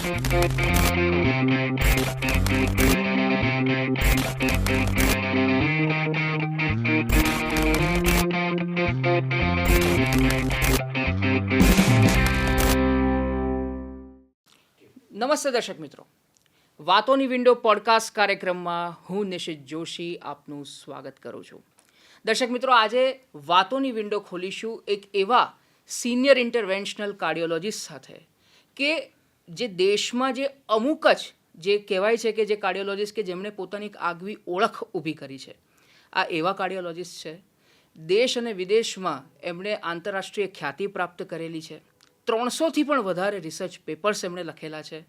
નમસ્તે દર્શક મિત્રો, વાતોની વિન્ડો પોડકાસ્ટ કાર્યક્રમમાં હું નિશિત જોશી આપનું સ્વાગત કરું છું. દર્શક મિત્રો, આજે વાતોની વિન્ડો ખોલીશું એક એવા સિનિયર ઇન્ટરવેન્શનલ કાર્ડિયોલોજિસ્ટ સાથે કે જે દેશમાં જે અમુક જ જે કહેવાય છે કે જે કાર્ડિયોલોજિસ્ટ કે જેમણે પોતાની એક આગવી ઓળખ ઊભી કરી છે. આ એવા કાર્ડિયોલોજિસ્ટ છે, દેશ અને વિદેશમાં એમણે આંતરરાષ્ટ્રીય ખ્યાતિ પ્રાપ્ત કરેલી છે. 300થી પણ વધારે રિસર્ચ પેપર્સ એમણે લખેલા છે.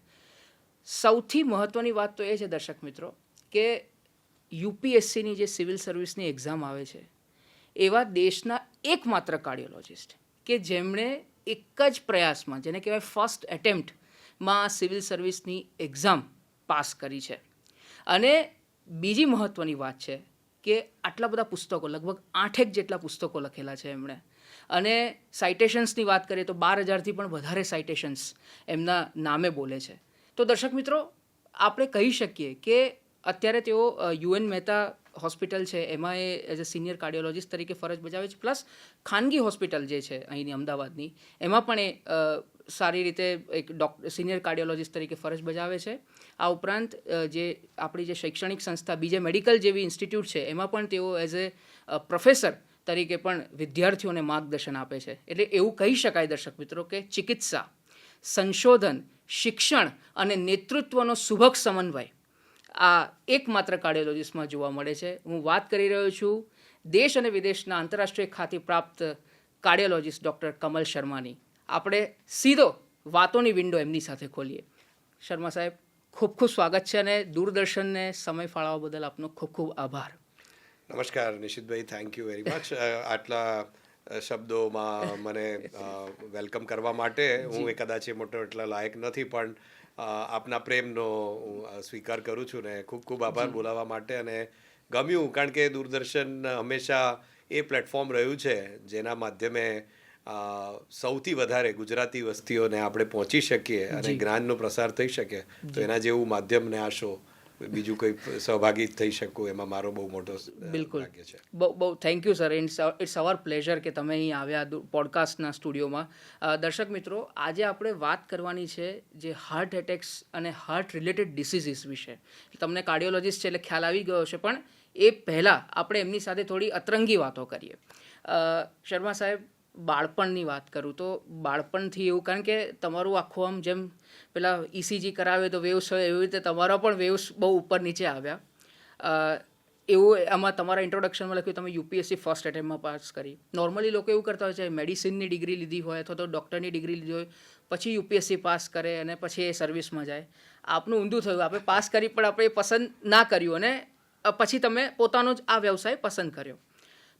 સૌથી મહત્ત્વની વાત તો એ છે દર્શક મિત્રો કે યુપીએસસીની જે સિવિલ સર્વિસની એક્ઝામ આવે છે, એવા દેશના એકમાત્ર કાર્ડિયોલોજિસ્ટ કે જેમણે એક જ પ્રયાસમાં, જેને કહેવાય ફર્સ્ટ એટેમ્પ્ટમાં સિવિલ સર્વિસની એક્ઝામ પાસ કરી છે. અને બીજી મહત્ત્વની વાત છે કે આટલા બધા પુસ્તકો, લગભગ 8 જેટલા પુસ્તકો લખેલા છે એમણે. અને સાઇટેશન્સની વાત કરીએ તો 12,000થી પણ વધારે સાઇટેશન્સ એમના નામે બોલે છે. તો દર્શક મિત્રો, આપણે કહી શકીએ કે અત્યારે તેઓ યુએન મહેતા હોસ્પિટલ છે એમાં એ એઝ અ સિનિયર કાર્ડિયોલોજિસ્ટ તરીકે ફરજ બજાવે છે. પ્લસ ખાનગી હોસ્પિટલ જે છે અહીંની અમદાવાદની, એમાં પણ એ સારી રીતે એક સિનિયર કાર્ડિયોલોજિસ્ટ તરીકે ફરજ બજાવે છે. આ ઉપરાંત જે આપણી જે શૈક્ષણિક સંસ્થા, બીજે મેડિકલ જેવી ઇન્સ્ટિટ્યૂટ છે, એમાં પણ તેઓ એઝ એ પ્રોફેસર તરીકે પણ વિદ્યાર્થીઓને માર્ગદર્શન આપે છે. એટલે એવું કહી શકાય દર્શક મિત્રો કે ચિકિત્સા, સંશોધન, શિક્ષણ અને નેતૃત્વનો સુભગ સમન્વય આ એકમાત્ર કાર્ડિયોલોજિસ્ટમાં જોવા મળે છે. હું વાત કરી રહ્યો છું દેશ અને વિદેશના આંતરરાષ્ટ્રીય ખ્યાતિ પ્રાપ્ત કાર્ડિયોલોજિસ્ટ ડૉક્ટર કમલ શર્માની. આપણે સીધો વાતોની વિન્ડો એમની સાથે ખોલીએ. શર્મા સાહેબ, ખૂબ ખૂબ સ્વાગત છે અને દૂરદર્શનને સમય ફાળવવા બદલ આપનો ખૂબ ખૂબ આભાર. નમસ્કાર Nishitbhai, thank you very much. આટલા શબ્દોમાં મને વેલકમ કરવા માટે હું કદાચ એ મોટો એટલા લાયક નથી, પણ આપના પ્રેમનો હું સ્વીકાર કરું છું ને ખૂબ ખૂબ આભાર બોલાવવા માટે. અને ગમ્યું, કારણ કે દૂરદર્શન હંમેશા એ પ્લેટફોર્મ રહ્યું છે જેના માધ્યમે સૌથી વધારે ગુજરાતી વસ્તીઓને આપણે પહોંચી શકીએ અને જ્ઞાનનો પ્રસાર થઈ શકે. તો એના જેવું માધ્યમ ને આ શો બીજું કોઈ સહભાગી થઈ શકું એમાં મારો બહુ મોટો ભાગ્ય છે. બહુ thank you sir. It's our pleasure કે તમે અહીં આવ્યા પોડકાસ્ટના સ્ટુડિયોમાં. દર્શક મિત્રો, આજે આપણે વાત કરવાની છે જે હાર્ટ એટેક્સ અને હાર્ટ રિલેટેડ ડિસીઝીસ વિશે. તમને કાર્ડિયોલોજિસ્ટ છે એટલે ખ્યાલ આવી ગયો છે, પણ એ પહેલાં આપણે એમની સાથે થોડી અતરંગી વાતો કરીએ. શર્મા સાહેબ, બાળપણની વાત કરું તો બાળપણથી એવું, કારણ કે તમારું આખું આમ જેમ પેલા ઇસીજી કરાવે તો વેવ્સ હોય, એવી રીતે તમારા પણ વેવ્સ બહુ ઉપર નીચે આવ્યા. એવું આમાં તમારા ઇન્ટ્રોડક્શનમાં લખ્યું તમે યુપીએસસી ફર્સ્ટ એટેમ્પમાં પાસ કરી. નોર્મલી લોકો એવું કરતા હોય છે, મેડિસિનની ડિગ્રી લીધી હોય અથવા તો ડૉક્ટરની ડિગ્રી લીધી હોય પછી યુપીએસસી પાસ કરે અને પછી એ સર્વિસમાં જાય. આપનું ઊંધું થયું, આપણે પાસ કરી પણ આપણે પસંદ ના કર્યું અને પછી તમે પોતાનો જ આ વ્યવસાય પસંદ કર્યો.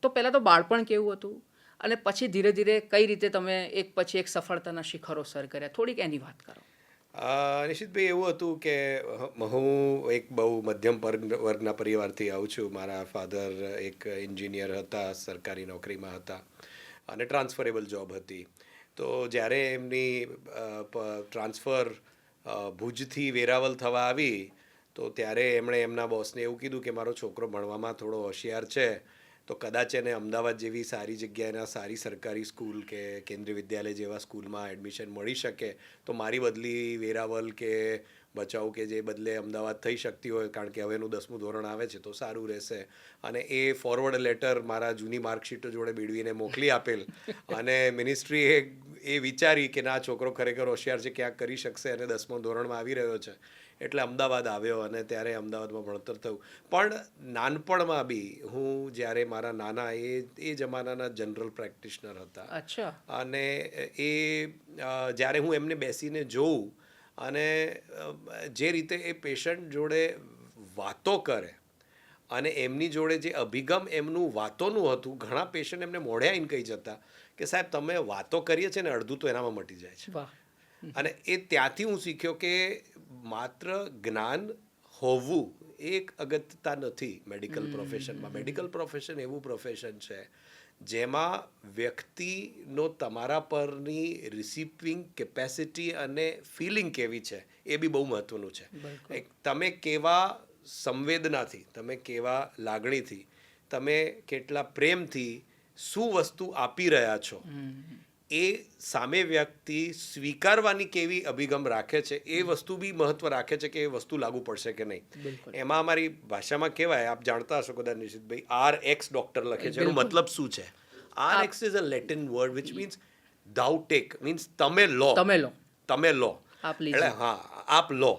તો પહેલાં તો બાળપણ કેવું હતું અને પછી ધીરે ધીરે કઈ રીતે તમે એક પછી એક સફળતાના શિખરો સર કર્યા, થોડીક એની વાત કરો. નિશિતભાઈ, એવું હતું કે હું એક બહુ મધ્યમ વર્ગના પરિવારથી આવું છું. મારા ફાધર એક એન્જિનિયર હતા, સરકારી નોકરીમાં હતા અને ટ્રાન્સફરેબલ જોબ હતી. તો જ્યારે એમની ટ્રાન્સફર ભુજથી વેરાવળ થવા આવી તો ત્યારે એમણે એમના બોસને એવું કીધું કે મારો છોકરો ભણવામાં થોડો હોશિયાર છે, તો કદાચ એને અમદાવાદ જેવી સારી જગ્યાએના સારી સરકારી સ્કૂલ કે કેન્દ્રીય વિદ્યાલય જેવા સ્કૂલમાં એડમિશન મળી શકે તો મારી બદલી વેરાવળ કે ભચાઉ કે જે બદલે અમદાવાદ થઈ શકતી હોય, કારણ કે હવેનું 10મું ધોરણ આવે છે તો સારું રહેશે. અને એ ફોરવર્ડ લેટર મારા જૂની માર્કશીટો જોડે બીડવીને મોકલી આપેલ. અને મિનિસ્ટ્રીએ એ વિચારી કે ના, છોકરો ખરેખર હોશિયાર છે, ક્યાંક કરી શકશે અને 10મા ધોરણમાં આવી રહ્યો છે, એટલે અમદાવાદ આવ્યો અને ત્યારે અમદાવાદમાં ભણતર થયું. પણ નાનપણમાં બી હું જ્યારે મારા નાના એ જમાનાના જનરલ પ્રેક્ટિશનર હતા. અચ્છા. અને એ જ્યારે હું એમને બેસીને જોઉં અને જે રીતે એ પેશન્ટ જોડે વાતો કરે અને એમની જોડે જે અભિગમ એમનું વાતોનું હતું, ઘણા પેશન્ટ એમને મોઢે આવીને કહી જતા કે સાહેબ તમે વાતો કરીએ છે ને અડધું તો એનામાં મટી જાય છે. અને એ ત્યાંથી હું શીખ્યો કે માત્ર જ્ઞાન હોવું એ એક અગત્યતા નથી મેડિકલ પ્રોફેશનમાં. મેડિકલ પ્રોફેશન એવું પ્રોફેશન છે જેમાં વ્યક્તિનો તમારા પરની રિસીવિંગ કેપેસિટી અને ફિલિંગ કેવી છે એ બી બહુ મહત્વનું છે. તમે કેવા સંવેદનાથી, તમે કેવા લાગણીથી, તમે કેટલા પ્રેમથી શું વસ્તુ આપી રહ્યા છો, એ સામે વ્યક્તિ સ્વીકારવાની કેવી અભિગમ રાખે છે એ વસ્તુ બી મહત્વ રાખે છે કે એ વસ્તુ લાગુ પડશે કે નહીં. એમાં અમારી ભાષામાં કહેવાય, આપ જાણતા હશો કદાચ નિશિતભાઈ, RX ડોક્ટર લખે છે. એનો મતલબ શું છે? RX is a Latin word which means thou take, means તમે લો. તમે લો એટલે હા, આપ લો,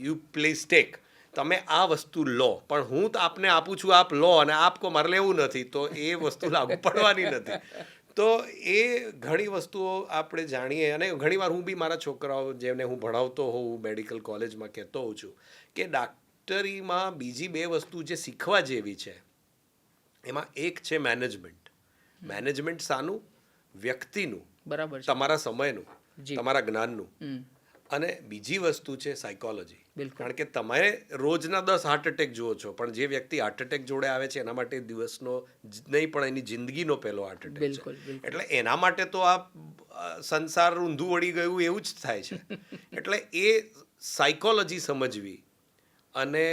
યુ પ્લીઝ ટેક. તમે આ વસ્તુ લો, પણ હું તો આપને આપું છું, આપ લો, અને આપ કો મારે લેવું નથી, તો એ વસ્તુ લાગુ પડવાની નથી. તો એ ઘણી વસ્તુઓ આપણે જાણીએ, અને ઘણીવાર હું બી મારા છોકરાઓ જેમને હું ભણાવતો હોઉં મેડિકલ કોલેજમાં કહેતો હોઉં છું કે ડાક્ટરીમાં બીજી બે વસ્તુ જે શીખવા જેવી છે, એમાં એક છે મેનેજમેન્ટ. મેનેજમેન્ટ શાનું? વ્યક્તિનું, બરાબર, તમારા સમયનું, તમારા જ્ઞાનનું. અને બીજી વસ્તુ છે સાયકોલોજી. કારણ કે તમે રોજના 10 હાર્ટ એટેક જુઓ છો, પણ જે વ્યક્તિ હાર્ટ એટેક જોડે આવે છે એના માટે દિવસનો નહીં પણ એની જિંદગીનો પહેલો હાર્ટ એટેક છે. એટલે એના માટે તો આ સંસાર ઊંધું વળી ગયું એવું જ થાય છે. એટલે એ સાયકોલોજી સમજવી અને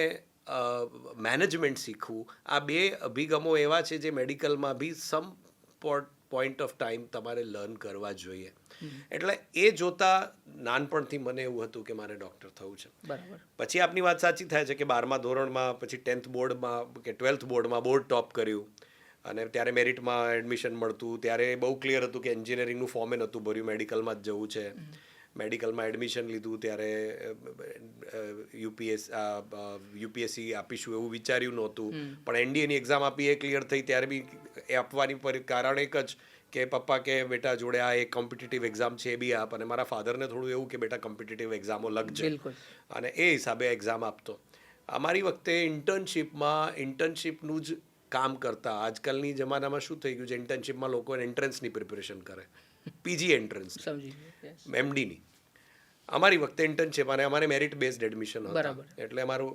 મેનેજમેન્ટ શીખવું, આ બે અભિગમો એવા છે જે મેડિકલમાં બી સમ પોઈન્ટ ઓફ ટાઈમ તમારે લર્ન કરવા જોઈએ. એટલે એ જોતા નાનપણથી મને એવું હતું કે મારે ડૉક્ટર થવું છે. પછી આપની વાત સાચી થાય છે કે 12મા ધોરણમાં, પછી 10th બોર્ડમાં કે 12th બોર્ડમાં બોર્ડ ટોપ કર્યું, અને ત્યારે મેરિટમાં એડમિશન મળતું, ત્યારે બહુ ક્લિયર હતું કે એન્જિનિયરિંગનું ફોર્મે નહોતું ભર્યું, મેડિકલમાં જ જવું છે. મેડિકલમાં એડમિશન લીધું ત્યારે યુપીએસસી આપીશું એવું વિચાર્યું નહોતું, પણ એનડીએની એક્ઝામ આપી, એ ક્લિયર થઈ. ત્યારે બી એ આપવાની કારણ એક જ કે પપ્પા કે બેટા જોડે આ એક કોમ્પિટિટિવ એક્ઝામ છે, એ બી આપ. અને મારા ફાધરને થોડું એવું કે બેટા કોમ્પિટિટિવ એક્ઝામો લખજે, અને એ હિસાબે એક્ઝામ આપતો. અમારી વખતે ઇન્ટર્નશીપનું જ કામ કરતા. આજકાલની જમાનામાં શું થઈ ગયું છે, ઇન્ટર્નશીપમાં લોકો એન્ટ્રન્સની પ્રિપરેશન કરે, પીજી એન્ટ્રન્સ, એમડીની. અમારી વખતે ઇન્ટર્નશીપ, અને અમારે મેરિટ બેઝડ એડમિશન હતા. એટલે અમારું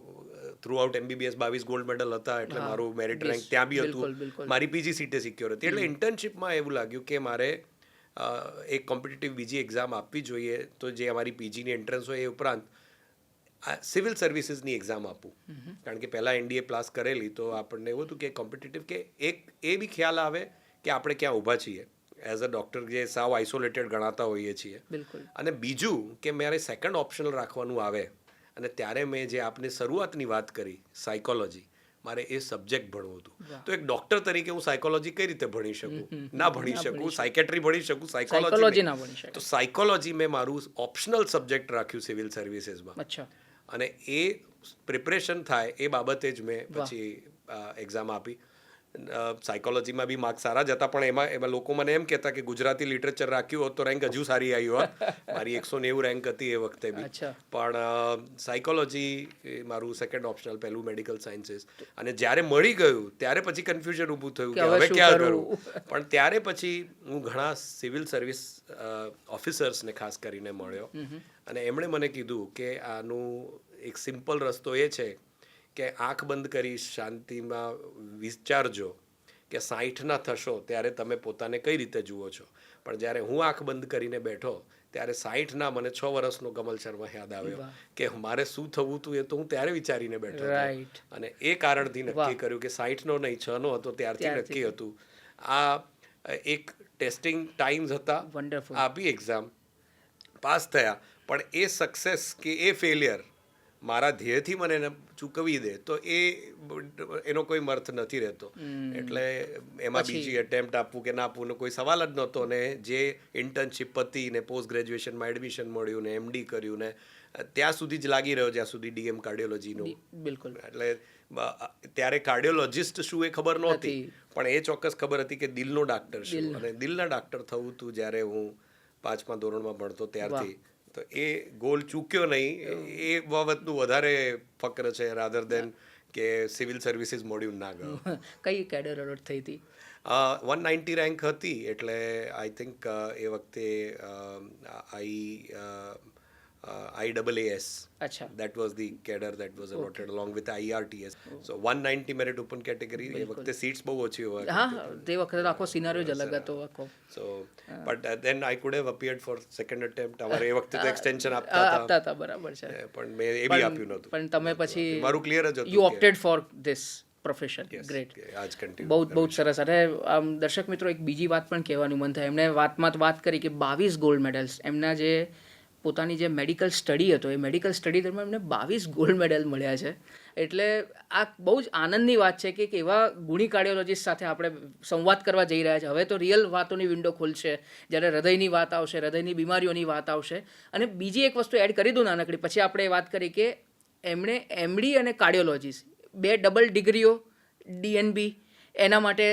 through out MBBS 22 gold medal હતા, એટલે મારું મેરિટ રેન્ક ત્યાં બી હતું. મારી પીજી સીટે સિક્યોર હતી. એટલે ઇન્ટર્નશીપમાં એવું લાગ્યું કે મારે એક કોમ્પિટિટિવ બીજી એક્ઝામ આપવી જોઈએ, તો જે અમારી પીજીની એન્ટ્રન્સ હોય એ ઉપરાંત સિવિલ સર્વિસીસની એક્ઝામ આપું. કારણ કે પહેલાં NDA પાસ કરેલી, તો આપણને એવું હતું કે કોમ્પિટિટિવ, કે એક એ બી ખ્યાલ આવે કે આપણે ક્યાં ઊભા છીએ એઝ અ ડૉક્ટર, જે સાવ આઇસોલેટેડ ગણાતા હોઈએ છીએ. અને બીજું કે મારે સેકન્ડ ઓપ્શનલ રાખવાનું આવે, અને ત્યારે મેં જે આપને શરૂઆતની વાત કરી સાયકોલોજી, મારે એ સબ્જેક્ટ ભણવું હતું. તો એક ડૉક્ટર તરીકે હું સાયકોલોજી કઈ રીતે ભણી શકું? ના ભણી શકું. સાયકેટ્રી ભણી શકું, સાયકોલોજી ના ભણી શકું. તો સાયકોલોજી મેં મારું ઓપ્શનલ સબ્જેક્ટ રાખ્યું સિવિલ સર્વિસીસમાં. અને એ પ્રિપરેશન થાય એ બાબતે જ મેં પછી એક્ઝામ આપી. સાયકોલોજીમાં બી માર્ક્સ સારા જ હતા, પણ એમાં લોકો મને એમ કહેતા કે ગુજરાતી લિટરેચર રાખ્યું હોત તો રેન્ક હજુ સારી આવી હોત. મારી 190 રેન્ક હતી એ વખતે બી. પણ સાયકોલોજી મારું સેકન્ડ ઓપ્શનલ, પહેલું મેડિકલ સાયન્સીસ. અને જ્યારે મળી ગયું ત્યારે પછી કન્ફ્યુઝન ઊભું થયું કે હવે ક્યાં કરું. પણ ત્યારે પછી હું ઘણા સિવિલ સર્વિસ ઓફિસર્સને ખાસ કરીને મળ્યો, અને એમણે મને કીધું કે આનું એક સિમ્પલ રસ્તો એ છે કે આંખ બંધ કરી શાંતિમાં વિચારજો કે 60ના થશો ત્યારે તમે પોતાને કઈ રીતે જુઓ છો. પણ જ્યારે હું આંખ બંધ કરીને બેઠો ત્યારે 60ના મને 6 વર્ષનો કમલ શર્મા યાદ આવ્યો કે મારે શું થવું હતું, એ તો હું ત્યારે વિચારીને બેઠો હતો. અને એ કારણથી નક્કી કર્યું કે 60નો નહીં, 6નો હતો ત્યારથી નક્કી હતું. આ એક ટેસ્ટિંગ ટાઈમ્સ હતા, આપી એક્ઝામ, પાસ થયા. પણ એ સક્સેસ કે એ ફેલિયર મારા ધ્યેયથી મને ચૂકવી દે તો એનો કોઈ અર્થ નથી રહેતો. એટલે એમાં બીજી એટેમ્પ્ટ આપવું કે ના આપવું કોઈ સવાલ જ નહોતો. ને જે ઇન્ટર્નશીપ પતી ને પોસ્ટ ગ્રેજ્યુએશનમાં એડમિશન મળ્યું ને MD કર્યું ને ત્યાં સુધી જ લાગી રહ્યો જ્યાં સુધી DM કાર્ડિયોલોજીનું. એટલે ત્યારે કાર્ડિયોલોજિસ્ટ શું એ ખબર નહોતી, પણ એ ચોક્કસ ખબર હતી કે દિલનો ડાક્ટર શું. અને દિલના ડાક્ટર થવું હતું જ્યારે હું 5મા ધોરણમાં ભણતો ત્યારથી. તો એ ગોલ ચૂક્યો નહીં, એ બાબતનું વધારે ફક્ર છે રાધર દેન કે સિવિલ સર્વિસીસ મોડ્યુલ ના ગયો. કઈ કેડર અલોટ થઈ હતી? 190 રેન્ક હતી. એટલે આઈ થિંક એ વખતે IAAS. અચ્છા. That was the cadre that was allotted along with IRTS. So 190 merit open category. એ વખતે seats બહુ ઓછી હોવા. હા, તે વખતે તો આખો સિનારિયો જ અલગ હતો આખો. So but then I could have appeared for second attempt. અમારે એ વખતે તો extension આપતા હતા, બરાબર છે. પણ મેં એ બી આપ્યું નહોતું. પણ તમે પછી મારું ક્લિયર જ હતું. You ઓપ્ટેડ for this profession. Great. આજ કન્ટિન્યુ. બહુ જ સરસ. અને આમ દર્શક મિત્રો, એક બીજી વાત પણ કહેવાનું મન થાય. એમણે વાત કરી કે 22 ગોલ્ડ મેડલ્સ, એમના જે પોતાની જે મેડિકલ સ્ટડી હતો એ મેડિકલ સ્ટડી દરમિયાન એમને 22 ગોલ્ડ મેડલ મળ્યા છે. એટલે આ બહુ જ આનંદની વાત છે કે એક એવા ગુણી કાર્ડિયોલોજીસ્ટ સાથે આપણે સંવાદ કરવા જઈ રહ્યા છે. હવે તો રિયલ વાતોની વિન્ડો ખુલશે જ્યારે હૃદયની વાત આવશે, હૃદયની બીમારીઓની વાત આવશે. અને બીજી એક વસ્તુ એડ કરી દઉં નાનકડી, પછી આપણે વાત કરી કે એમણે MD અને કાર્ડિયોલોજીસ્ટ 2 ડબલ ડિગ્રીઓ, DNB, એના માટે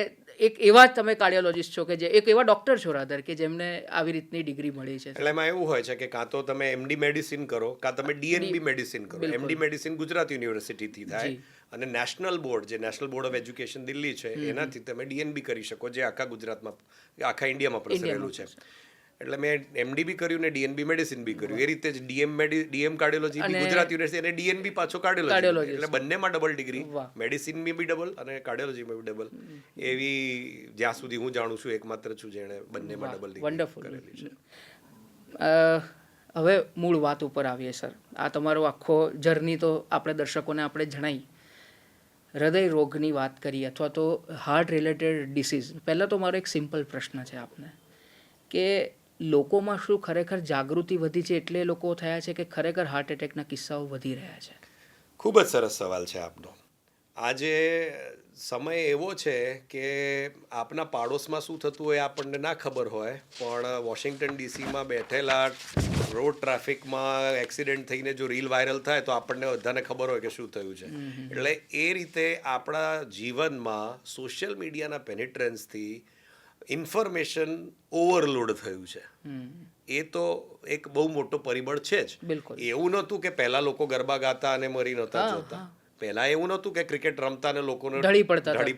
એક એવા તમે કાર્ડિયોલોજીસ્ટ છો કે જે એક એવા ડૉક્ટર છો રાધર કે જેમને આવી રીતની ડિગ્રી મળી છે. એટલે એમાં એવું હોય છે કે કાં તો તમે MD મેડિસિન કરો, કાં તમે DNB મેડિસિન કરો. MD મેડિસિન ગુજરાત યુનિવર્સિટીથી થાય અને નેશનલ બોર્ડ, જે national board of education Delhi છે, એનાથી તમે DNB કરી શકો, જે આખા ગુજરાતમાં, આખા ઇન્ડિયામાં પ્રસરેલું છે. એટલે મેં MD બી કર્યું ને DNB મેડિસિન બી કર્યું. એ રીતે જ DM કાર્ડિયોલોજી બી ગુજરાત યુનિવર્સિટી અને DNB પાછો કાર્ડિયોલોજી. એટલે બંનેમાં ડબલ ડિગ્રી, મેડિસિનમાં બી ડબલ અને કાર્ડિયોલોજીમાં બી ડબલ. એવી જ્યાં સુધી હું જાણું છું એકમાત્ર છું જેણે બંનેમાં ડબલ ડિગ્રી કરેલી છે. હવે મૂળ વાત ઉપર આવીએ સર. આ તમારો આખો જર્ની તો આપણે દર્શકોને આપણે જણાવી. હૃદય રોગની વાત કરીએ અથવા તો હાર્ટ રિલેટેડ ડિસીઝ, પહેલાં તો મારો એક સિમ્પલ પ્રશ્ન છે આપને કે લોકોમાં શું ખરેખર જાગૃતિ વધી છે એટલે લોકો થયા છે કે ખરેખર હાર્ટ એટેકના કિસ્સાઓ વધી રહ્યા છે? ખૂબ જ સરસ સવાલ છે આપનો. આજે સમય એવો છે કે આપના પાડોશમાં શું થતું હોય આપણને ના ખબર હોય, પણ વોશિંગ્ટન ડીસીમાં બેઠેલા રોડ ટ્રાફિકમાં એક્સિડન્ટ થઈને જો રીલ વાયરલ થાય તો આપણને બધાને ખબર હોય કે શું થયું છે. એટલે એ રીતે આપણા જીવનમાં સોશિયલ મીડિયાના પેનિટ્રન્સથી ઇન્ફોર્મેશન ઓવરલોડ થયું છે. એ તો એક બહુ મોટો પરિબળ છે જ. એવું નહોતું કે પહેલા લોકો ગરબા ગાતા અને મરી નહોતા જોતા. પહેલા એવું નહોતું કે ક્રિકેટ રમતા અને લોકોને ઢળી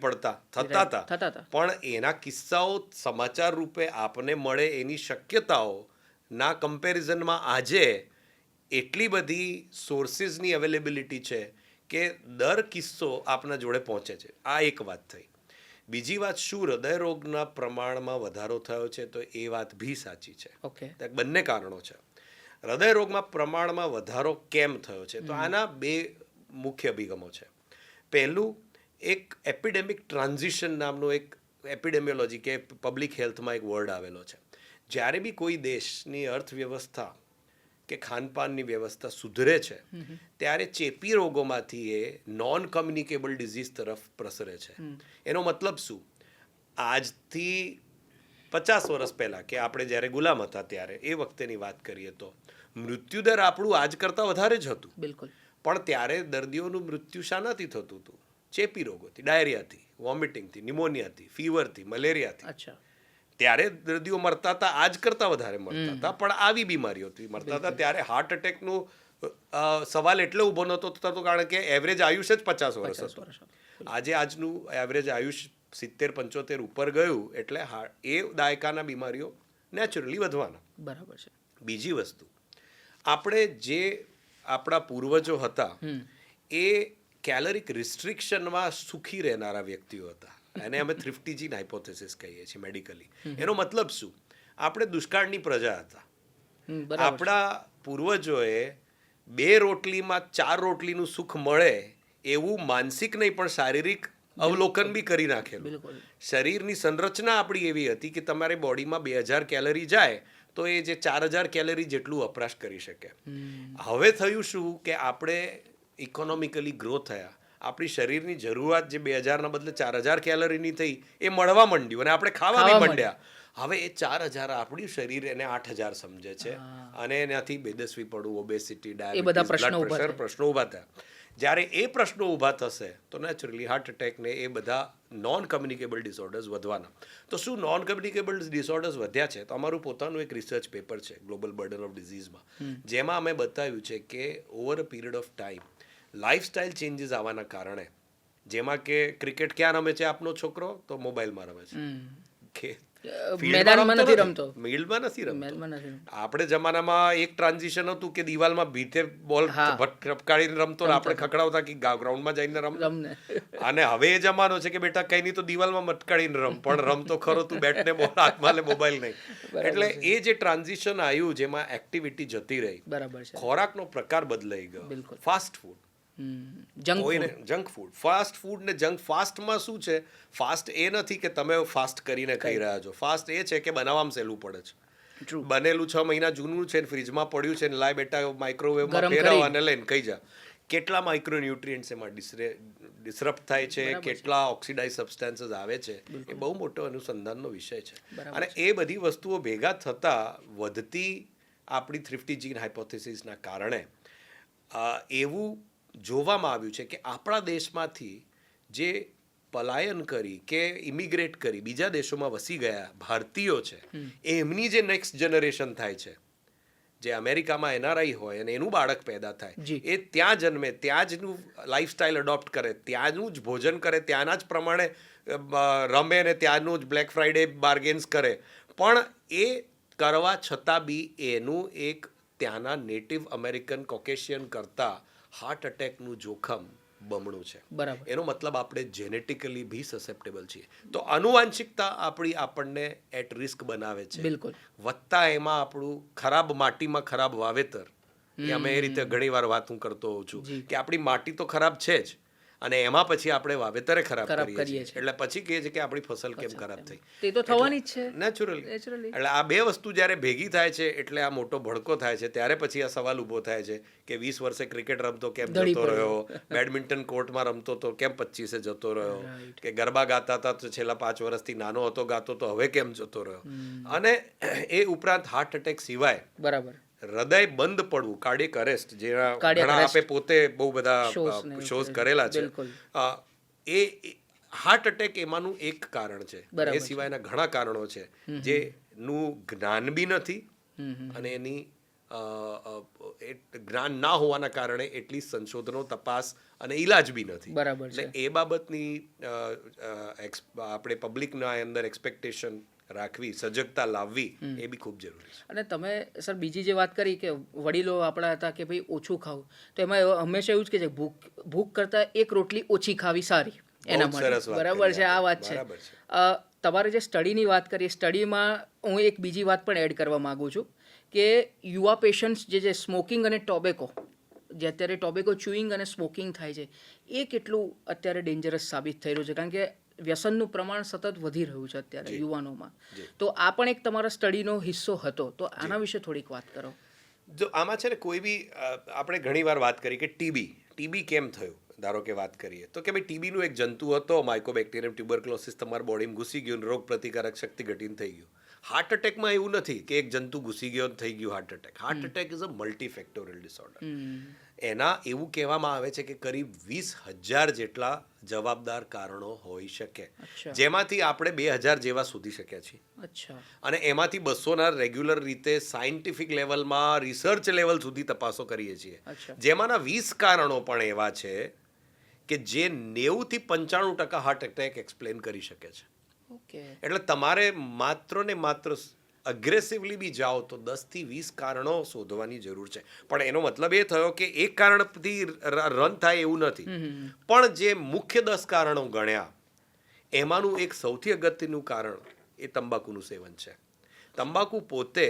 પડતા થતા હતા. પણ એના કિસ્સાઓ સમાચાર રૂપે આપને મળે એની શક્યતાઓ ના કમ્પેરિઝનમાં આજે એટલી બધી સોર્સિસની અવેલેબિલિટી છે કે દર કિસ્સો આપના જોડે પહોંચે છે. આ એક વાત થઈ. બીજી વાત, શું હૃદયરોગના પ્રમાણમાં વધારો થયો છે? તો એ વાત બી સાચી છે. બંને કારણો છે. હૃદયરોગમાં પ્રમાણમાં વધારો કેમ થયો છે? તો આના બે મુખ્ય અભિગમો છે. પહેલું, એક એપિડેમિક ટ્રાન્ઝિશન નામનો એક એપિડેમિયોલોજી કે પબ્લિક હેલ્થમાં એક વર્ડ આવેલો છે. જ્યારે બી કોઈ દેશની અર્થવ્યવસ્થા કે ખાનપાનની વ્યવસ્થા સુધરે છે ત્યારે ચેપી રોગોમાંથી એ નોન કમ્યુનિકેબલ ડિઝીઝ તરફ પ્રસરે છે. એનો મતલબ શું? આજથી 50 વર્ષ પહેલાં કે આપણે જ્યારે ગુલામ હતા ત્યારે એ વખતેની વાત કરીએ તો મૃત્યુદર આપણું આજ કરતાં વધારે જ હતું. બિલકુલ. પણ ત્યારે દર્દીઓનું મૃત્યુ શાનાથી થતું હતું? ચેપી રોગોથી, ડાયરિયાથી, વોમિટિંગથી, નિમોનિયાથી, ફીવરથી, મલેરિયાથી. અચ્છા. ત્યારે દર્દીઓ મરતા હતા, આજ કરતાં વધારે મરતા હતા, પણ આવી બીમારીઓથી મરતા હતા. ત્યારે હાર્ટ એટેકનું સવાલ એટલે ઊભો નહોતો થતો કારણ કે એવરેજ આયુષ્ય જ 50 વર્ષ હતું. આજનું એવરેજ આયુષ્ય 70-75 ઉપર ગયું એટલે એ દાયકાના બીમારીઓ નેચરલી વધવાના. બરાબર છે. બીજી વસ્તુ, આપણે જે આપણા પૂર્વજો હતા એ કેલરીક રિસ્ટ્રિક્શનમાં સુખી રહેનારા વ્યક્તિઓ હતા. એને અમે થ્રિફ્ટીજીન હાઇપોથેસિસ કહીએ છીએ મેડિકલી. એનો મતલબ શું? આપણે દુષ્કાળની પ્રજા હતા. આપણા પૂર્વજોએ 2 રોટલીમાં 4 રોટલીનું સુખ મળે એવું માનસિક નહીં પણ શારીરિક અવલોકન બી કરી નાખેલું. શરીરની સંરચના આપણી એવી હતી કે તમારી બોડીમાં 2000 કેલરી જાય તો એ જે 4000 કેલરી જેટલું વપરાશ કરી શકે. હવે થયું શું કે આપણે ઇકોનોમિકલી ગ્રો થયા, આપણી શરીરની જરૂરિયાત જે 2000ના બદલે 4000 કેલરીની થઈ એ મળવા માંડ્યું અને આપણે ખાવા બી માંડ્યા. હવે એ 4000 આપણું શરીર એને 8000 સમજે છે અને એનાથી બેદસ્વી પડવું, ઓબેસિટી, ડાયાબિટીસ, બ્લડ પ્રેશર પ્રશ્નો ઊભા થયા. જ્યારે એ પ્રશ્નો ઊભા થશે તો નેચરલી હાર્ટ એટેક ને એ બધા નોન કમ્યુનિકેબલ ડિસઓર્ડર્સ વધવાના. તો શું નોન કમ્યુનિકેબલ ડિસઓર્ડર્સ વધ્યા છે? તો અમારું પોતાનું એક રિસર્ચ પેપર છે ગ્લોબલ બર્ડન ઓફ ડિઝીઝમાં, જેમાં અમે બતાવ્યું છે કે over a period of time lifestyle changes આવવાના કારણે, જેમાં કે ક્રિકેટ ક્યાં રમે છે આપનો છોકરો? તો મોબાઈલમાં રમે છે. કે મેદાનમાં નથી રમતો. ફિલ્ડમાં નથી રમતો. મેદાનમાં નથી રમતો. આપણે જમાનામાં એક ટ્રાન્ઝિશન હતું કે દિવાલમાં ભીતે બોલ ટપકાડીને રમતો ને આપણે ખખડાવતા કે ગ્રાઉન્ડમાં જઈને રમને. અને હવે એ જમાનો છે કે બેટા કઈ નહીં તો દિવાલમાં મટકાડીને રમ, પણ રમતો ખરો તું બેટ ને બોલ હાથમાં લે, મોબાઈલ નહીં. એટલે એ જે ટ્રાન્ઝિશન આવ્યું જેમાં એક્ટિવિટી જતી રહી, બરાબર છે. ખોરાકનો પ્રકાર બદલાઈ ગયો. બિલકુલ. Fast food, junk food, fast food ને જંક. ફાસ્ટમાં શું છે? ફાસ્ટ એ નથી કે તમે ફાસ્ટ કરીને ખાઈ રહ્યા છો. ફાસ્ટ એ છે કે બનાવવામાં સહેલું પડે છે. બનેલું 6 મહિના જૂનું છે, ફ્રીજમાં પડ્યું છે, લાય બેટા માઇક્રોવેવમાં ફેરવ અને લઈને ખાઈ જા. કેટલા માઇક્રોન્યુટ્રિયન્ટ્સ એમાં ડિસરપ્ટ થાય છે, કેટલા ઓક્સિડાઇઝ સબસ્ટેન્સીસ આવે છે, એ બહુ મોટો અનુસંધાનનો વિષય છે. અને એ બધી વસ્તુઓ ભેગા થતાં વધતી આપણી થ્રિફ્ટી જીન હાઇપોથેસિસના કારણે એવું જોવામાં આવ્યું છે કે આપણા દેશમાંથી જે પલાયન કરી કે ઇમિગ્રેટ કરી બીજા દેશોમાં વસી ગયા ભારતીયો છે, એમની જે નેક્સ્ટ જનરેશન થાય છે, જે અમેરિકામાં એનઆરઆઈ હોય અને એનું બાળક પેદા થાય, એ ત્યાં જન્મે, ત્યાં જનું લાઈફસ્ટાઈલ અડોપ્ટ કરે, ત્યાંનું જ ભોજન કરે, ત્યાંના જ પ્રમાણે રમે ને ત્યાંનું જ બ્લેક ફ્રાઈડે બાર્ગેન્સ કરે, પણ એ કરવા છતાં બી એનું એક ત્યાંના નેટિવ અમેરિકન કોકેશિયન કરતાં હાર્ટ અટેકનું જોખમ બમણું છે. બરાબર. એનો મતલબ આપણે જેનેટિકલી બી સસેપ્ટેબલ છીએ. તો આનુવાંશિકતા આપણી આપણને એટ રિસ્ક બનાવે છે. બિલકુલ. વત્તા એમાં આપણું ખરાબ માટીમાં ખરાબ વાવેતર, એ અમે એ રીતે ઘણી વાર વાત હું કરતો હોઉં છું કે આપણી માટી તો ખરાબ છે જ, અને એમાં પછી આપણે વાવેતરે ખરાબ કરીએ છીએ. એટલે પછી કહે છે કે આપણી ફસલ કેમ ખરાબ થઈ. તે તો થવાની જ છે નેચરલી. એટલે આ બે વસ્તુ જ્યારે ભેગી થાય છે એટલે આ મોટો ભડકો થાય છે. ત્યારે પછી આ સવાલ ઊભો થાય છે કે 20 વર્ષે ક્રિકેટ રમતો કેમ જતો રહ્યો, બેડમિન્ટન કોર્ટમાં રમતો તો કેમ 25 જતો રહ્યો, કે ગરબા ગાતા હતા તો છેલ્લા 5 વર્ષથી નાનો હતો ગાતો તો હવે કેમ જતો રહ્યો. અને એ ઉપરાંત હાર્ટ એટેક સિવાય બરાબર હૃદય બંધ પડવું, કાર્ડિયક અરેસ્ટ, જેના ઘણા આપે પોતે બહુ બધા શોઝ કરેલા છે, એ હાર્ટ એટેક એમાંનું એક કારણ છે. એ સિવાયના ઘણા કારણો છે જેનું જ્ઞાન બી નથી અને એની જ્ઞાન ના હોવાના કારણે એટલી સંશોધનો, તપાસ અને ઈલાજ બી નથી. બરાબર. એટલે એ બાબતની આપણે પબ્લિકના અંદર એક્સપેક્ટેશન રાખવી, સજગતા લાવવી, એ બી ખૂબ જરૂરી છે. અને તમે સર બીજી જે વાત કરી કે વડીલો આપણા હતા કે ભાઈ ઓછું ખાવું, તો એમાં હંમેશા એવું જ કે છે ભૂખ કરતાં એક રોટલી ઓછી ખાવી સારી એના માટે. બરાબર છે, આ વાત છે. તમારે જે સ્ટડીની વાત કરી, સ્ટડીમાં હું એક બીજી વાત પણ એડ કરવા માગું છું કે યુવા પેશન્ટ્સ જે સ્મોકિંગ અને ટોબેકો, જે અત્યારે ટોબેકો ચ્યુઇંગ અને સ્મોકિંગ થાય છે, એ કેટલું અત્યારે ડેન્જરસ સાબિત થઈ રહ્યું છે, કારણ કે વ્યસનનું પ્રમાણ સતત વધી રહ્યું છે અત્યારે યુવાનોમાં. તો આ પણ એક તમારા સ્ટડીનો હિસ્સો હતો, તો આના વિશે થોડીક વાત કરો. જો આમાં છે ને કોઈ બી આપણે ઘણી વાર વાત કરી કે ટીબી કેમ થયું, ધારો કે વાત કરીએ તો કે ભાઈ ટીબીનું એક જંતુ હતો, માઇકોબેક્ટેરિયમ ટ્યુબરક્લોસિસ, તમારા બોડીમાં ઘૂસી ગયું, રોગ પ્રતિકારક શક્તિ ઘટીને થઈ ગયું. હાર્ટ એટેકમાં એવું નથી કે એક જંતુ ઘૂસી ગયો થઈ ગયું heart attack. Heart attack is a multifactorial disorder. એના એવું કહેવામાં આવે છે કે કરીબ 20,000 જેટલા જવાબદાર કારણો હોઈ શકે, જેમાંથી આપણે 2,000 જેવા શોધી શક્યા છીએ. અને એમાંથી 200ના રેગ્યુલર રીતે સાયન્ટિફિક લેવલમાં, રિસર્ચ લેવલ સુધી તપાસો કરીએ છીએ, જેમાંના 20 કારણો પણ એવા છે કે જે 90 થી 95% હાર્ટ એટેક એક્સપ્લેન કરી શકે છે. એટલે તમારે માત્ર ને માત્ર અગ્રેસિવલી બી જાઓ તો 10 થી 20 કારણો શોધવાની જરૂર છે. પણ એનો મતલબ એ થયો કે એક કારણથી રન થાય એવું નથી, પણ જે મુખ્ય 10 કારણો ગણ્યા એમાંનું એક સૌથી અગત્યનું કારણ એ તંબાકુનું સેવન છે. તંબાકુ પોતે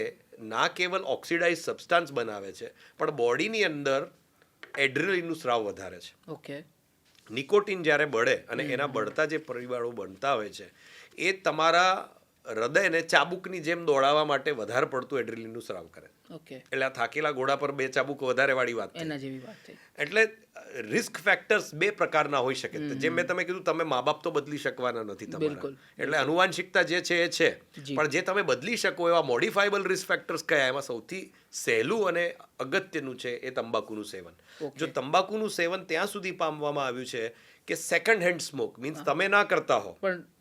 ના કેવલ ઓક્સિડાઇઝ સબસ્ટાન્સ બનાવે છે, પણ બોડીની અંદર એડ્રેનલિનનું સ્રાવ વધારે છે. નિકોટિન જ્યારે બળે અને એના બળતા જે પરિબળો બનતા હોય છે એ તમારા હૃદયને ચાબુકની જેમ દોડાવવા માટે વધારે પડતું એડ્રેનલિનનું સ્રાવ કરે. એટલે આ થાકેલા ઘોડા પર 2 ચાબુક વધારે વાળી વાત એના જેવી વાત. એટલે રિસ્ક ફેક્ટર્સ 2 પ્રકારના હોઈ શકે. જેમ મેં તમે કીધું, તમે મા બાપ તો બદલી શકવાના નથી તમારા, એટલે આનુવાંશિકતા જે છે એ છે, પણ જે તમે બદલી શકો એવા મોડિફાયેબલ રિસ્ક ફેક્ટર્સ કયા, એમાં સૌથી સહેલું અને અગત્યનું છે એ તંબાકુનું સેવન. જો તંબાકુનું સેવન ત્યાં સુધી પામવામાં આવ્યું છે કે સેકન્ડ હેન્ડ સ્મોક, મીન્સ તમે ના કરતા હો,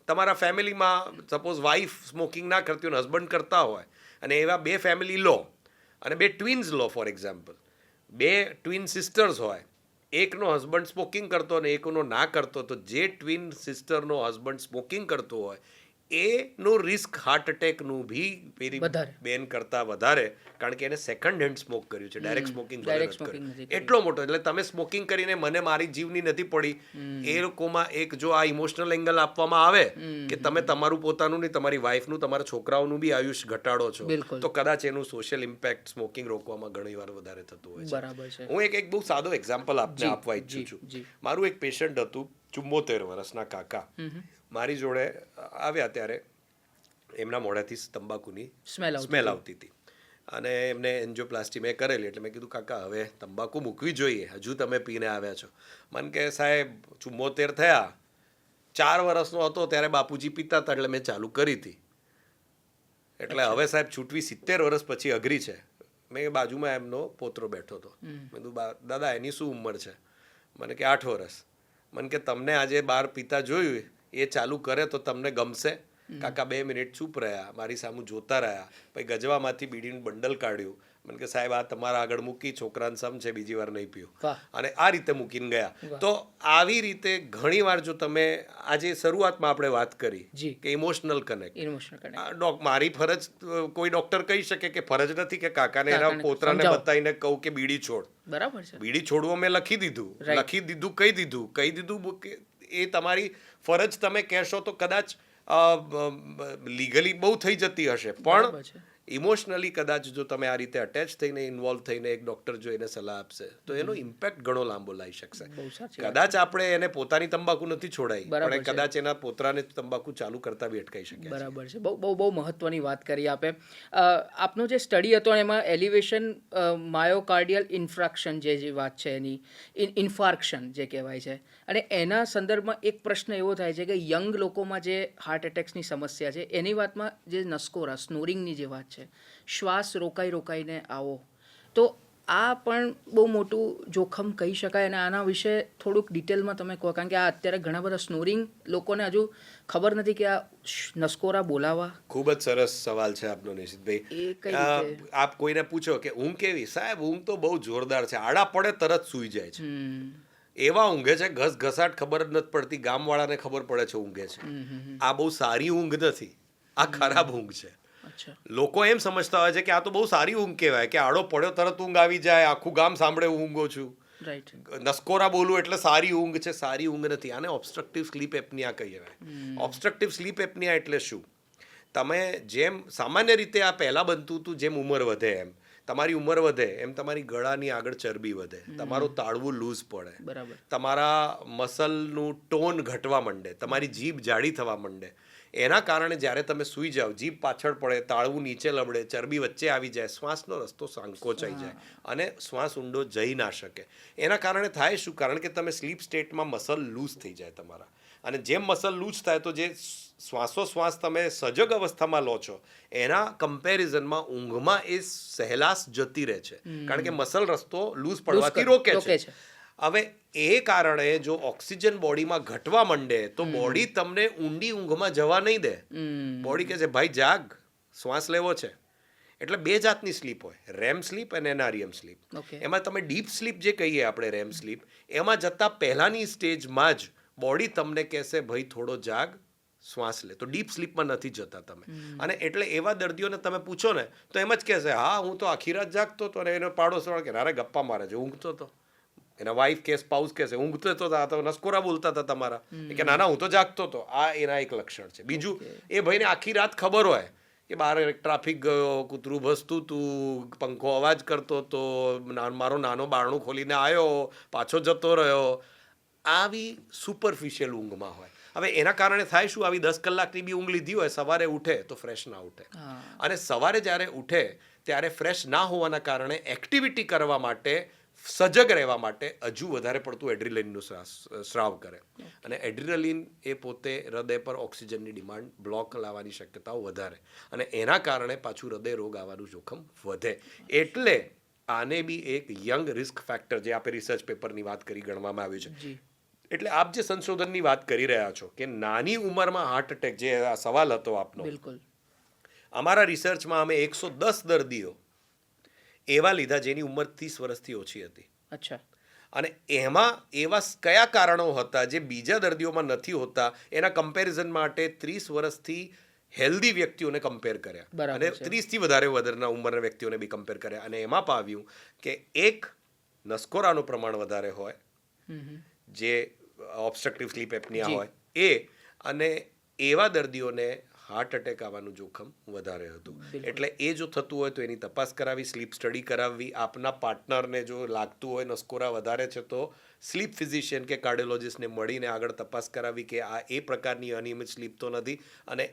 તમારા ફેમિલીમાં સપોઝ વાઈફ સ્મોકિંગ ના કરતી હોય, હસબન્ડ કરતા હોય, અને એવા 2 ફેમિલી લો અને 2 ટ્વિન્સ લો, ફોર એક્ઝામ્પલ 2 ટ્વિન સિસ્ટર્સ હોય, એકનો હસબન્ડ સ્મોકિંગ કરતો અને એકનો ના કરતો, તો જે ટ્વિન સિસ્ટરનો હસબન્ડ સ્મોકિંગ કરતો હોય એનો રિસ્ક હાર્ટ અટેકનું બી પેલી વધારે. બેન કરતાં વધારે, કારણ કે એને સેકન્ડ હેન્ડ સ્મોક કર્યું છે, ડાયરેક્ટ સ્મોકિંગ direct smoking નથી કર્યું. એટલો મોટો. એટલે તમે સ્મોકિંગ કરીને મને મારી જીવની નથી પડી, એ લોકોમાં એક જો આ ઇમોશનલ એંગલ આપવામાં આવે કે તમે તમારું પોતાનું નહીં, તમારી વાઈફનું, તમારા છોકરાઓનું બી આયુષ્ય ઘટાડો છો, બિલકુલ. તો કદાચ એનું સોશિયલ ઇમ્પેક્ટ સ્મોકિંગ રોકવામાં ઘણી વાર વધારે થતું હોય છે. બરાબર છે. હું એક બહુ સાદો એક્ઝામ્પલ આપને આપવા ઈચ્છું જી, છું. જી. મારું એક પેશન્ટ હતું, 74 વર્ષના કાકા, મારી જોડે આવ્યા ત્યારે એમના મોઢાથી તંબાકુની Smell આવતી સ્મેલ આવતી હતી, અને એમને એન્જિયોપ્લાસ્ટી મેં કરેલી. એટલે મેં કીધું, કાકા હવે તંબાકુ મૂકવી જોઈએ, હજુ તમે પીને આવ્યા છો. મને કે સાહેબ 74 થયા, 4 વર્ષનો હતો ત્યારે બાપુજી પીતા હતા એટલે મેં ચાલુ કરી હતી, એટલે હવે સાહેબ છૂટવી 70 વર્ષ પછી અઘરી છે. મેં બાજુમાં એમનો પોતરો બેઠો હતો, મેં કીધું દાદા એની શું ઉંમર છે? મને કે 8 વર્ષ. મને કે તમને આજે બાર પીતા જોયું, એ ચાલુ કરે તો તમને ગમશે? કાકા 2 મિનિટ ચૂપ રહ્યા, મારી સામું જોતા રહ્યા, પછી ગજવામાંથી બીડીનું બંડલ કાઢ્યું. મને કે સાહેબ આ તમારા આગળ મૂકી, છોકરાને સમ છે, બીજી વાર નહીં પીવું. વાહ. અને આ રીતે મૂકીને ગયા. તો આવી રીતે ઘણી વાર જો તમે આજે શરૂઆતમાં આપણે વાત કરી જી. કે ઇમોશનલ કનેક્ટ, ઇમોશનલ કનેક્ટ. મારી ફરજ, કોઈ ડોક્ટર કહી શકે કે ફરજ નથી કે કાકાને એના કાકાને પોતરાને સમજાવો. બતાવીને કહું કે બીડી છોડ. બરાબર છે. બીડી છોડવો મેં લખી દીધું, Right. કહી દીધું કે એ તમારી ફરજ તમે કહેશો તો કદાચ લીગલી બહુ થઈ જતી હશે, બરાબર પણ છે. ઇમોશનલી કદાચ જો તમે આ રીતે અટેચ થઈને ઇન્વોલ્વ થઈને એક ડોક્ટર જો એને સલાહ આપશે તો એનો ઇમ્પેક્ટ ઘણો લાંબો લાવી શકશે. બહુ સાચી વાત. કદાચ આપણે એને પોતાની તંબાકુ નથી છોડાઈ, બરાબર પણ છે. કદાચ એના પોતરાને તંબાકુ ચાલુ કરતા બી અટકાઈ શકે. બરાબર છે. બહુ મહત્વની વાત કરી આપે. આપનો જે સ્ટડી હતો એમાં એલિવેશન માયોકાર્ડિયલ ઇન્ફ્રાક્શન જે વાત છે એની ઇન્ફાર્ક્શન જે કહેવાય છે, અને એના સંદર્ભમાં એક પ્રશ્ન એવો થાય છે કે યંગ લોકોમાં જે હાર્ટ એટેક્સની સમસ્યા છે એની વાતમાં જે નસકોરા સ્નોરિંગની જે વાત છે, શ્વાસ રોકાઈને આવો, તો આ પણ બહુ મોટું જોખમ કહી શકાય. અને આના વિશે થોડુંક ડિટેલમાં તમે કહો, કારણ કે આ અત્યારે ઘણા બધા સ્નોરિંગ લોકોને હજુ ખબર નથી કે આ નસકોરા બોલાવા. ખૂબ જ સરસ સવાલ છે આપનો નિશિતભાઈ. એ કઈ રીતે? આપ કોઈને પૂછો કે ઊંઘ કેવી? સાહેબ ઊંઘ તો બહુ જોરદાર છે, આડા પડે તરત સૂઈ જાય છે. એવા ઊંઘે છે, ઘસાટ ખબર જ નથી પડતી, ગામવાળાને ખબર પડે છે ઊંઘે છે. આ બહુ સારી ઊંઘ નથી, આ ખરાબ ઊંઘ છે. અચ્છા. લોકો એમ સમજતા હોય છે કે આ તો બહુ સારી ઊંઘ કહેવાય, કે આડો પડ્યો તરત ઊંઘ આવી જાય, આખું ગામ સાંભળે ઊંઘો છું, રાઈટ. નસકોરા બોલું એટલે સારી ઊંઘ છે. સારી ઊંઘ નથી, આને ઓબ્સ્ટ્રક્ટિવ સ્લીપ એપનિયા કહેવાય. ઓબ્સ્ટ્રક્ટિવ સ્લીપ એપનિયા એટલે શું? તમે જેમ સામાન્ય રીતે આ પહેલાં બનતું હતું, જેમ ઉંમર વધે એમ, તમારી ઉંમર વધે એમ તમારી ગળાની આગળ ચરબી વધે, તમારું તાળવું લૂઝ પડે, બરાબર. તમારા મસલનું ટોન ઘટવા માંડે, તમારી જીભ જાડી થવા માંડે. એના કારણે જ્યારે તમે સૂઈ જાઓ, જીભ પાછળ પડે, તાળવું નીચે લબડે, ચરબી વચ્ચે આવી જાય, શ્વાસનો રસ્તો સંકોચાઈ જાય અને શ્વાસ ઊંડો જઈ ના શકે. એના કારણે થાય શું? કારણ કે તમે સ્લીપ સ્ટેટમાં મસલ લૂઝ થઈ જાય તમારા, અને જેમ મસલ લૂઝ થાય તો જે શ્વાસોશ્વાસ તમે સજગ અવસ્થામાં લો છો એના કમ્પેરિઝનમાં ઊંઘમાં એ સહેલાસ જતી રહે છે, કારણ કે મસલ રસ્તો લૂઝ પડવાથી રોકે છે. હવે એ કારણે જો ઓક્સિજન બોડીમાં ઘટવા માંડે તો બોડી તમને ઊંડી ઊંઘમાં જવા નહીં દે. બોડી કહે છે ભાઈ જાગ, શ્વાસ લેવો છે. એટલે બે જાતની સ્લીપ હોય, રેમ સ્લીપ અને એનઆરઈએમ સ્લીપ. એમાં તમે ડીપ સ્લીપ જે કહીએ આપણે રેમ સ્લીપ, એમાં જતા પહેલાની સ્ટેજમાં જ બોડી તમને કહેશે ભાઈ થોડો જાગ, શ્વાસ લે. તો ડીપ સ્લીપમાં નથી જતા તમે. અને એટલે એવા દર્દીઓને તમે પૂછો ને તો એમ જ કહેશે હા હું તો આખી રાત જાગતો હતો, અને એનો પાડોશવાળો કે અરે ગપ્પા મારે છે, ઊંઘતો હતો. એના વાઈફ કે સ્પાઉસ કહેશે ઊંઘતો હતો, આ તો નસકોરા બોલતા હતા તમારા, કે ના ના હું તો જાગતો હતો. આ એના એક લક્ષણ છે. બીજું, એ ભાઈને આખી રાત ખબર હોય કે બહાર ટ્રાફિક ગયો, કૂતરું ભસતું હતું, પંખો અવાજ કરતો હતો, મારો નાનો બારણું ખોલીને આવ્યો, પાછો જતો રહ્યો. આવી સુપરફિશિયલ ઊંઘમાં હોય. હવે એના કારણે થાય શું? આવી 10 કલાકની બી ઊંઘ લીધી હોય, સવારે ઉઠે તો ફ્રેશ ના ઉઠે. અને સવારે જ્યારે ઉઠે ત્યારે ફ્રેશ ના હોવાના કારણે એક્ટિવિટી કરવા માટે, સજગ રહેવા માટે હજુ વધારે પડતું એડ્રિનલિનનું સ્રાવ કરે. અને એડ્રિનલિન એ પોતે હૃદય પર ઓક્સિજનની ડિમાન્ડ બ્લોક લાવવાની શક્યતાઓ વધારે, અને એના કારણે પાછું હૃદય રોગ આવવાનું જોખમ વધે. એટલે આને બી એક યંગ રિસ્ક ફેક્ટર, જે આપણે રિસર્ચ પેપરની વાત કરી, ગણવામાં આવ્યું છે. એટલે આપ જે સંશોધનની વાત કરી રહ્યા છો કે નાની ઉંમરમાં હાર્ટ એટેક, જે આ સવાલ હતો આપનો, બિલકુલ. અમારા રિસર્ચમાં અમે 110 દર્દીઓ એવા લીધા જેની ઉંમર 30 વર્ષથી ઓછી હતી. અચ્છા. અને એમાં એવા કયા કારણો હતા જે બીજા દર્દીઓમાં નથી હોતા એના કમ્પેરિઝન માટે 30 વર્ષથી હેલ્ધી વ્યક્તિઓને કમ્પેર કર્યા બરાબર અને 30થી વધારે ઉંમરના વ્યક્તિઓને બી કમ્પેર કર્યા અને એમાં પાવ્યું કે એક નસકોરાનું પ્રમાણ વધારે હોય જે ઓબ્સ્ટ્રક્ટિવ સ્લીપ એપનિયા હોય એ અને એવા દર્દીઓને હાર્ટ એટેક આવવાનું જોખમ વધારે હતું. એટલે એ જો થતું હોય તો એની તપાસ કરાવી, સ્લીપ સ્ટડી કરાવવી. આપના પાર્ટનરને જો લાગતું હોય નસકોરા વધારે છે તો સ્લીપ ફિઝિશિયન કે કાર્ડિયોલોજિસ્ટને મળીને આગળ તપાસ કરાવી કે આ એ પ્રકારની અનિયમિત સ્લીપ તો નથી અને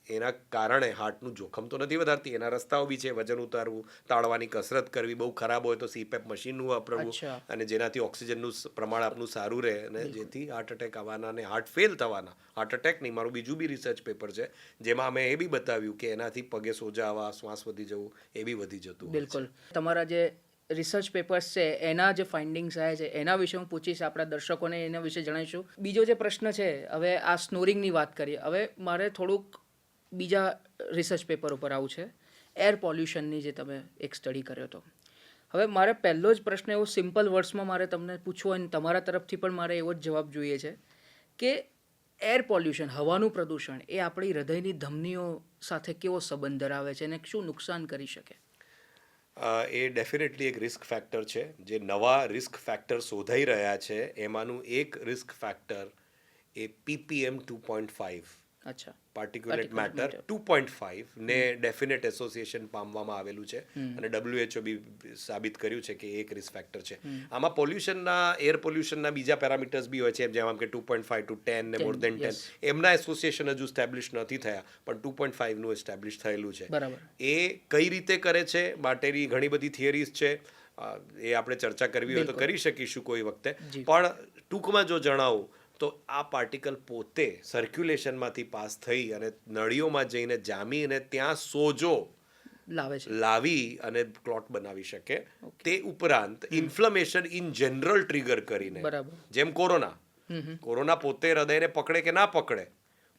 એના કારણે હાર્ટનું જોખમ તો નથી વધારતી. એના રસ્તાઓ બી છે, વજન ઉતારવું, તાળવાની કસરત કરવી, બહુ ખરાબ હોય તો સીપેપ મશીનનું વાપરવું અને જેનાથી ઓક્સિજનનું પ્રમાણ આપનું સારું રહે અને જેથી હાર્ટ એટેક આવવાના અને હાર્ટ ફેલ થવાના, હાર્ટ એટેક નહીં, મારું બીજું બી રિસર્ચ પેપર છે જેમાં અમે એ બી બતાવ્યું કે એનાથી પગે સોજા આવવા, શ્વાસ વધી જવું એ બી વધી જતું. બિલકુલ. તમારા જે રિસર્ચ પેપર્સ છે એના જે ફાઇન્ડિંગ્સ આવ્યા છે એના વિશે હું પૂછીશ, આપણા દર્શકોને એના વિશે જણાવીશું. બીજો જે પ્રશ્ન છે, હવે આ સ્નોરિંગની વાત કરીએ, હવે મારે થોડુંક બીજા રિસર્ચ પેપર ઉપર આવું છે, એર પોલ્યુશનની જે તમે એક સ્ટડી કર્યો હતો. હવે મારે પહેલો જ પ્રશ્ન એવો સિમ્પલ વર્ડ્સમાં મારે તમને પૂછવો અને તમારા તરફથી પણ મારે એવો જ જવાબ જોઈએ છે કે એર પોલ્યુશન, હવાનું પ્રદૂષણ એ આપણી હૃદયની ધમનીઓ સાથે કેવો સંબંધ ધરાવે છે અને શું નુકસાન કરી શકે? એ ડેફિનેટલી એક રિસ્ક ફેક્ટર છે. જે નવા રિસ્ક ફેક્ટર શોધાઈ રહ્યા છે એમાંનું એક રિસ્ક ફેક્ટર એ PPM 2.5 અચ્છા, પાર્ટિક્યુલેટ મેટર 2.5 ને ડેફિનેટ એસોસિએશન પામવામાં આવેલું છે અને WHO બી સાબિત કર્યું છે કે એક રિસ્ક ફેક્ટર છે. આમાં પોલ્યુશનના, એર પોલ્યુશનના બીજા પેરામીટર્સ બી હોય છે, જેમ કે 2.5 to 10 ને મોર દેન 10. એમના એસોસિએશન હજુ સ્ટેબ્લિશ નથી થયા પણ 2.5 નું એસ્ટેબ્લિશ થયેલું છે. એ કઈ રીતે કરે છે માટેની ઘણી બધી થિયરીઝ છે, એ આપણે ચર્ચા કરવી હોય તો કરી શકીશું કોઈ વખતે, પણ ટૂંકમાં જો જણાવું તો આ પાર્ટિકલ પોતે સર્ક્યુલેશનમાંથી પાસ થઈ અને નળીઓમાં જઈને જામી અને ત્યાં સોજો લાવી અને ક્લોટ બનાવી શકે. તે ઉપરાંત ઇન્ફ્લેમેશન ઇન જનરલ ટ્રિગર કરીને, જેમ કોરોના પોતે હૃદયને પકડે કે ના પકડે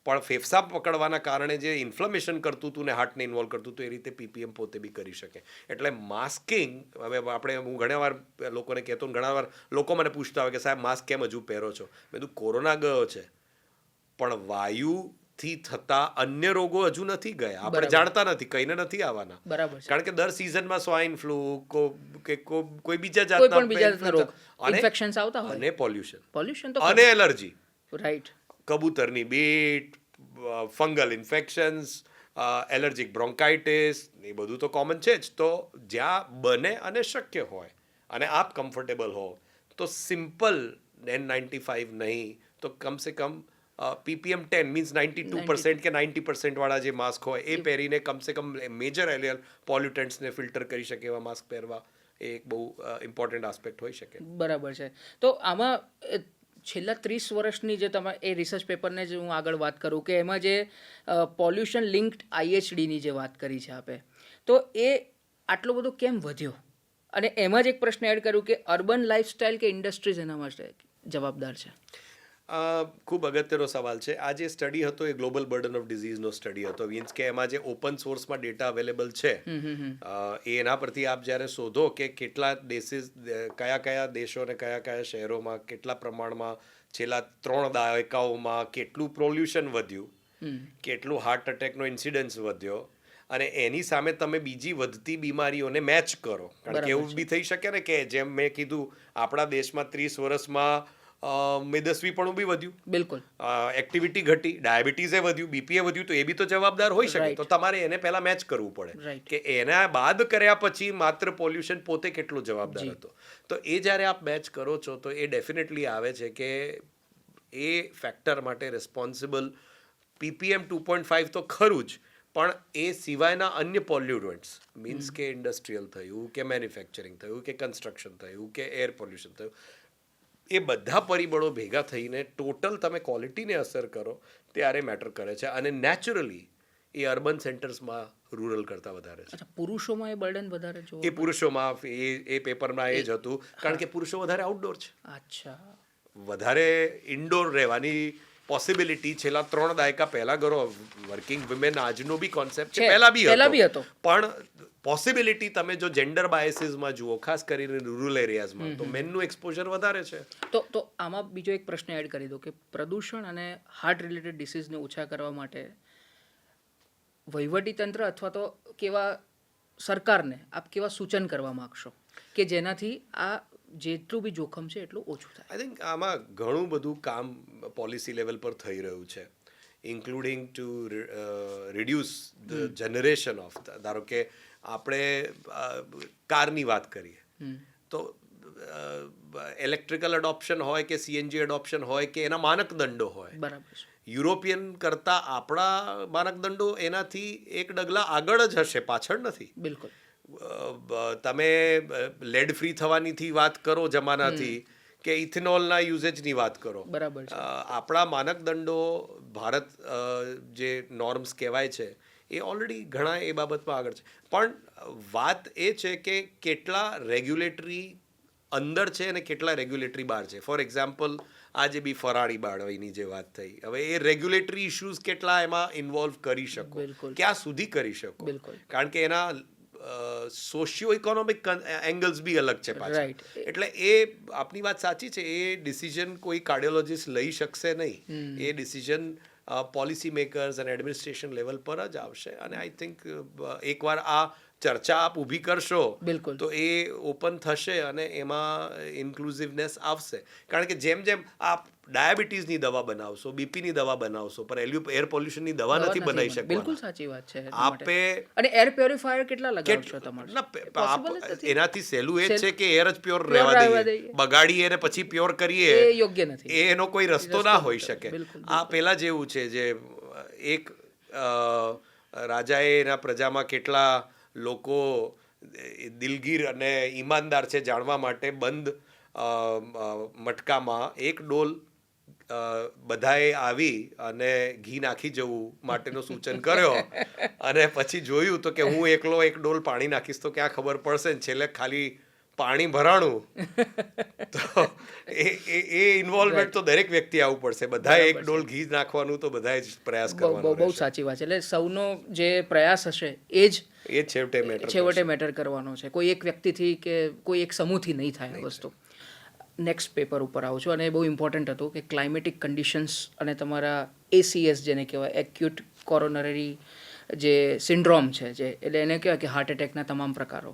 પણ ફેફસા પકડવાના કારણે જે ઇન્ફ્લેમેશન કરતું હતું ને હાર્ટને ઇન્વોલ્વ કરતું હતું એ રીતે PPM પોતે બી કરી શકે. એટલે માસ્કિંગ, હવે હું ઘણીવાર લોકોને કહેતો, ઘણાવાર લોકો મને પૂછતા હોય કે સાહેબ માસ્ક કેમ હજુ પહેરો છો? મેં કીધું કોરોના ગયો છે પણ વાયુથી થતા અન્ય રોગો હજુ નથી ગયા, આપણે જાણતા નથી, કઈને નથી આવવાના. કારણ કે દર સિઝનમાં સ્વાઇન ફ્લૂ કે કોઈ બીજા જાતના રોગ અને પોલ્યુશન અને એલર્જી, રાઈટ, કબૂતરની બીટ, ફંગલ ઇન્ફેક્શન્સ, એલર્જીક બ્રોન્કાઇટિસ, એ બધું તો કોમન છે જ. તો જ્યાં બને અને શક્ય હોય અને આપ કમ્ફર્ટેબલ હો તો સિમ્પલ N95 નહીં તો કમસે કમ PPM 10 મીન્સ 92% કે 90% વાળા જે માસ્ક હોય એ પહેરીને કમસે કમ મેજર એલિયર પોલ્યુટન્ટ્સને ફિલ્ટર કરી શકે એવા માસ્ક પહેરવા એ એક બહુ ઇમ્પોર્ટન્ટ આસ્પેક્ટ હોઈ શકે. બરાબર છે. તો આમાં છેલ્લા 30 વર્ષની જે તમે એ રિસર્ચ પેપરને જ હું આગળ વાત કરું કે એમાં જે પોલ્યુશન લિંક્ડ IHDની જે વાત કરી છે આપે, તો એ આટલો બધો કેમ વધ્યો? અને એમાં જ એક પ્રશ્ન એડ કર્યું કે અર્બન લાઇફસ્ટાઇલ કે ઇન્ડસ્ટ્રીઝ એના માટે જવાબદાર છે? ખૂબ અગત્યનો સવાલ છે. આ જે સ્ટડી હતો એ ગ્લોબલ બર્ડન ઓફ ડિઝીઝનો સ્ટડી હતો. મીન્સ કે એમાં જે ઓપન સોર્સમાં ડેટા અવેલેબલ છે એના પરથી આપ જ્યારે શોધો કે કેટલા કયા દેશો અને કયા શહેરોમાં કેટલા પ્રમાણમાં છેલ્લા 3 દાયકાઓમાં કેટલું પોલ્યુશન વધ્યું, કેટલું હાર્ટ એટેકનો ઇન્સિડન્સ વધ્યો અને એની સામે તમે બીજી વધતી બીમારીઓને મેચ કરો. કારણ કે એવું બી થઈ શકે ને કે જેમ મેં કીધું આપણા દેશમાં 30 વર્ષમાં મેદસ્વીપણું બી વધ્યું, બિલકુલ, એક્ટિવિટી ઘટી, ડાયાબિટીસે વધ્યું, બીપીએ વધ્યું, તો એ બી તો જવાબદાર હોઈ શકે. તો તમારે એને પહેલા મેચ કરવું પડે કે એના બાદ કર્યા પછી માત્ર પોલ્યુશન પોતે કેટલો જવાબદાર હતો. તો એ જ્યારે આપ મેચ કરો છો તો એ ડેફિનેટલી આવે છે કે એ ફેક્ટર માટે રેસ્પોન્સિબલ PPM 2.5 તો ખરું જ, પણ એ સિવાયના અન્ય પોલ્યુટન્ટ્સ, મીન્સ કે ઇન્ડસ્ટ્રીયલ થયું કે મેન્યુફેક્ચરિંગ થયું કે કન્સ્ટ્રક્શન થયું કે એર પોલ્યુશન થયું, એ બધા પરિબળો ભેગા થઈને ટોટલ તમે ક્વોલિટીને અસર કરો ત્યારે મેટર કરે છે. અને નેચરલી એ અર્બન સેન્ટર્સમાં રૂરલ કરતાં વધારે છે. પુરુષોમાં એ બર્ડન વધારે છે? એ પુરુષોમાં એ પેપરમાં એ જ હતું, કારણ કે પુરુષો વધારે આઉટડોર છે. અચ્છા, વધારે ઇન્ડોર રહેવાની પોસિબિલિટી છેલ્લા 3 દાયકા પહેલા કરો. વર્કિંગ વિમેન આજનો બી કોન્સેપ્ટ છે, પહેલા બી હતો, પણ પોસિબિલિટી તમે જો જેન્ડર બાયસીસમાં જુઓ, ખાસ કરીને રૂરલ એરિયાઝમાં, તો મેનનું એક્સપોઝર વધારે છે. તો આમાં બીજો એક પ્રશ્ન એડ કરી દો કે પ્રદૂષણ અને હાર્ટ રિલેટેડ ડિસીઝને ઓછા કરવા માટે વહીવટીતંત્ર અથવા તો કેવા સરકારને આપ કેવા સૂચન કરવા માગશો કે જેનાથી આ જેટલું બી જોખમ છે એટલું ઓછું થાય? આઈ થિંક આમાં ઘણું બધું કામ પોલિસી લેવલ પર થઈ રહ્યું છે, including to reduce the generation of, ધારો કે આપણે કારની વાત કરીએ તો ઇલેક્ટ્રિકલ એડોપ્શન હોય કે સીએનજી એડોપ્શન હોય કે એના માનકદંડો હોય, બરાબર છે. યુરોપિયન કરતાં આપણા માનકદંડો એનાથી એક ડગલા આગળ જ હશે, પાછળ નથી. બિલકુલ. તમે લેડ ફ્રી થવાનીથી વાત કરો જમાનાથી કે ઇથેનોલના યુઝેજની વાત કરો, બરાબર છે. આપણા માનકદંડો ભારત જે નોર્મ્સ કહેવાય છે એ ઓલરેડી ઘણા એ બાબતમાં આગળ છે. પણ વાત એ છે કે કેટલા રેગ્યુલેટરી અંદર છે અને કેટલા રેગ્યુલેટરી બહાર છે. ફોર એક્ઝામ્પલ આજે બી ફરાળી બાળવાની જે વાત થઈ, હવે એ રેગ્યુલેટરી ઇશ્યુઝ કેટલા એમાં ઇન્વોલ્વ કરી શકો, ક્યાં સુધી કરી શકો, કારણ કે એના સોશિયો ઇકોનોમિક એંગલ્સ બી અલગ છે પાછા. એટલે એ આપની વાત સાચી છે, એ ડિસિઝન કોઈ કાર્ડિયોલોજીસ્ટ લઈ શકશે નહીં, એ ડિસિઝન પોલિસી મેકર્સ અને એડમિનિસ્ટ્રેશન લેવલ પર જ આવશે. અને આઈ થિંક એકવાર આ ચર્ચા આપ ઊભી કરશો તો એ ઓપન થશે અને એમાં ઇન્ક્લુઝિવનેસ આવશે. કારણ કે જેમ જેમ આપ ડાયાબિટીસની દવા બનાવશો, બીપીની દવા બનાવશો, પણ એર પોલ્યુશનની દવા નથી બનાવી શકતા. બિલકુલ સાચી વાત છે. આપે અને એર પ્યોરિફાયર કેટલા લગાવશો તમારે? એનાથી સહેલું એ છે કે એર જ પ્યોર રહેવા દઈએ, બગાડીએ અને પછી પ્યોર કરીએ એ યોગ્ય નથી. એનો કોઈ રસ્તો ના હોઈ શકે. આ પેલા જેવું છે જે એક રાજાએ એના પ્રજામાં કેટલા લોકો દિલગીર અને ઈમાનદાર છે જાણવા માટે બંધ મટકામાં એક ડોલ બધાએ આવી અને ઘી નાખી જવું માટેનું સૂચન કર્યો અને પછી જોયું તો કે હું એકલો એક ડોલ પાણી નાખીશ તો ક્યાં ખબર પડશે ને છેલ્લે ખાલી પાણી ભરાણું. તો એ ઇન્વોલ્વમેન્ટ તો દરેક વ્યક્તિ આવવું પડશે, બધાએ એક ડોલ ઘી નાખવાનું તો બધાએ જ પ્રયાસ કરવાનો. બહુ સાચી વાત છે. એટલે સૌનો જે પ્રયાસ હશે એ જ છેવટે મેટર કરવાનો છે, કોઈ એક વ્યક્તિથી કે કોઈ એક સમૂહથી નહીં થાય આ વસ્તુ. નેક્સ્ટ પેપર ઉપર આવું છું અને બહુ ઇમ્પોર્ટન્ટ હતું કે ક્લાઇમેટિક કન્ડિશન્સ અને તમારા ACS જેને કહેવાય એક્યુટ કોરોનરી જે સિન્ડ્રોમ છે, જે એટલે એને કહેવાય કે હાર્ટ એટેકના તમામ પ્રકારો.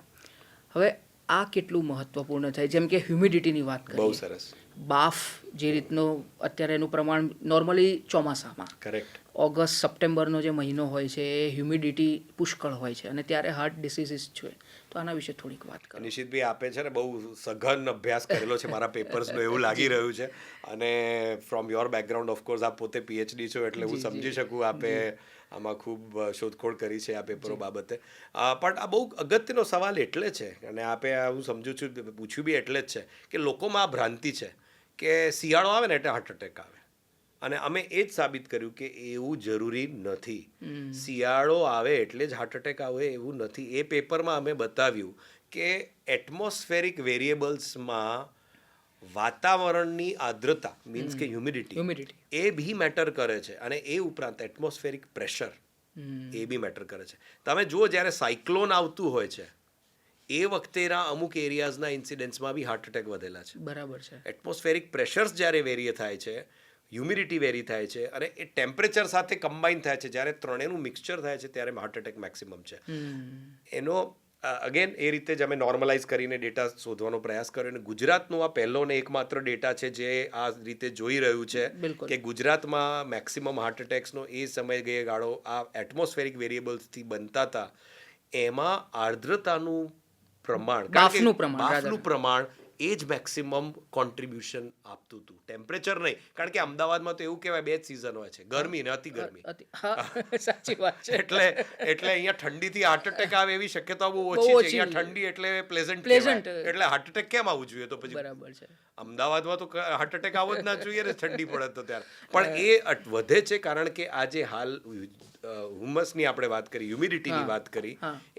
હવે આ કેટલું મહત્વપૂર્ણ થાય? જેમ કે હ્યુમિડિટીની વાત કરીએ, બહુ સરસ. બાફ જે રીતનો અત્યારે એનું પ્રમાણ નોર્મલી ચોમાસામાં, કરેક્ટ, ઓગસ્ટ સપ્ટેમ્બરનો જે મહિનો હોય છે એ હ્યુમિડિટી પુષ્કળ હોય છે અને ત્યારે હાર્ટ ડિસીઝીસ છે. તો આના વિશે થોડીક વાત કરો. નિશિતભાઈ આપે છે ને બહુ સઘન અભ્યાસ કરેલો છે મારા પેપર્સનો એવું લાગી રહ્યું છે. અને ફ્રોમ યોર બેકગ્રાઉન્ડ ઓફકોર્સ આપ પોતે PhD છો એટલે હું સમજી શકું આપે આમાં ખૂબ શોધખોળ કરી છે આ પેપરો બાબતે. પણ આ બહુ અગત્યનો સવાલ એટલે છે અને આપે હું સમજું છું પૂછ્યું બી એટલે જ છે કે લોકોમાં આ ભ્રાંતિ છે કે શિયાળો આવે ને એટલે હાર્ટ એટેક આવે. અને અમે એ જ સાબિત કર્યું કે એવું જરૂરી નથી. શિયાળો આવે એટલે જ હાર્ટ એટેક આવે એવું નથી. એ પેપરમાં અમે બતાવ્યું કે એટમોસ્ફેરિક વેરિયેબલ્સમાં વાતાવરણની આર્દ્રતા મીન્સ કે હ્યુમિડિટી એ બી મેટર કરે છે. અને એ ઉપરાંત એટમોસ્ફેરિક પ્રેશર એ બી મેટર કરે છે. તમે જુઓ જ્યારે સાયક્લોન આવતું હોય છે એ વખતેના અમુક એરિયાઝના ઇન્સિડન્ટ્સમાં બી હાર્ટ એટેક વધેલા છે. બરાબર છે. એટમોસ્ફેરિક પ્રેશર્સ જ્યારે વેરી થાય છે, હ્યુમિડિટી વેરી થાય છે અને એ ટેમ્પરેચર સાથે કમ્બાઈન થાય છે, જ્યારે ત્રણેયનું મિક્સચર થાય છે ત્યારે હાર્ટ એટેક મેક્સિમમ છે. એનો અગેન એ રીતે જ અમે નોર્મલાઇઝ કરીને ડેટા શોધવાનો પ્રયાસ કર્યો અને ગુજરાતનો આ પહેલો ને એકમાત્ર ડેટા છે જે આ રીતે જોઈ રહ્યું છે કે ગુજરાતમાં મેક્સિમમ હાર્ટ એટેક્સનો એ સમયગાળો આ એટમોસ્ફેરિક વેરિયેબલ્સથી બનતા હતા એમાં આર્દ્રતાનું પ્રમાણ, બાફનું પ્રમાણ એ જ મેક્સિમમ કોન્ટ્રીબ્યુશન આપતું હતું, ટેમ્પરેચર નહીં. કારણ કે અમદાવાદમાં તો એવું કહેવાય બે જ સિઝન હોય છે, ગરમી ને અતિ ગરમી. સાચી વાત છે. એટલે અહીંયા ઠંડીથી હાર્ટ એટેક આવે એવી શક્યતા બહુ ઓછી છે. અહીંયા ઠંડી એટલે પ્લેઝન્ટ, એટલે હાર્ટ એટેક કેમ આવવું જોઈએ? તો પછી બરાબર છે. અમદાવાદમાં તો હાર્ટ એટેક આવવો જ ના જોઈએ ને ઠંડી પડે તો ત્યારે. પણ એ વધે છે કારણ કે આજે હાલ હુમસની આપણે વાત કરી, હ્યુમિડિટીની વાત કરી,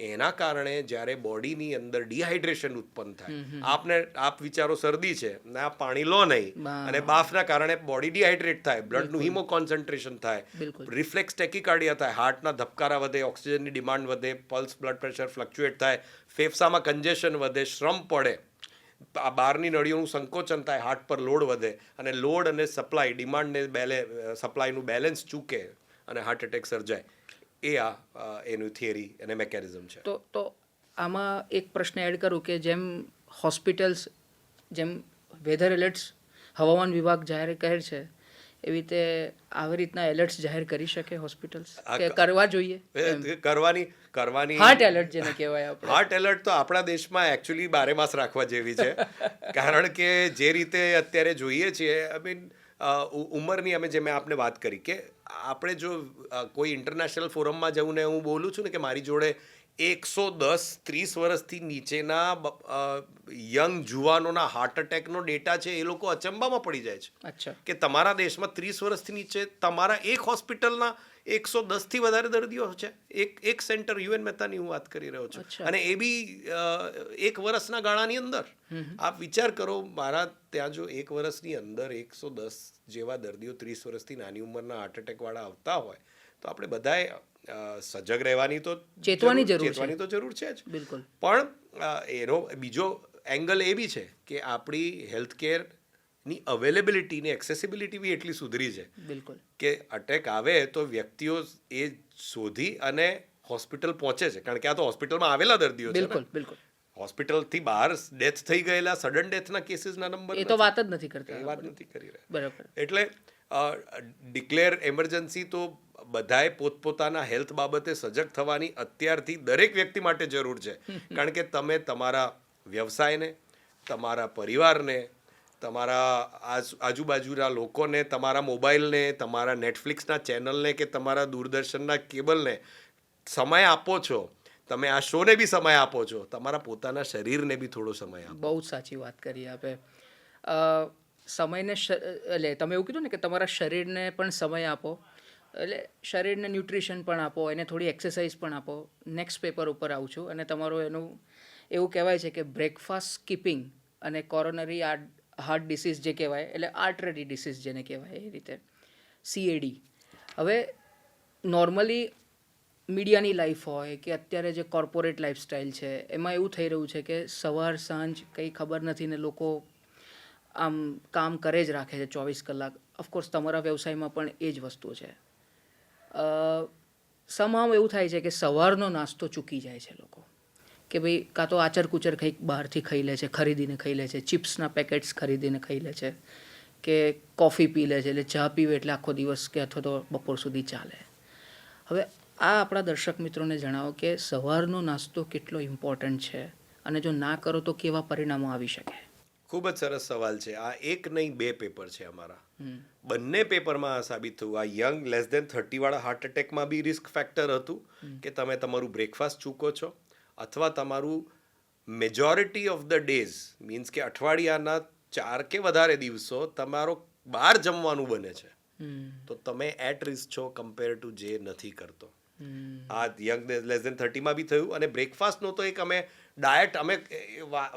એના કારણે જ્યારે બોડીની અંદર ડિહાઇડ્રેશન ઉત્પન્ન થાય, આપ વિચારો શરદી છે ને આપ પાણી લો નહીં અને બાફના કારણે બોડી ડિહાઇડ્રેટ થાય, બ્લડનું હિમો કોન્સન્ટ્રેશન થાય, રિફ્લેક્સ ટેકિકાર્ડિયા થાય, હાર્ટના ધબકારા વધે, ઓક્સિજનની ડિમાન્ડ વધે, પલ્સ બ્લડ પ્રેશર ફ્લક્ચ્યુએટ થાય, ફેફસામાં કન્જેશન વધે, શ્રમ પડે, આ બહારની નળીઓનું સંકોચન થાય, હાર્ટ પર લોડ વધે અને લોડ અને સપ્લાય, ડિમાન્ડને સપ્લાયનું બેલેન્સ ચૂકે અને હાર્ટ એટેક સર્જાય. એનું થિયરી અને મેકેનિઝમ છે. તો આમાં એક પ્રશ્ન એડ કરું કે જેમ હોસ્પિટલ્સ, જેમ વેધર એલર્ટ્સ હવામાન વિભાગ જાહેર કરે છે, એવી રીતે આવી રીતના એલર્ટ્સ જાહેર કરી શકે હોસ્પિટલ્સ કે કરવા જોઈએ? કરવાની હાર્ટ એલર્ટ જેને કહેવાય આપણે. હાર્ટ એલર્ટ તો આપણા દેશમાં એકચ્યુઅલી બારે માસ રાખવા જેવી છે. કારણ કે જે રીતે અત્યારે જોઈએ છીએ, ઉંમરની મેં આપને વાત કરી કે આપણે જો કોઈ ઇન્ટરનેશનલ ફોરમમાં જવું ને હું બોલું છું ને કે મારી જોડે 110-30 વર્ષથી નીચેના યંગ જુવાનોના હાર્ટ એટેકનો ડેટા છે, એ લોકો અચંબામાં પડી જાય છે કે તમારા દેશમાં 30 વર્ષથી નીચે તમારા એક હોસ્પિટલના 110થી વધારે દર્દીઓ છે. એક સેન્ટર યુએન મહેતાની હું વાત કરી રહ્યો છું, અને એ બી 1 વર્ષના ગાળાની અંદર. આપ વિચાર કરો, મારા ત્યાં જો 1 વર્ષની અંદર 110 જેવા દર્દીઓ 30 વર્ષથી નાની ઉંમરના હાર્ટ એટેકવાળા આવતા હોય તો આપણે બધાએ સજગ રહેવાની તો ચેતવાની તો જરૂર છે જ. બિલકુલ. પણ એનો બીજો એંગલ એ બી છે કે આપણી હેલ્થકેરની અવેલેબિલિટી ને એક્સેસિબિલિટી બી એટલી સુધરી છે. બિલકુલ. કે અટેક આવે તો વ્યક્તિઓ એ શોધી અને હોસ્પિટલ પહોંચે છે, કારણ કે આ તો હોસ્પિટલમાં આવેલા દર્દીઓ છે. બિલકુલ બિલકુલ. હોસ્પિટલથી બહાર ડેથ થઈ ગયેલા સડન ડેથના કેસીસના નંબર એ તો વાત જ નથી કરતા, એ વાત નથી કરી રહ્યા. બરાબર. એટલે ડિક્લેર એમરજન્સી તો બધાએ પોતપોતાના હેલ્થ બાબતે સજગ થવાની અત્યારથી દરેક વ્યક્તિ માટે જરૂર છે. કારણ કે તમે તમારા વ્યવસાયને, તમારા પરિવારને, તમારા આજુબાજુના લોકોને, તમારા મોબાઈલને, તમારા નેટફ્લિક્સના ચેનલને કે તમારા દૂરદર્શનના કેબલને સમય આપો છો, તમે આ શોને બી સમય આપો છો, તમારા પોતાના શરીરને બી થોડો સમય આપો. બહુ જ સાચી વાત કરી આપે. સમયને એટલે તમે એવું કીધું ને કે તમારા શરીરને પણ સમય આપો, એટલે શરીરને ન્યુટ્રિશન પણ આપો, એને થોડી એક્સરસાઇઝ પણ આપો. નેક્સ્ટ પેપર ઉપર આવું છું અને તમારું એનું એવું કહેવાય છે કે બ્રેકફાસ્ટ સ્કીપિંગ અને કોરોનરી હાર્ટ ડિસીઝ જે કહેવાય, એટલે આર્ટરી ડિસીઝ જેને કહેવાય, એ રીતે CAD. હવે નોર્મલી મીડિયાની લાઈફ હોય કે અત્યારે જે કોર્પોરેટ લાઈફસ્ટાઈલ છે, એમાં એવું થઈ રહ્યું છે કે સવાર સાંજ કંઈ ખબર નથી ને લોકો આમ કામ કરે જ રાખે છે 24 કલાક. ઓફકોર્સ તમારા વ્યવસાયમાં પણ એ જ વસ્તુ છે. સમાવ એવું થાય છે કે સવારનો નાસ્તો ચૂકી જાય છે લોકો, કે ભાઈ કાં તો આચર કુચર કંઈક બહારથી ખાઈ લે છે, ખરીદીને ખાઈ લે છે, ચિપ્સના પેકેટ્સ ખરીદીને ખાઈ લે છે, કે કોફી પી લે છે, એટલે ચા પીવે એટલે આખો દિવસ કે અથવા તો બપોર સુધી ચાલે. હવે આ આપણા દર્શક મિત્રોને જણાવો કે સવારનો નાસ્તો કેટલો ઇમ્પોર્ટન્ટ છે અને જો ના કરો તો કેવા પરિણામો આવી શકે? ખૂબ જ સરસ સવાલ છે. આ એક નહીં 2 પેપર છે અમારા. બંને પેપરમાં સાબિત થયું. આ યંગ લેસ દેન 30 વાળા હાર્ટ એટેકમાં બી રિસ્ક ફેક્ટર હતું કે તમે તમારું બ્રેકફાસ્ટ ચૂકો છો, અથવા તમારું majority of the days, means કે અઠવાડિયાના 4 કે વધારે દિવસો તમારો બહાર જમવાનું બને છે, તો તમે એટ રિસ્ક છો કમ્પેર ટુ જે નથી કરતો. આ યંગ લેસ દેન 30માં બી થયું. અને બ્રેકફાસ્ટનો તો એક ડાયટ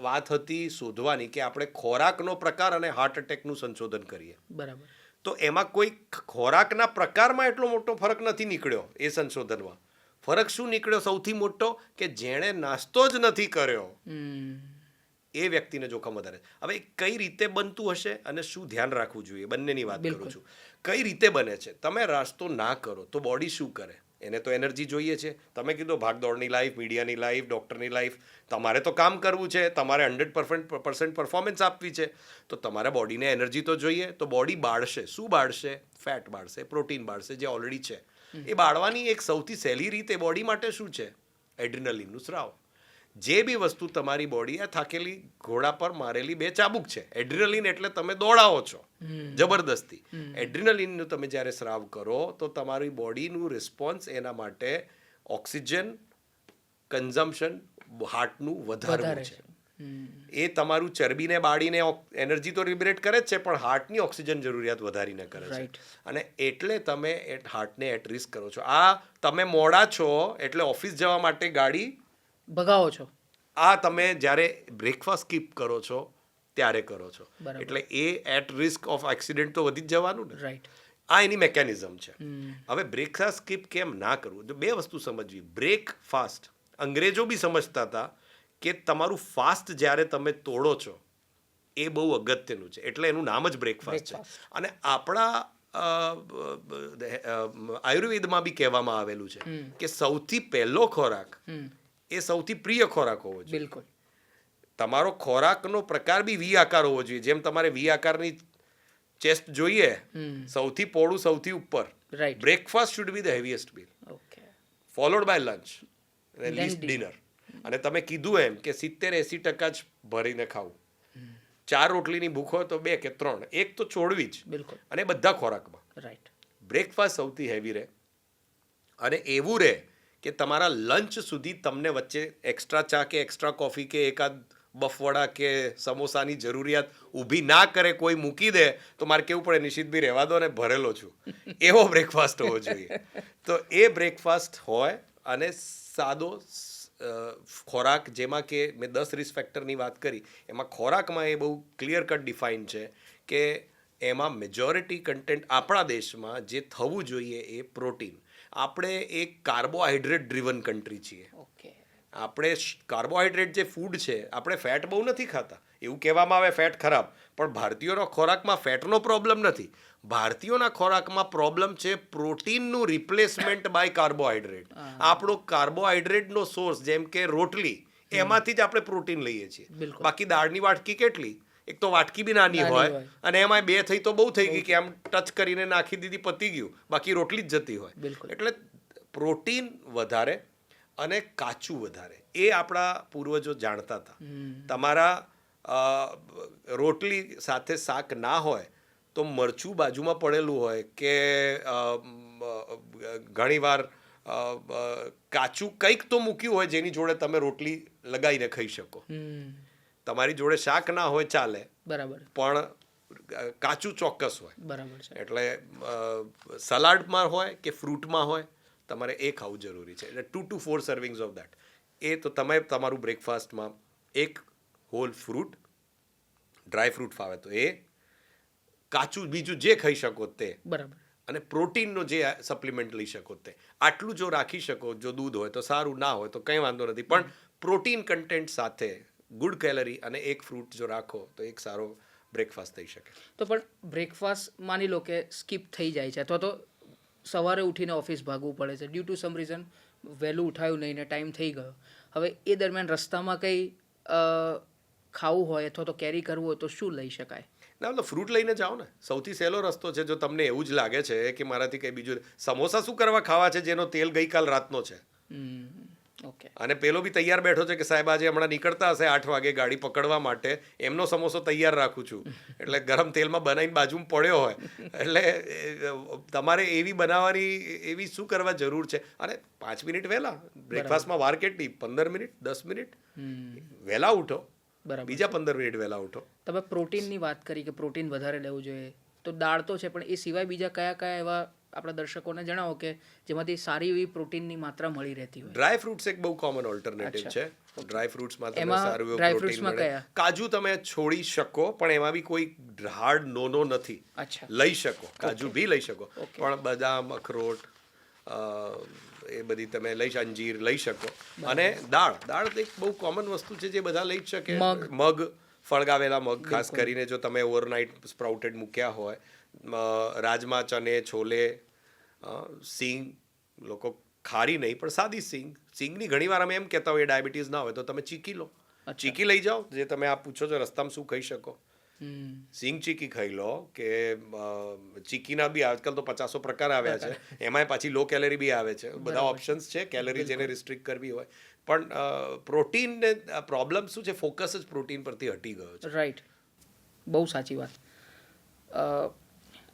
વાત હતી શોધવાની કે આપણે ખોરાકનો પ્રકાર અને હાર્ટ એટેકનું સંશોધન કરીએ. બરાબર. તો એમાં કોઈ ખોરાકના પ્રકારમાં એટલો મોટો ફરક નથી નીકળ્યો. એ સંશોધનમાં ફરક શું નીકળ્યો સૌથી મોટો, કે જેણે નાસ્તો જ નથી કર્યો એ વ્યક્તિને જોખમ વધારે. હવે કઈ રીતે બનતું હશે અને શું ધ્યાન રાખવું જોઈએ, બંનેની વાત કરું છું. કઈ રીતે બને છે? તમે નાસ્તો ના કરો તો બોડી શું કરે? એને તો એનર્જી જોઈએ છે. તમે કીધું ભાગદોડની લાઈફ, મીડિયાની લાઈફ, ડૉક્ટરની લાઈફ, તમારે તો કામ કરવું છે, તમારે 100% પરફોર્મન્સ આપવી છે, તો તમારા બોડીને એનર્જી તો જોઈએ. તો બોડી બાળશે. શું બાળશે? ફેટ બાળશે, પ્રોટીન બાળશે, જે ઓલરેડી છે. એ બાળવાની એક સૌથી સહેલી રીત એ બોડી માટે શું છે? એડ્રિનલિનનું સ્રાવ. જે બી વસ્તુ તમારી બોડી આ થાકેલી ઘોડા પર મારેલી 2 ચાબુક છે. એડ્રિનલિન એટલે તમે દોડાવો છો જબરદસ્તી. એડ્રિનલિનનું તમે જ્યારે સ્રાવ કરો તો તમારી બોડીનું રિસ્પોન્સ એના માટે ઓક્સિજન કન્ઝમ્પશન હાર્ટનું વધારવું છે. એ તમારું ચરબીને બાળીને એનર્જી તો લિબરેટ કરે જ છે, પણ હાર્ટની ઓક્સિજન જરૂરિયાત વધારીને કરે છે. અને એટલે તમે હાર્ટને એટ રિસ્ક કરો છો. આ તમે મોડા છો એટલે ઓફિસ જવા માટે ગાડી ભગાવો છો. આ તમે જ્યારે બ્રેકફાસ્ટ સ્કીપ કરો છો ત્યારે કરો છો, એટલે A at risk of accident તો વધી જ જવાનું ને. રાઈટ. આ એની મેકેનિઝમ છે. હવે બ્રેકફાસ્ટ સ્કીપ કેમ ના કરવું, તો બે વસ્તુ સમજવી. બ્રેકફાસ્ટ અંગ્રેજો બી સમજતા હતા કે તમારું ફાસ્ટ જ્યારે તમે તોડો છો એ બહુ અગત્યનું છે, એટલે એનું નામ જ બ્રેકફાસ્ટ છે. અને આપણા આયુર્વેદમાં બી કહેવામાં આવેલું છે કે સૌથી પહેલો ખોરાક એ સૌથી પ્રિય ખોરાક હોવો જોઈએ. બિલકુલ. તમારો ખોરાકનો પ્રકાર બી વી આકાર હોવો જોઈએ. જેમ તમારે વી આકારની ચેસ્ટ જોઈએ, સૌથી પોળું સૌથી ઉપર. Right. Breakfast should be the heaviest meal, okay. Followed by lunch અને લીસ્ટ ડિનર. અને તમે કીધું એમ કે 70-80% જ ભરીને ખાવું. 4 રોટલીની ભૂખ હોય તો 2 કે 3, એક તો છોડવી જ. બિલકુલ. અને બધા ખોરાકમાં રાઈટ. બ્રેકફાસ્ટ સૌથી હેવી રહે, અને એવું રહે કે તમારા લંચ સુધી તમને વચ્ચે એક્સ્ટ્રા ચા કે એક્સ્ટ્રા કોફી કે એકાદ બફવડા કે સમોસાની જરૂરિયાત ઊભી ના કરે. કોઈ મૂકી દે તો મારે કેવું પડે, નિશિતભાઈ રહેવા દો ને, ભરેલો છું. એવો બ્રેકફાસ્ટ હોવો જોઈએ. તો એ બ્રેકફાસ્ટ હોય અને સાદો ખોરાક, જેમાં કે મેં 10 રિસ્ક ફેક્ટરની વાત કરી, એમાં ખોરાકમાં એ બહુ ક્લિયર કટ ડિફાઇન છે કે એમાં મેજોરિટી કન્ટેન્ટ આપણા દેશમાં જે થવું જોઈએ એ પ્રોટીન. આપણે એક કાર્બોહાઈડ્રેટ ડ્રીવન કન્ટ્રી છીએ. ઓકે. આપણે કાર્બોહાઈડ્રેટ જે ફૂડ છે, આપણે ફેટ બહુ નથી ખાતા. એવું કહેવામાં આવે ફેટ ખરાબ, પણ ભારતીયોના ખોરાકમાં ફેટનો પ્રોબ્લેમ નથી. ભારતીયોના ખોરાકમાં પ્રોબ્લેમ છે પ્રોટીનનું રિપ્લેસમેન્ટ બાય કાર્બોહાઈડ્રેટ. આપણો કાર્બોહાઈડ્રેટનો સોર્સ જેમ કે રોટલી, એમાંથી જ આપણે પ્રોટીન લઈએ છીએ. બાકી દાળની વાટકી કેટલી? એક તો વાટકી બી નાની હોય, અને એમાં 2 થઈ તો બહુ થઈ ગઈ કે આમ ટચ કરીને નાખી દીધી, પતી ગયું. બાકી રોટલી જ જતી હોય. એટલે પ્રોટીન વધારે અને કાચું વધારે, એ આપણા પૂર્વજો જાણતા હતા. તમારા રોટલી સાથે શાક ના હોય તો મરચું બાજુમાં પડેલું હોય કે ઘણીવાર કાચું કંઈક તો મૂક્યું હોય જેની જોડે તમે રોટલી લગાવીને ખાઈ શકો. તમારી જોડે શાક ના હોય ચાલે, બરાબર, પણ કાચું ચોક્કસ હોય. બરાબર છે. એટલે સલાડમાં હોય કે ફ્રૂટમાં હોય, તમારે એ ખાવું જરૂરી છે. એટલે 2 to 4 સર્વિંગ્સ ઓફ દેટ. એ તો તમે તમારું બ્રેકફાસ્ટમાં એક હોલ ફ્રૂટ, ડ્રાય ફ્રૂટ ફાવે તો એ, કાચું બીજું જે ખાઈ શકો તે, બરાબર, અને પ્રોટીનનો જે સપ્લિમેન્ટ લઈ શકો તે. આટલું જો રાખી શકો, જો દૂધ હોય તો સારું, ના હોય તો કંઈ વાંધો નથી, પણ પ્રોટીન કન્ટેન્ટ સાથે ગુડ કેલરી અને એક ફ્રૂટ જો રાખો તો એક સારો બ્રેકફાસ્ટ થઈ શકે. તો પણ બ્રેકફાસ્ટ માની લો કે સ્કીપ થઈ જાય છે, અથવા તો સવારે ઉઠીને ઓફિસ ભાગવું પડે છે, ડ્યુ ટુ સમ રીઝન વહેલું ઉઠાયું નહીં ને ટાઈમ થઈ ગયો. હવે એ દરમિયાન રસ્તામાં કંઈ ખાવું હોય અથવા તો કેરી કરવું હોય તો શું લઈ શકાય? ના, મતલબ ફ્રૂટ લઈને જાઓ ને, સૌથી સહેલો રસ્તો છે. જો તમને એવું જ લાગે છે કે મારાથી કંઈ બીજું, સમોસા શું કરવા ખાવા છે જેનો તેલ ગઈકાલ રાતનો છે? ઓકે. અને પેલો બી તૈયાર બેઠો છે કે સાહેબ આજે હમણાં નીકળતા હશે 8 વાગે ગાડી પકડવા માટે, એમનો સમોસો તૈયાર રાખું છું. એટલે ગરમ તેલમાં બનાવીને બાજુમાં પડ્યો હોય. એટલે તમારે એવી બનાવવાની, એવી શું કરવા જરૂર છે? અને 5 મિનિટ વહેલા બ્રેકફાસ્ટમાં વાર કેટલી? 15 મિનિટ, 10 મિનિટ વહેલા ઉઠો, બીજા 15 મિનિટ વહેલા ઉઠો. તમે પ્રોટીનની વાત કરી કે પ્રોટીન વધારે લેવું જોઈએ, તો દાળ તો છે, પણ એ સિવાય બીજા કયા કયા એવા આપણા દર્શકોને જણાવો કે જેમાંથી સારી એવી પ્રોટીનની માત્રા મળી રહેતી હોય? ડ્રાય ફ્રૂટ્સ એક બહુ કોમન ઓલ્ટરનેટિવ છે. ડ્રાય ફ્રૂટ્સમાં તમને સારું એવું પ્રોટીન મળે. કાજુ તમે છોડી શકો, પણ એમાં બી કોઈ હાર્ડ નો નથી. લઈ શકો, કાજુ બી લઈ શકો, પણ બદામ, અખરોટ, એ બધી તમે અંજીર લઈ શકો. અને દાળ એક બહુ કોમન વસ્તુ છે જે બધા લઈ જ શકે. મગ, ફળગાવેલા મગ, ખાસ કરીને જો તમે ઓવરનાઇટ સ્પ્રાઉટેડ મૂક્યા હોય, રાજમા, ચને, છોલે, સિંગ, લોકો ખારી નહીં પણ સાદી સિંગની ઘણીવાર અમે એમ કહેતા હોય ડાયાબિટીસ ના હોય તો તમે ચીકી લો, ચીકી લઈ જાઓ. જે તમે આ પૂછો છો રસ્તામાં શું ખાઈ શકો, સિંગ ચીકી ખાઈ લો. કે ચીકીના બી આજકાલ તો 50 પ્રકાર આવ્યા છે, એમાંય પાછી લો કેલરી બી આવે છે. બધા ઓપ્શન્સ છે, કેલરી જેને રિસ્ટ્રિક્ટ કરવી હોય. પણ પ્રોટીનને પ્રોબ્લેમ શું છે, ફોકસ જ પ્રોટીન પરથી હટી ગયો છે. રાઈટ, બહુ સાચી વાત.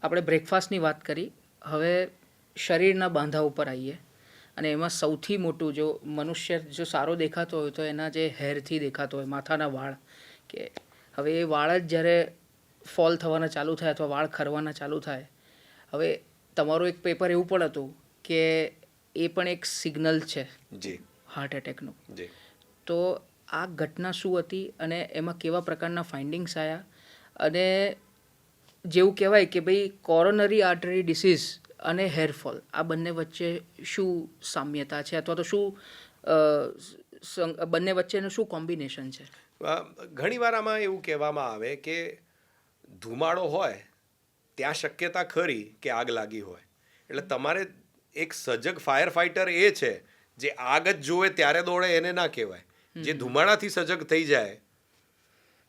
આપણે બ્રેકફાસ્ટની વાત કરી, હવે શરીરના બાંધા ઉપર આવીએ. અને એમાં સૌથી મોટું જો મનુષ્ય જો સારો દેખાતો હોય તો એના જે હેરથી દેખાતો હોય માથાના વાળ, કે હવે એ વાળ જ જ્યારે ફોલ થવાના ચાલુ થાય અથવા વાળ ખરવાના ચાલુ થાય, હવે તમારું એક પેપર એવું પણ હતું કે એ પણ એક સિગ્નલ છે જી હાર્ટ એટેકનું. જી તો આ ઘટના શું હતી અને એમાં કેવા પ્રકારના ફાઇન્ડિંગ્સ આવ્યા, અને જેવું કહેવાય કે ભાઈ કોરોનરી આર્ટરી ડિસીઝ અને હેરફોલ આ બંને વચ્ચે શું સામ્યતા છે, અથવા તો શું બંને વચ્ચેનું શું કોમ્બિનેશન છે? ઘણીવાર આમાં એવું કહેવામાં આવે કે ધુમાડો હોય ત્યાં શક્યતા ખરી કે આગ લાગી હોય. એટલે તમારે એક સજગ ફાયર ફાઇટર એ છે જે આગ જ જોવે ત્યારે દોડે, એને ના કહેવાય. જે ધુમાડાથી સજગ થઈ જાય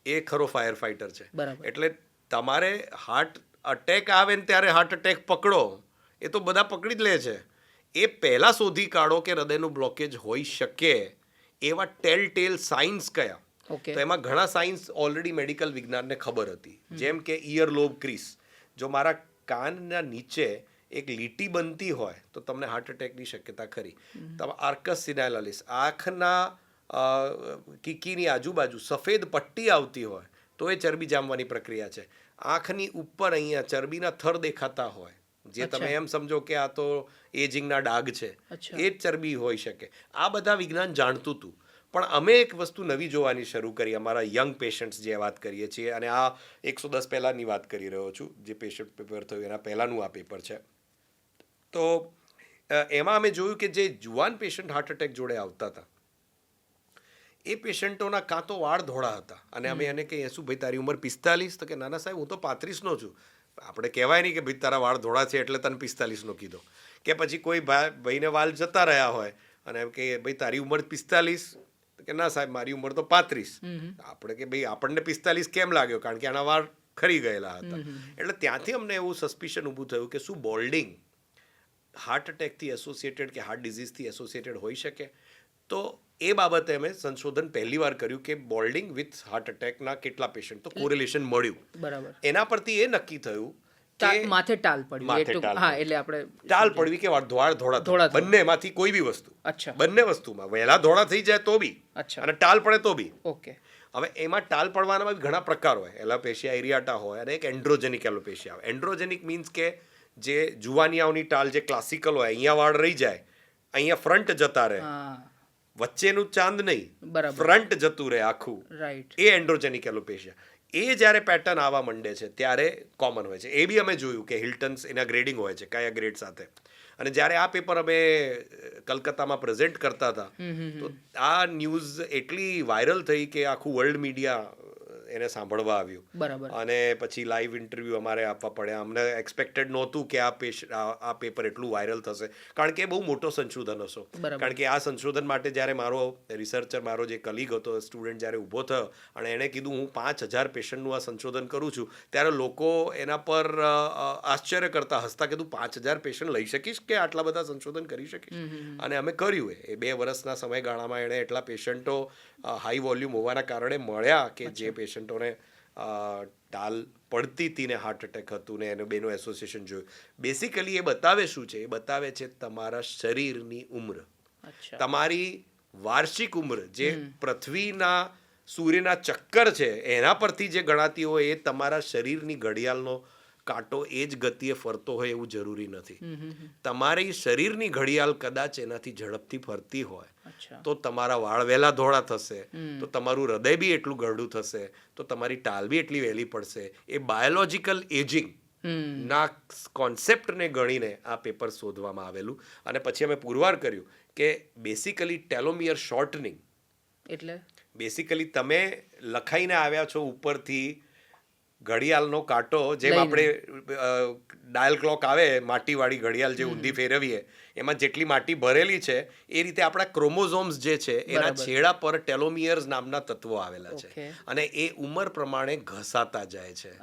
એ ખરો ફાયર ફાઇટર છે. બરાબર. એટલે તમારે હાર્ટ અટેક આવે ને ત્યારે હાર્ટ અટેક પકડો, એ તો બધા પકડી જ લે છે. એ પહેલાં શોધી કાઢો કે હૃદયનું બ્લોકેજ હોઈ શકે એવા ટેલ સાઇન્સ કયા. ઓકે. તો એમાં ઘણા સાયન્સ ઓલરેડી મેડિકલ વિજ્ઞાનને ખબર હતી. જેમ કે ઇયર લોબ ક્રીસ, જો મારા કાનના નીચે એક લીટી બનતી હોય તો તમને હાર્ટ એટેકની શક્યતા ખરી. આર્કસ સિનાલિસ, આંખના કીકીની આજુબાજુ સફેદ પટ્ટી આવતી હોય તો એ ચરબી જામવાની પ્રક્રિયા છે. આંખની ઉપર અહીંયા ચરબીના થર દેખાતા હોય, જે તમે એમ સમજો કે આ તો એજિંગના ડાઘ છે, એ જ ચરબી હોઈ શકે. આ બધા વિજ્ઞાન જાણતું હતું. પણ અમે એક વસ્તુ નવી જોવાની શરૂ કરી અમારા યંગ પેશન્ટ્સ જે વાત કરીએ છીએ, અને આ 110 પહેલાંની વાત કરી રહ્યો છું, જે પેશન્ટ પેપર થયું એના પહેલાંનું આ પેપર છે. તો એમાં અમે જોયું કે જે જુવાન પેશન્ટ હાર્ટ એટેક જોડે આવતા હતા એ પેશન્ટોના કાં તો વાળ ધોળા હતા, અને અમે એને કહીએ શું ભાઈ તારી ઉંમર 45? તો કે ના સાહેબ હું તો 35નો છું. આપણે કહેવાય નહીં કે ભાઈ તારા વાળ ધોળા છે એટલે તને 45નો કીધો. કે પછી કોઈ ભાઈને વાળ જતા રહ્યા હોય અને એમ કે ભાઈ તારી ઉંમર 45? કે ના સાહેબ મારી ઉંમર તો 35. આપણે કે ભાઈ આપણને 45 કેમ લાગ્યો? કારણ કે આના વાળ ખરી ગયેલા હતા. એટલે ત્યાંથી અમને એવું સસ્પિશન ઊભું થયું કે શું બોલ્ડિંગ હાર્ટ અટેકથી એસોસિએટેડ કે હાર્ટ ડિઝીઝથી એસોસિએટેડ હોઈ શકે? તો એ બાબતે અમે સંશોધન પહેલી વાર કર્યું કે બોલ્ડિંગ વિથ હાર્ટ અટેકના કેટલા પેશન્ટ, તો કોરિલેશન મળ્યું. બરાબર. એના પરથી એ નક્કી થયું કે માથે ટાલ પડ્યું. હા, એટલે આપણે ટાલ પડવી કે વાળ ધોળા બંનેમાંથી કોઈ બી વસ્તુ. અચ્છા. બંને વસ્તુમાં વહેલા ધોળા થઈ જાય તો બી, અને ટાલ પડે તો બી. ઓકે. હવે એમાં ટાલ પડવાના ઘણા પ્રકાર હોય. એલોપેશિયા એરિયાટા હોય અને એક એન્ડ્રોજેનિક એલોપેશિયા હોય. એન્ડ્રોજેનિક મીન્સ કે જે જુવાનિયાઓની ટાલ જે ક્લાસિકલ હોય, અહીંયા વાળ રહી જાય, અહીંયા ફ્રન્ટ જતા રહે, વચ્ચેનું ચાંદ નહીં, ફ્રન્ટ જતું રહે આખું, રાઈટ, એ એન્ડ્રોજેનિક એલોપેશિયા. એ જ્યારે પેટર્ન આવવા માંડે છે ત્યારે કોમન હોય છે. એ બી અમે જોયું કે હિલ્ટન્સ એના ગ્રેડિંગ હોય છે, કયા ગ્રેડ સાથે. અને જ્યારે આ પેપર અમે કલકત્તામાં પ્રેઝન્ટ કરતા હતા તો આ ન્યૂઝ એટલી વાયરલ થઈ કે આખું વર્લ્ડ મીડિયા એને સાંભળવા આવ્યું. બરાબર. અને પછી લાઈવ ઇન્ટરવ્યૂ અમારે આપવા પડ્યા. અમને એક્સપેક્ટેડ નહોતું કે આ પેપર એટલું વાયરલ થશે, કારણ કે એ બહુ મોટો સંશોધન હશો. કારણ કે આ સંશોધન માટે જ્યારે મારો રિસર્ચર, મારો જે કલીગ હતો, સ્ટુડન્ટ જ્યારે ઊભો થયો અને એણે કીધું હું 5000 પેશન્ટનું આ સંશોધન કરું છું, ત્યારે લોકો એના પર આશ્ચર્ય કરતા હસતા, કીધું 5000 પેશન્ટ લઈ શકીશ કે આટલા બધા સંશોધન કરી શકીશ? અને અમે કર્યું. એ 2 વર્ષના સમયગાળામાં એણે એટલા પેશન્ટો હાઈ વોલ્યુમ હોવાના કારણે મળ્યા કે જે પેશન્ટોને ટાલ પડતી હતી ને હાર્ટ અટેક હતું ને એને બેનું એસોસિએશન જોયું. બેસિકલી એ બતાવે શું છે? એ બતાવે છે તમારા શરીરની ઉંમર, તમારી વાર્ષિક ઉંમર, જે પૃથ્વીના સૂર્યના ચક્કર છે એના પરથી જે ગણાતી હોય એ તમારા શરીરની ઘડિયાળનો કાંટો એ જ ગતિએ ફરતો હોય એવું જરૂરી નથી. તમારી શરીરની ઘડિયાળ કદાચ એનાથી ઝડપથી ફરતી હોય તો તમારા વાળ વહેલા ધોળા થશે, તો તમારું હૃદય બી એટલું ગરડું થશે, તો તમારી ટાલ બી એટલી વહેલી પડશે. એ બાયોલોજિકલ એજિંગ ના કોન્સેપ્ટને ગણીને આ પેપર શોધવામાં આવેલું. અને પછી અમે પુરવાર કર્યું કે બેસિકલી ટેલોમિયર શોર્ટનિંગ એટલે બેસિકલી તમે લખાઈને આવ્યા છો ઉપરથી ઘડિયાળનો કાંટો, જેમ આપણે ડાયલ ક્લોક આવે માટીવાળી ઘડિયાળ જે ઊંધી ફેરવીએ, એમાં જેટલી માટી ભરેલી છે એ રીતે આપણા ક્રોમોઝોમ્સ જે છે એના છેડા પર ટેલોમિયર્સ નામના તત્વો આવેલા છે, અને એ ઉંમર પ્રમાણે ઘસાતા જાય છે.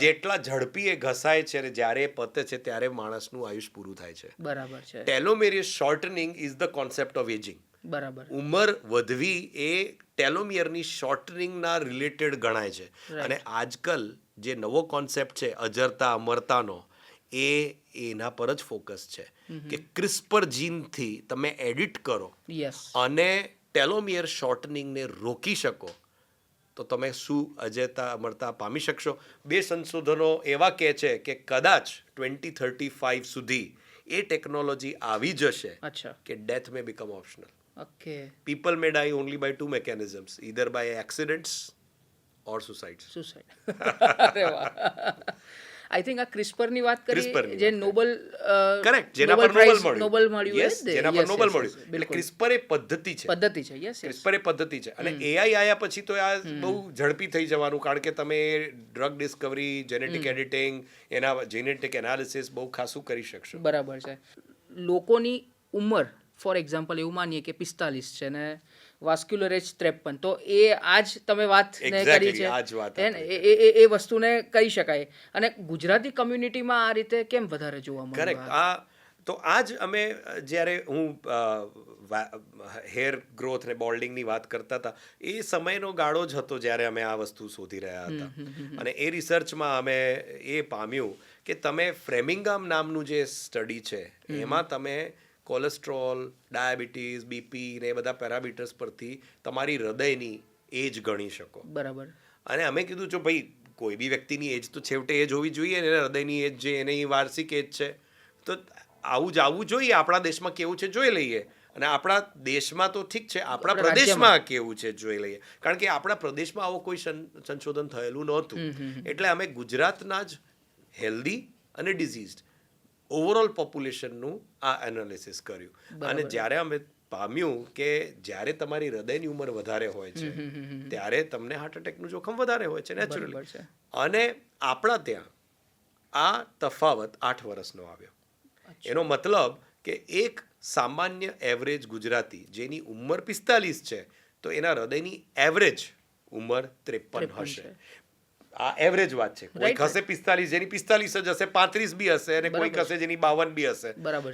જેટલા ઝડપી એ ઘસાય છે અને જ્યારે એ પતે છે ત્યારે માણસનું આયુષ પૂરું થાય છે. બરાબર છે. Telomeres shortening is the concept of ageing. બરાબર. ઉંમર વધવી એ ટેલોમિયરની શોર્ટનિંગના રિલેટેડ ગણાય છે. અને આજકાલ જે નવો કોન્સેપ્ટ છે અજરતા અમરતાનો, એ એના પર જ ફોકસ છે કે ક્રિસ્પર જીનથી તમે એડિટ કરો યસ અને ટેલોમિયર શોર્ટનિંગને રોકી શકો તો તમે શું અજેતા અમરતા પામી શકશો. 2 સંશોધનો એવા કહે છે કે કદાચ 2035 સુધી એ ટેકનોલોજી આવી જશે અચ્છા કે death may become optional. Okay People may die only by 2 mechanisms, either by accidents or suicides. Suicide અરે વાહ આઈ થિંક આ ક્રિસ્પરની વાત CRISPR કરી ની જે વાત નોબલ કરેક્ટ, જેના પર નોબેલ મળ્યું. નોબલ મળ્યું Yes, જેના પર નોબેલ મળ્યું. એટલે CRISPR એ પદ્ધતિ છે. પદ્ધતિ છે યસ CRISPR એ પદ્ધતિ છે અને AI આયા પછી તો આ બહુ ઝડપી થઈ જવાનું, કારણ કે તમે ડ્રગ ડિસ્કવરી, જેનેટિક એડિટિંગ, એના જેનેટિક એનાલિસિસ બહુ ખાસું કરી શકશો. બરાબર છે. લોકોની ઉંમર ફોર એક્ઝામ્પલ એવું માનીએ કે 45 છે ને વાસ્ક્યુલર એજ 53, તો એ આજ તમે વાત ને Exactly, કરી છે આ જ વાત એ વસ્તુને કહી શકાય. અને ગુજરાતી કમ્યુનિટીમાં આ રીતે કેમ વધારે જોવા મળે? કરેક્ટ. તો આ જ અમે જ્યારે હું હેર ગ્રોથ ને બોલ્ડિંગની વાત કરતા હતા, એ સમયનો ગાળો જ હતો જ્યારે અમે આ વસ્તુ શોધી રહ્યા હતા. અને એ રિસર્ચમાં અમે એ પામ્યું કે તમે ફ્રેમિંગામ નામનું જે સ્ટડી છે એમાં તમે કોલેસ્ટ્રોલ, ડાયાબિટીસ, બીપી ને એ બધા પેરામીટર્સ પરથી તમારી હૃદયની એજ ગણી શકો. બરાબર. અને અમે કીધું જો ભાઈ કોઈ બી વ્યક્તિની એજ તો છેવટે એજ હોવી જોઈએ ને, હૃદયની એજ જે એની વાર્ષિક એજ છે, તો આવું જ આવવું જોઈએ. આપણા દેશમાં કેવું છે જોઈ લઈએ. અને આપણા દેશમાં તો ઠીક છે, આપણા પ્રદેશમાં કેવું છે જોઈ લઈએ, કારણ કે આપણા પ્રદેશમાં આવો કોઈ સંશોધન થયેલું નહોતું. એટલે અમે ગુજરાતના જ હેલ્ધી અને ડિઝીઝડ ઓવરઓલ પોપ્યુલેશનનું આ એનાલિસિસ કર્યું. અને જ્યારે અમે પામ્યું કે જ્યારે તમારી હૃદયની ઉંમર વધારે હોય છે ત્યારે તમને હાર્ટ એટેકનું જોખમ વધારે હોય છે નેચરલી. અને આપણા ત્યાં આ તફાવત 8 વર્ષનો આવ્યો. એનો મતલબ કે એક સામાન્ય એવરેજ ગુજરાતી જેની ઉંમર 45 છે, તો એના હૃદયની એવરેજ ઉંમર 53 હશે. આ એવરેજ વાત છે. કોઈ હશે 45 જેની 45 જ હશે, 35 બી હશે, અને કોઈ હશે જેની 52 બી હશે.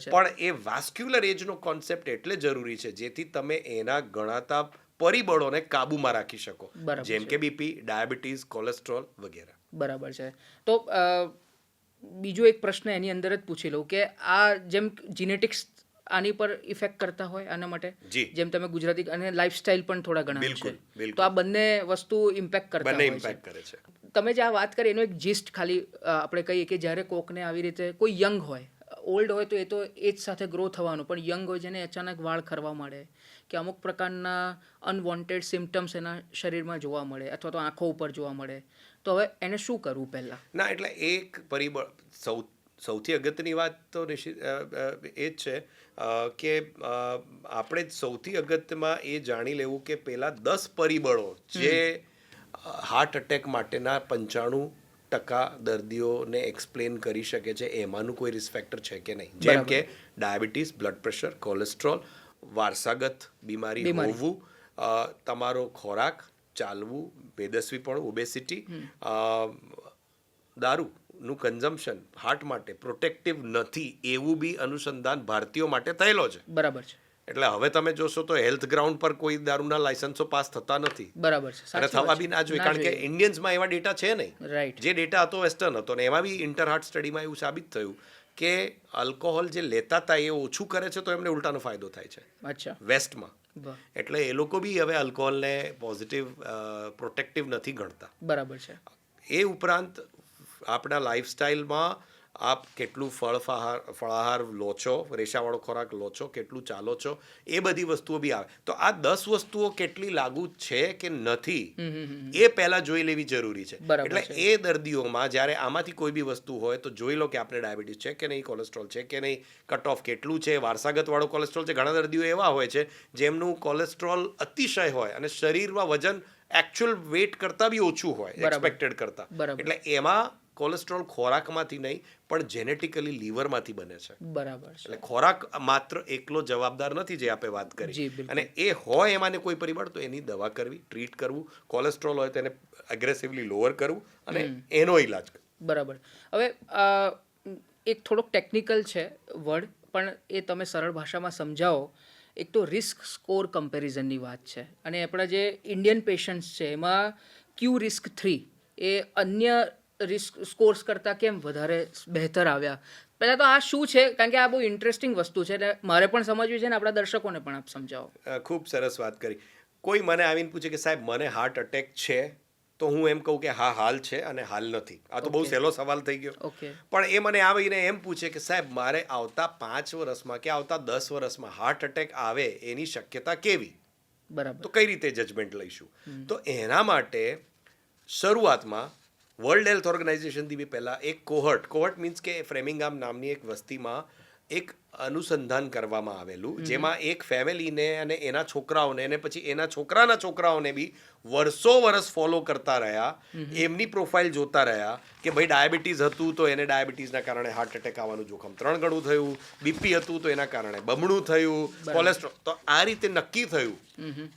પણ એ વાસ્ક્યુલર એજનો કોન્સેપ્ટ એટલે જરૂરી છે જેથી તમે એના ગણાતા પરિબળોને કાબૂમાં રાખી શકો, જેમ કે બીપી, ડાયાબિટીસ, કોલેસ્ટ્રોલ વગેરે. બરાબર છે. તો બીજો એક પ્રશ્ન એની અંદર જ પૂછી લઉં કે આ જેમ જીનેટિક્સ આની પર ઇફેક્ટ કરતા હોય આના માટે, જેમ તમે ગુજરાતી અને લાઈફસ્ટાઈલ પણ થોડા ઘણા છે, તો આ બંને વસ્તુ ઇમ્પેક્ટ કરતા હોય છે. તમે જે આ વાત કરી એનો એક જીસ્ટ ખાલી આપણે કહીએ કે જ્યારે કોકને આવી રીતે કોઈ યંગ હોય, ઓલ્ડ હોય તો એ તો એજ સાથે ગ્રો થવાનું, પણ યંગ હોય જેને અચાનક વાળ ખરવા મળે કે અમુક પ્રકારના અનવોન્ટેડ સિમ્ટમ્સ એના શરીરમાં જોવા મળે અથવા તો આંખો ઉપર જોવા મળે, તો હવે એને શું કરવું પહેલાં? ના, એટલે એક પરિબળ સૌથી અગત્યની વાત તો એ જ છે કે આપણે સૌથી અગત્યમાં એ જાણી લેવું કે પેલા 10 પરિબળો જે હાર્ટ એટેક માટેના 95% દર્દીઓને એક્સપ્લેન કરી શકે છે, એમાંનું કોઈ રિસ્ક ફેક્ટર છે કે નહીં. જેમ કે ડાયાબિટીસ, બ્લડ પ્રેશર, કોલેસ્ટ્રોલ, વારસાગત બીમારી હોવું, તમારો ખોરાક, ચાલવું, બેદસ્વીપણું, ઓબેસિટી, દારૂનું કન્ઝમ્પશન હાર્ટ માટે પ્રોટેક્ટિવ નથી એવું બી અનુસંધાન ભારતીયો માટે થયેલો છે. બરાબર છે. એટલે હવે તમે જોશો તો હેલ્થ ગ્રાઉન્ડ પર કોઈ દારૂના લાયસન્સો પાસ થતા નથી. બરાબર છે. અને થવા બી ના જોઈએ, કારણ કે ઇન્ડિયન્સમાં એવા ડેટા છે નહીં. જે ડેટા હતો વેસ્ટર્ન હતો, ને એમાં બી ઇન્ટરહાર્ટ સ્ટડીમાં એવું સાબિત થયું કે આલ્કોહોલ જે લેતા હતા એ ઓછું કરે છે તો એમને ઉલટાનો ફાયદો થાય છે વેસ્ટમાં. એટલે એ લોકો બી હવે આલ્કોહોલને પોઝિટિવ પ્રોટેક્ટિવ નથી ગણતા. બરાબર છે. એ ઉપરાંત આપણા લાઈફસ્ટાઈલમાં આપ કેટલું ફળાહાર લો છો, રેશાવાળો ખોરાક લો છો, કેટલું ચાલો છો, એ બધી વસ્તુઓ બી આવે. તો આ 10 વસ્તુઓ કેટલી લાગુ છે કે નથી એ પહેલા જોઈ લેવી જરૂરી છે. એટલે એ દર્દીઓમાં જ્યારે આમાંથી કોઈ બી વસ્તુ હોય તો જોઈ લો કે આપણે ડાયાબિટીસ છે કે નહીં, કોલેસ્ટ્રોલ છે કે નહીં, કટ ઓફ કેટલું છે, વારસાગતવાળો કોલેસ્ટ્રોલ છે. ઘણા દર્દીઓ એવા હોય છે જેમનું કોલેસ્ટ્રોલ અતિશય હોય અને શરીરમાં વજન એકચ્યુઅલ વેટ કરતાં બી ઓછું હોય એક્સપેક્ટેડ કરતાં. એટલે એમાં કોલેસ્ટ્રોલ ખોરાકમાંથી નહીં પણ જેનેટિકલી લીવરમાંથી બને છે. બરાબર છે. એટલે ખોરાક માત્ર એકલો જવાબદાર નથી જે આપણે વાત કરી. અને એ હોય એમાંને કોઈ પરિબળ તો એની દવા કરવી, ટ્રીટ કરવું. કોલેસ્ટ્રોલ હોય તો એને એગ્રેસિવલી લોઅર કરવું અને એનો ઈલાજ કરવો. બરાબર. હવે એક થોડોક ટેકનિકલ છે વર્ડ, પણ એ તમે સરળ ભાષામાં સમજાવો. એક તો રિસ્ક સ્કોર કમ્પેરિઝનની વાત છે, અને આપણા જે ઇન્ડિયન પેશન્ટ્સ છે એમાં ક્યુ રિસ્ક 3 એ અન્ય રિસ્ક સ્કોર્સ કરતાં કેમ વધારે બહેતર આવ્યા? પહેલાં તો આ શું છે, કારણ કે આ બહુ ઇન્ટરેસ્ટિંગ વસ્તુ છે, એટલે મારે પણ સમજવી છે ને આપણા દર્શકોને પણ આપ સમજાવો. ખૂબ સરસ વાત કરી. કોઈ મને આવીને પૂછે કે સાહેબ મને હાર્ટ અટેક છે, તો હું એમ કહું કે હા હાલ છે અને હાલ નથી. આ તો બહુ સહેલો સવાલ થઈ ગયો. ઓકે. પણ એ મને આવીને એમ પૂછે કે સાહેબ મારે આવતા 5 વર્ષમાં કે આવતા 10 વર્ષમાં હાર્ટ અટેક આવે એની શક્યતા કેવી, બરાબર. તો કઈ રીતે જજમેન્ટ લઈશું? તો એના માટે શરૂઆતમાં વર્લ્ડ હેલ્થ ઓર્ગેનાઇઝેશનથી બી પહેલાં એક કોહર્ટ મીન્સ કે ફ્રેમિંગામ નામની એક વસ્તીમાં એક અનુસંધાન કરવામાં આવેલું, જેમાં એક ફેમિલીને અને એના છોકરાઓને અને પછી એના છોકરાના છોકરાઓને બી વર્ષો ફોલો કરતા રહ્યા, એમની પ્રોફાઇલ જોતા રહ્યા કે ભાઈ ડાયાબિટીસ હતું તો એને ડાયાબિટીસના કારણે હાર્ટ એટેક આવવાનું જોખમ 3 ગણું થયું, બીપી હતું તો એના કારણે બમણું થયું, કોલેસ્ટ્રોલ. તો આ રીતે નક્કી થયું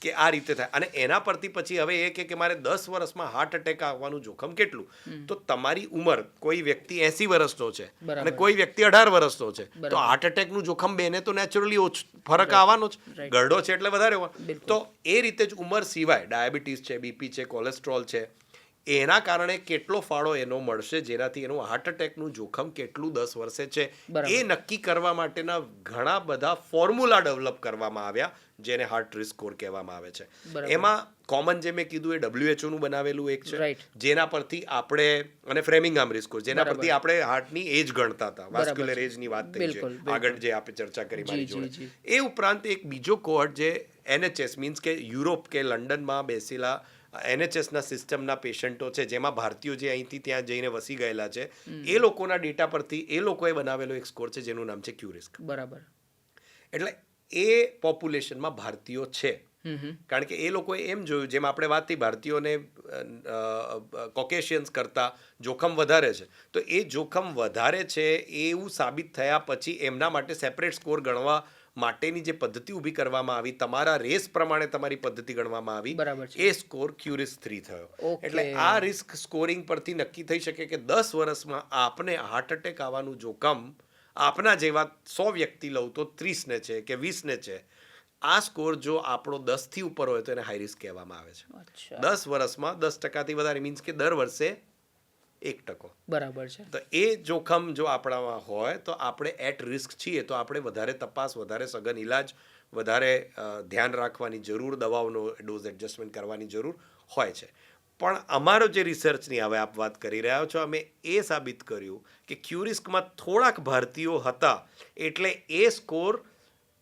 કે આ રીતે થાય. અને એના પરથી પછી હવે એ કે મારે 10 વર્ષમાં હાર્ટ એટેક આવવાનું જોખમ કેટલું? તો તમારી ઉંમર, કોઈ વ્યક્તિ 80 વર્ષનો છે અને કોઈ વ્યક્તિ 18 વર્ષનો છે, તો હાર્ટ એટેકનું જોખમ બેને તો નેચરલી ફરક આવવાનો જ. ગરડો છે એટલે વધારે હોય. તો એ રીતે જ ઉંમર સિવાય ડાયાબિટીસ છે, બીપી છે, કોલેસ્ટ્રોલ છે, એના કારણે કેટલો ફાળો એનો મળશે, જેનાથી એનું હાર્ટ એટેકનું જોખમ કેટલું 10 વર્ષે છે, એ નક્કી કરવા માટેના ઘણા બધા ફોર્મ્યુલા ડેવલપ કરવામાં આવ્યા, જેને હાર્ટ રિસ્ક સ્કોર કહેવામાં આવે છે. એમાં કોમન જે મેં કીધું એ WHO નું બનાવેલું એક છે, જેના પરથી આપણે, અને ફ્રેમિંગામ રિસ્ક સ્કોર, જેના પરથી આપણે હાર્ટની એજ ગણતા હતા. વાસ્ક્યુલર એજની વાત થઈ છે આગળ જે આપણે ચર્ચા કરી મારી જોડે. એ ઉપરાંત એક બીજો કોહર્ટ જે NHS મીન્સ કે યુરોપ કે લંડનમાં બેસેલા NHSના સિસ્ટમના પેશન્ટો છે, જેમાં ભારતીયો જે અહીંથી ત્યાં જઈને વસી ગયેલા છે, એ લોકોના ડેટા પરથી એ લોકોએ બનાવેલો એક સ્કોર છે જેનું નામ છે ક્યુરિસ્ક. બરાબર. એટલે એ પોપ્યુલેશનમાં ભારતીયો છે, કારણ કે એ લોકોએ એમ જોયું, જેમ આપણે વાત થઈ ભારતીયોને કોકેશિયન્સ કરતાં જોખમ વધારે છે, તો એ જોખમ વધારે છે એવું સાબિત થયા પછી એમના માટે સેપરેટ સ્કોર ગણવા માટેની જે પદ્ધતિ ઊભી કરવામાં આવી, તમારા રેસ પ્રમાણે તમારી પદ્ધતિ ગણવામાં આવી, એ સ્કોર ક્યુરિસ્ક 3 થયો. એટલે આ રિસ્ક સ્કોરિંગ પરથી નક્કી થઈ શકે કે 10 વર્ષમાં આપને હાર્ટ એટેક આવવાનું જોખમ આપના જેવા 100 વ્યક્તિ લઉં તો 30 ને છે કે 20 ને છે. આ સ્કોર જો આપણો 10 થી ઉપર હોય તો એને હાઈ રિસ્ક કહેવામાં આવે છે. 10 વર્ષમાં 10% વધારે મીન્સ કે દર વર્ષે 1%. બરાબર છે. તો એ જોખમ જો આપણામાં હોય તો આપણે એટ રિસ્ક છીએ, તો આપણે વધારે તપાસ, વધારે સઘન ઇલાજ, વધારે ધ્યાન રાખવાની જરૂર, દવાઓનો ડોઝ એડજસ્ટમેન્ટ કરવાની જરૂર હોય છે. પણ અમારો જે રિસર્ચની હવે આપ વાત કરી રહ્યા છો, અમે એ સાબિત કર્યું કે ક્યુરિસ્કમાં થોડાક ભારતીયો હતા, એટલે એ સ્કોર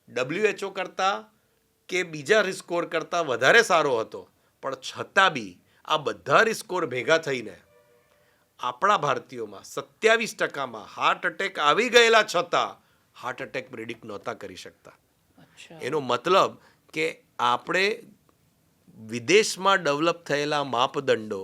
WHO કરતાં કે બીજા રિસ્ક સ્કોર કરતાં વધારે સારો હતો. પણ છતાં બી આ બધા રિસ્ક સ્કોર ભેગા થઈને આપણા ભારતીયોમાં 27% હાર્ટ અટેક આવી ગયેલા છતાં હાર્ટ અટેક પ્રિડિક્ટ નહોતા કરી શકતા. એનો મતલબ કે આપણે વિદેશમાં ડેવલપ થયેલા માપદંડો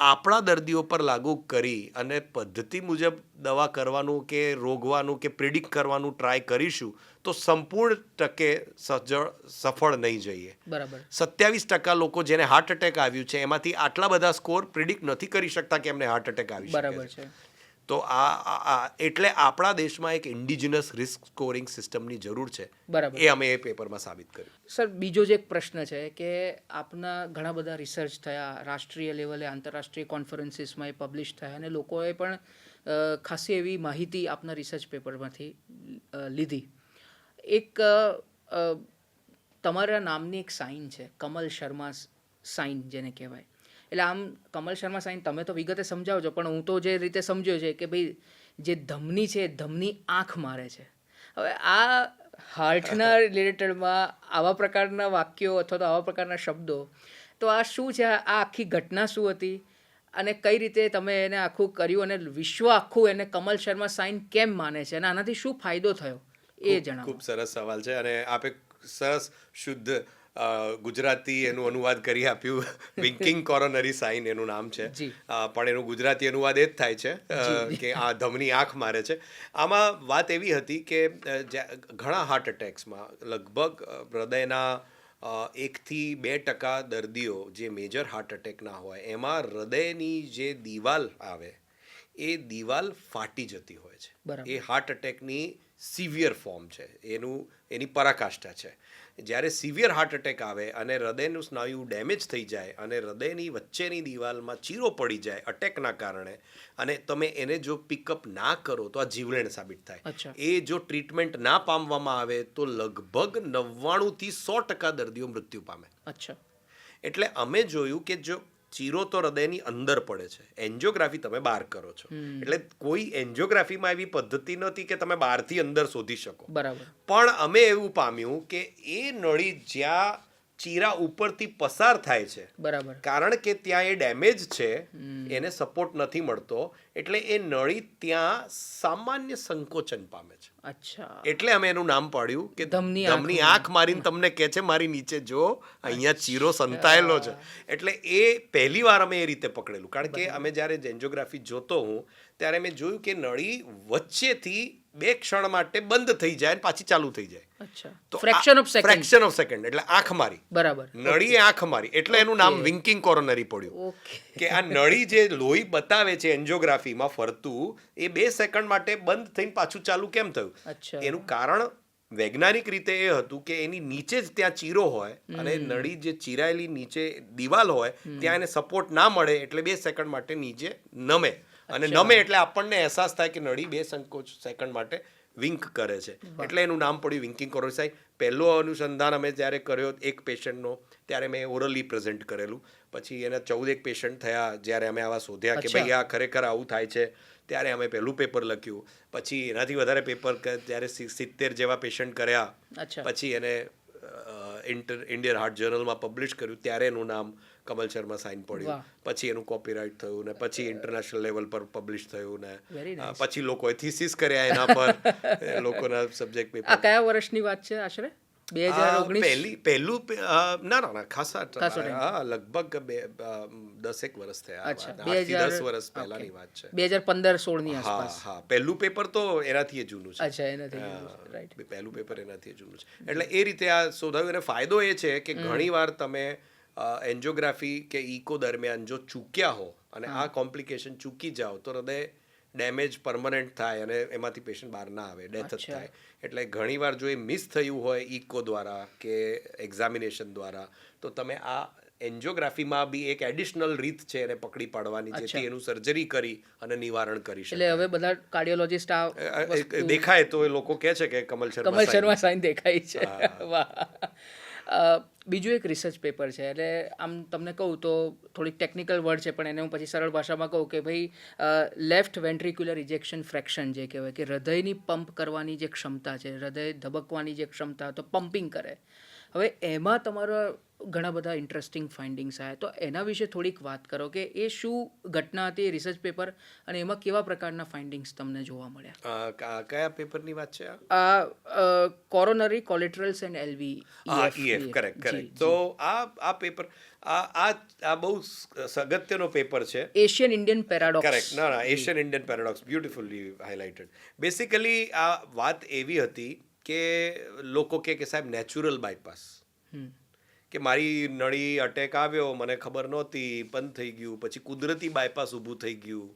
આપણા દર્દીઓ પર લાગુ કરી અને પદ્ધતિ મુજબ દવા કરવાનું કે રોગવાનું કે પ્રિડિક્ટ કરવાનું ટ્રાય કરીશું તો સંપૂર્ણ ટકે સફળ નહીં જઈએ. બરાબર. 27% લોકો જેને હાર્ટ એટેક આવ્યું છે એમાંથી આટલા બધા સ્કોર પ્રિડિક્ટ નથી કરી શકતા કે એમને હાર્ટ એટેક આવી શકે. બરાબર છે. તો આ એટલે આપણા દેશમાં એક ઇન્ડિજિનસ રિસ્ક સ્કોરિંગ સિસ્ટમની જરૂર છે. બરાબર. એ અમે એ પેપરમાં સાબિત કર્યું. સર, બીજો જ એક પ્રશ્ન છે કે આપના ઘણા બધા રિસર્ચ થયા, રાષ્ટ્રીય લેવલે, આંતરરાષ્ટ્રીય કોન્ફરન્સીસમાં એ પબ્લિશ થયા, અને લોકોએ પણ ખાસી એવી માહિતી આપના રિસર્ચ પેપરમાંથી લીધી. એક તમારા નામની એક સાઇન છે, કમલ શર્મા સાઇન જેને કહેવાય. એટલે આમ કમલ શર્મા સાઇન તમે તો વિગતે સમજાવજો, પણ હું તો જે રીતે સમજ્યો છે કે ભાઈ જે ધમની છે, ધમની આંખ મારે છે. હવે આ હાર્ટના રિલેટેડમાં આવા પ્રકારના વાક્યો અથવા તો આવા પ્રકારના શબ્દો, તો આ શું છે? આ આખી ઘટના શું હતી અને કઈ રીતે તમે એને આખું કર્યું, અને વિશ્વ આખું એને કમલ શર્મા સાઇન કેમ માને છે, અને આનાથી શું ફાયદો થયો એ જણાવો. ખૂબ સરસ સવાલ છે, અને આપે સરસ શુદ્ધ ગુજરાતી એનું અનુવાદ કરી આપ્યું. વિંકિંગ કોરોનરી સાઇન એનું નામ છે, પણ એનું ગુજરાતી અનુવાદ એ જ થાય છે કે આ ધમની આંખ મારે છે. આમાં વાત એવી હતી કે ઘણા હાર્ટ એટેક્સમાં લગભગ હૃદયના 1-2% દર્દીઓ જે મેજર હાર્ટ એટેકના હોય, એમાં હૃદયની જે દિવાલ આવે એ દિવાલ ફાટી જતી હોય છે. એ હાર્ટ એટેકની સિવિયર ફોર્મ છે, એની પરાકાષ્ઠા છે. જ્યારે સિવિયર હાર્ટ એટેક આવે અને હૃદયનું સ્નાયુ ડેમેજ થઈ જાય અને હૃદયની વચ્ચેની દિવાલમાં ચીરો પડી જાય અટેકના કારણે અને તમે એને જો પિકઅપ ના કરો તો આ જીવલેણ સાબિત થાય. અચ્છા. એ જો ટ્રીટમેન્ટ ના પામવામાં આવે તો લગભગ 99% થી 100% દર્દીઓ મૃત્યુ પામે. અચ્છા. એટલે અમે જોયું કે જો ચીરો તો હૃદયની અંદર પડે છે, એન્જિયોગ્રાફી તમે બહાર કરો છો. એટલે કોઈ એન્જિયોગ્રાફીમાં એવી પદ્ધતિ નથી કે તમે બહારથી અંદર શોધી શકો. બરાબર. પણ અમે એવું પામ્યું કે એ નળી જ્યાં ચીરા ઉપરથી પસાર થાય છે, બરાબર, કારણ કે ત્યાં એ ડેમેજ છે, એને સપોર્ટ નથી મળતો, એટલે એ નળી ત્યાં સામાન્ય સંકોચન પામે છે. અચ્છા. એટલે અમે એનું નામ પાડ્યું કે ધમની આંખ મારીને તમને કહે છે મારી નીચે જો અહીંયા ચીરો સંતાયેલો છે. એટલે એ પહેલી વાર અમે એ રીતે પકડેલું, કારણ કે અમે જ્યારે એન્જિયોગ્રાફી જોતો હું ત્યારે મેં જોયું કે નળી વચ્ચેથી 2 ક્ષણ માટે બંધ થઈ જાય અને પાછી ચાલુ થઈ જાય. અચ્છા. તો ફ્રેક્શન ઓફ સેકન્ડ એટલે આંખ મારી. બરાબર. નળીએ આંખ મારી એટલે એનું નામ વિંકિંગ કોરોનરી પડ્યું. કે આ નળી જે લોહી બતાવે છે એન્જિયોગ્રાફીમાં ફરતું, એ 2 સેકન્ડ માટે બંધ થઈને પાછું ચાલુ કેમ થયું? અચ્છા. એનું કારણ વૈજ્ઞાનિક રીતે એ હતું કે એની નીચે જ ત્યાં ચીરો હોય અને નળી જે ચીરાયેલી નીચે દિવાલ હોય ત્યાં એને સપોર્ટ ના મળે એટલે 2 સેકન્ડ માટે નીચે નમે. અને નમે એટલે આપણને અહેસાસ થાય કે નળી 2 સેકન્ડ માટે વિંક કરે છે. એટલે એનું નામ પડ્યું વિંકિંગ કોરોનરી. પહેલો અનુસંધાન અમે જ્યારે કર્યો એક પેશન્ટનો, ત્યારે મેં ઓરલી પ્રેઝન્ટ કરેલું. પછી એના 14 પેશન્ટ થયા જ્યારે અમે આવા શોધ્યા કે ભાઈ આ ખરેખર આવું થાય છે, ત્યારે અમે પહેલું પેપર લખ્યું. પછી એનાથી વધારે પેપર જ્યારે 70 જેવા પેશન્ટ કર્યા, પછી એને ઇન્ડિયન હાર્ટ જર્નલમાં પબ્લિશ કર્યું, ત્યારે એનું નામ કમલ શર્મા સાઇન પડ્યું. પછી એનું કોપીરાઇટ થયું ને પછી ઇન્ટરનેશનલ લેવલ પર પબ્લિશ થયું ને પછી લોકોએ થીસીસ કર્યા એના પર લોકોના સબ્જેક્ટ પેપર. આ કયા વર્ષની વાત છે આશરે? 2019 પહેલું ના ખાસા લગભગ 10 વર્ષ થયા. 10 વર્ષ પહેલાની વાત છે. 2015-16 ની આસપાસ. હા, પહેલું પેપર તો એનાથી જૂનું છે. અચ્છા, એનાથી રાઈટ. પહેલું પેપર એનાથી જૂનું છે. એટલે એ રીતે આ શોધાયું. અને ફાયદો એ છે કે ઘણીવાર તમે એન્જિયોગ્રાફી કે ઇકો દરમિયાન જો ચૂક્યા હો અને આ કોમ્પ્લિકેશન ચૂકી જાઓ તો હૃદય ડેમેજ પરમનન્ટ થાય અને એમાંથી પેશન્ટ બહાર ના આવે, ડેથ જ થાય. એટલે ઘણીવાર જો એ મિસ થયું હોય ઇકો દ્વારા કે એક્ઝામિનેશન દ્વારા, તો તમે આ એન્જિયોગ્રાફીમાં બી એક એડિશનલ રીત છે એને પકડી પાડવાની, જેથી એનું સર્જરી કરી અને નિવારણ કરી શકે. એટલે હવે બધા કાર્ડિયોલોજિસ્ટ દેખાય તો એ લોકો કહે છે કે કમલ શર્મા સાઇન દેખાય છે. વાહ. બીજું એક રિસર્ચ પેપર છે, એટલે આમ તમને કહું તો થોડીક ટેકનિકલ વર્ડ છે, પણ એને હું પછી સરળ ભાષામાં કહું કે ભાઈ લેફ્ટ વેન્ટ્રિક્યુલર ઇજેક્શન ફ્રેક્શન જે કહેવાય કે હૃદયની પંપ કરવાની જે ક્ષમતા છે, હૃદય ધબકવાની જે ક્ષમતા, તો પમ્પિંગ કરે. હવે એમાં તમારા ઘણા બધા ઇન્ટરેસ્ટિંગ ફાઇન્ડિંગ્સ આવ્યા, તો એના વિશે થોડીક વાત કરો કે એ શું ઘટના હતી રિસર્ચ પેપર અને એમાં કેવા પ્રકારના ફાઇન્ડિંગ્સ તમને જોવા મળ્યા? કયા પેપરની વાત છે આ? Coronary collaterals and LV EF. Correct. તો આ પેપર આ બહુ અગત્યનો પેપર છે. Asian Indian paradox. કરેક્ટ. ના, Asian Indian paradox beautifully highlighted. Basically આ વાત એવી હતી કે લોકો કે સાહેબ નેચરલ બાયપાસ, કે મારી નળી અટેક આવ્યો, મને ખબર નહોતી, બંધ થઈ ગયું, પછી કુદરતી બાયપાસ ઊભું થઈ ગયું,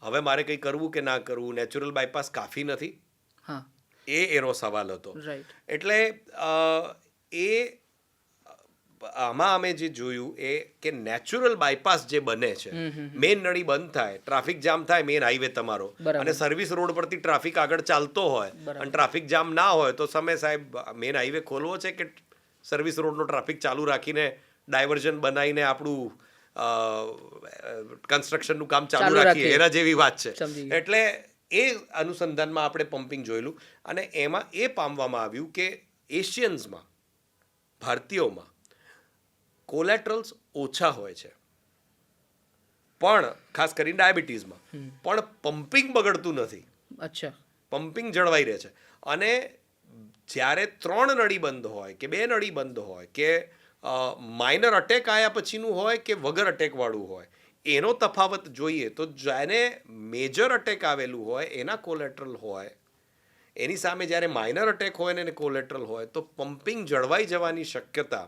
હવે મારે કંઈ કરવું કે ના કરવું, નેચરલ બાયપાસ કાફી નથી? એનો સવાલ હતો. એટલે આમાં અમે જે જોયું એ કે નેચરલ બાયપાસ જે બને છે, મેઇન નળી બંધ થાય, ટ્રાફિક જામ થાય મેઇન હાઈવે તમારો, અને સર્વિસ રોડ પરથી ટ્રાફિક આગળ ચાલતો હોય અને ટ્રાફિક જામ ના હોય તો સમય સાહેબ મેઇન હાઈવે ખોલવો છે કે સર્વિસ રોડનો ટ્રાફિક ચાલુ રાખીને ડાયવર્ઝન બનાવીને આપણું કન્સ્ટ્રક્શનનું કામ ચાલુ રાખીએ, એના જેવી વાત છે. એટલે એ અનુસંધાનમાં આપણે પમ્પિંગ જોયેલું અને એમાં એ પામવામાં આવ્યું કે એશિયન્સમાં, ભારતીયોમાં કોલેટરલ્સ ઓછા હોય છે, પણ ખાસ કરીને ડાયાબિટીસમાં, પણ પમ્પિંગ બગડતું નથી. અચ્છા. પમ્પિંગ જળવાઈ રહે છે. અને જ્યારે 3 નળી બંધ હોય કે 2 નળી બંધ હોય કે માઇનર અટેક આવ્યા પછીનું હોય કે વગર અટેકવાળું હોય, એનો તફાવત જોઈએ તો જેને મેજર અટેક આવેલું હોય એના કોલેટરલ હોય, એની સામે જ્યારે માઇનર અટેક હોય ને એને કોલેટરલ હોય, તો પમ્પિંગ જળવાઈ જવાની શક્યતા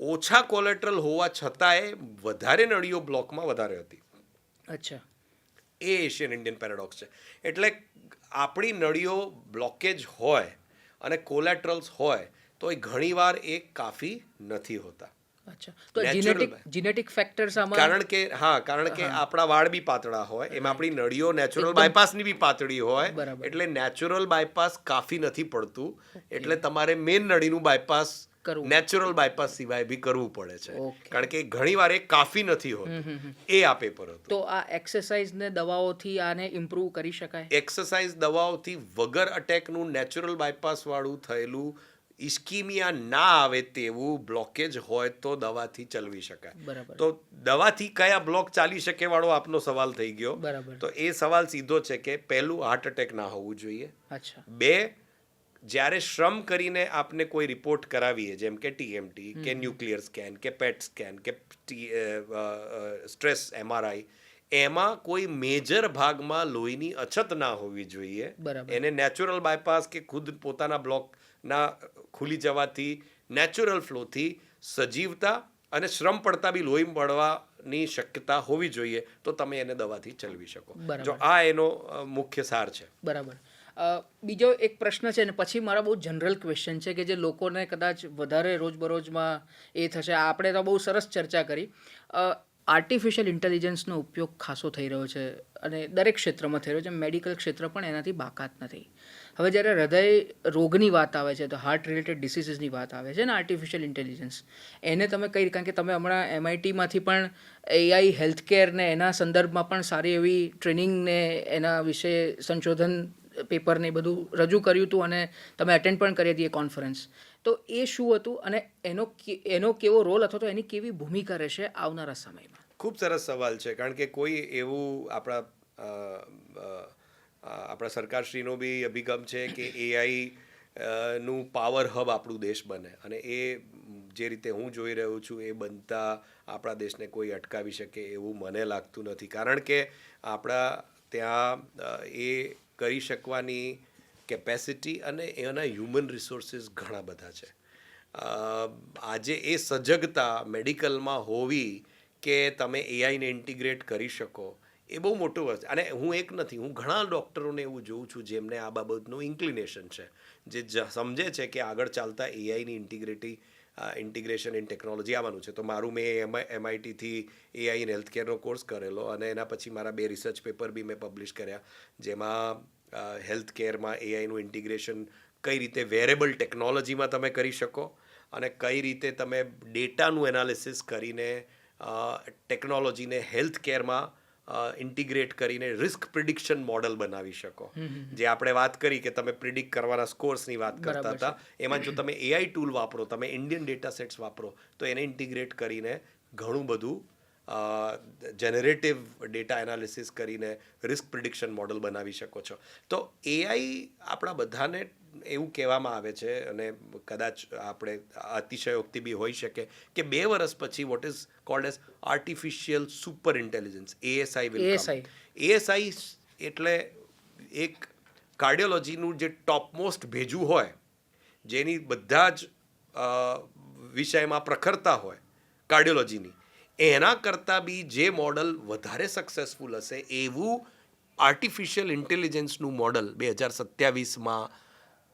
ઓછા કોલેટરલ હોવા છતાંય વધારે નળીઓ બ્લોકમાં વધારે હતી. અચ્છા. એ એશિયન ઇન્ડિયન પેરાડોક્સ છે. એટલે આપણી નળીઓ બ્લોકેજ હોય અને કોલેટરલ્સ હોય તો એ ઘણીવાર એ કાફી નથી હોતા. અચ્છા, તો જીનેટિક ફેક્ટર્સ આમાં કારણ કે આપણા વાળ બી પાતળા હોય, એમાં આપણી નળીઓ નેચરલ બાયપાસની બી પાતળી હોય, એટલે નેચરલ બાયપાસ કાફી નથી પડતું, એટલે તમારે મેઇન નળીનું બાયપાસ નેચરલ બાયપાસ સિવાય બી કરવું પડે છે, કારણ કે ઘણીવાર એ કાફી નથી હોતું. એ આ પેપર હતું. તો આ એક્સરસાઇઝ ને દવાઓથી આને ઇમ્પ્રૂવ કરી શકાય? એક્સરસાઇઝ દવાઓથી વગર અટેકનું નેચરલ બાયપાસ વાળું થયેલું ઇસ્કીમિયા ના આવે તેવું બ્લોકેજ હોય તો દવાથી ચલવી શકાય. તો દવાથી કયા બ્લોક ચાલી શકે વાળો આપનો સવાલ થઈ ગયો. તો એ સવાલ સીધો છે કે પહેલું હાર્ટ અટેક ના હોવું જોઈએ. 2, જ્યારે શ્રમ કરીને આપને કોઈ રિપોર્ટ કરાવીએ, જેમ કે TMT કે ન્યુક્લિયર સ્કેન કે પેટ સ્કેન કે સ્ટ્રેસ MRI, એમાં કોઈ મેજર ભાગમાં લોહીની અછત ના હોવી જોઈએ. એને નેચરલ બાયપાસ કે ખુદ પોતાના બ્લોક ના ખુલી જવાથી નેચરલ ફ્લોથી સજીવતા અને શ્રમ પડતા બી લોહી મળવાની શક્યતા હોવી જોઈએ, તો તમે એને દવાથી ચલવી શકો. જો આ એનો મુખ્ય સાર છે. બરાબર. બીજો એક પ્રશ્ન છે, ને પછી મારા બહુ જનરલ ક્વેશ્ચન છે કે જે લોકોને કદાચ વધારે રોજબરોજમાં એ થશે. આપણે તો બહુ સરસ ચર્ચા કરી. આર્ટિફિશિયલ ઇન્ટેલિજન્સનો ઉપયોગ ખાસો થઈ રહ્યો છે અને દરેક ક્ષેત્રમાં થઈ રહ્યો છે. મેડિકલ ક્ષેત્ર પણ એનાથી બાકાત નથી. હવે જ્યારે હૃદય રોગની વાત આવે છે, તો હાર્ટ રિલેટેડ ડિસીઝીસની વાત આવે છે ને, આર્ટિફિશિયલ ઇન્ટેલિજન્સ એને તમે કઈ, કારણ કે તમે હમણાં MITમાંથી પણ AI હેલ્થકેર ને એના સંદર્ભમાં પણ સારી એવી ટ્રેનિંગ ને એના વિશે સંશોધન પેપર ને બધું રજૂ કર્યું હતું અને તમે અટેન્ડ પણ કરી હતી એ કોન્ફરન્સ. તો એ શું હતું અને એનો કેવો રોલ અથવા તો એની કેવી ભૂમિકા રહેશે આવનારા સમયમાં? ખૂબ સરસ સવાલ છે, કારણ કે કોઈ એવું આપણા સરકારશ્રીનો બી અભિગમ છે કે AI નું પાવર હબ આપણું દેશ બને, અને એ જે રીતે હું જોઈ રહ્યો છું એ બનતા આપણા દેશને કોઈ અટકાવી શકે એવું મને લાગતું નથી, કારણ કે આપણા ત્યાં એ કરી શકવાની કેપેસિટી અને એના હ્યુમન રિસોર્સિસ ઘણા બધા છે. આજે એ સજગતા મેડિકલમાં હોવી કે તમે AIને ઇન્ટિગ્રેટ કરી શકો, એ બહુ મોટું વસ્તુ. અને હું એક નથી, હું ઘણા ડૉક્ટરોને એવું જોઉં છું જેમને આ બાબતનું ઇન્ક્લિનેશન છે, જે સમજે છે કે આગળ ચાલતા AIની ઇન્ટિગ્રેશન ઇન ટેકનોલોજી આવવાનું છે. તો મેં MITથી AI ઇન હેલ્થકેરનો કોર્સ કરેલો, અને એના પછી મારા 2 રિસર્ચ પેપર બી મેં પબ્લિશ કર્યા, જેમાં હેલ્થકેરમાં AIનું ઇન્ટિગ્રેશન કઈ રીતે વેરેબલ ટેકનોલોજીમાં તમે કરી શકો, અને કઈ રીતે તમે ડેટાનું એનાલિસિસ કરીને ટેકનોલોજીને હેલ્થકેરમાં ઇન્ટિગ્રેટ કરીને રિસ્ક પ્રિડિક્શન મોડલ બનાવી શકો. જે આપણે વાત કરી કે તમે પ્રિડિક્ટ કરવાના સ્કોર્સની વાત કરતા હતા, એમાં જો તમે AI ટૂલ વાપરો, તમે ઇન્ડિયન ડેટા સેટ્સ વાપરો, તો એને ઇન્ટિગ્રેટ કરીને ઘણું બધું જનરેટિવ ડેટા એનાલિસિસ કરીને રિસ્ક પ્રિડિક્શન મોડલ બનાવી શકો છો. તો AI આપણા બધાને એવું કહેવામાં આવે છે, અને કદાચ આપણે અતિશયોક્તિ બી હોઈ શકે, કે 2 વર્ષ પછી what is called as artificial super intelligence, ASI will come. ASI એટલે એક કાર્ડિયોલોજીનું જે ટોપમોસ્ટ ભેજું હોય, જેની બધા જ વિષયમાં પ્રખરતા હોય કાર્ડિયોલોજીની, એના કરતાં બી જે મોડલ વધારે સક્સેસફુલ હશે એવું આર્ટિફિશિયલ ઇન્ટેલિજન્સનું મોડલ 2027માં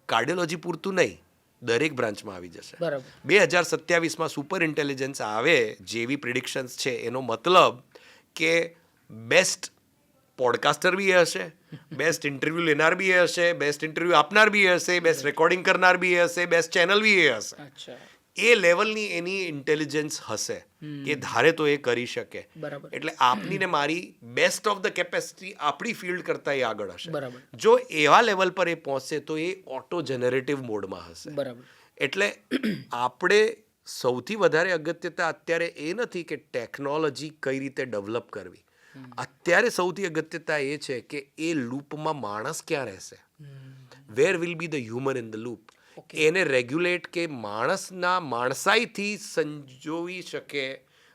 કાર્ડિયોલોજી પૂરતું નહીં, દરેક બ્રાન્ચમાં આવી જશે. 2027માં સુપર ઇન્ટેલિજન્સ આવે જેવી પ્રિડિક્શન્સ છે, એનો મતલબ કે બેસ્ટ પોડકાસ્ટર બી હશે, બેસ્ટ ઇન્ટરવ્યૂ લેનાર બી હશે, બેસ્ટ ઇન્ટરવ્યૂ આપનાર બી હશે, બેસ્ટ રેકોર્ડિંગ કરનાર બી હશે, બેસ્ટ ચેનલ બી હશે. એ લેવલની એની ઇન્ટેલિજન્સ હશે કે ધારે તો એ કરી શકે. એટલે આપની ને મારી બેસ્ટ ઓફ ધ કેપેસિટી આપણી ફિલ્ડ કરતાં એ આગળ હશે. જો એવા લેવલ પર એ પહોંચશે તો એ ઓટો જનરેટિવ મોડમાં હશે. એટલે આપણે સૌથી વધારે અગત્યતા અત્યારે એ નથી કે ટેકનોલોજી કઈ રીતે ડેવલપ કરવી. અત્યારે સૌથી અગત્યતા એ છે કે એ લૂપમાં માણસ ક્યાં રહેશે, where will be the human in the loop. એને રેગ્યુલેટ કે માણસના માણસાઈથી સંજોવી શકે,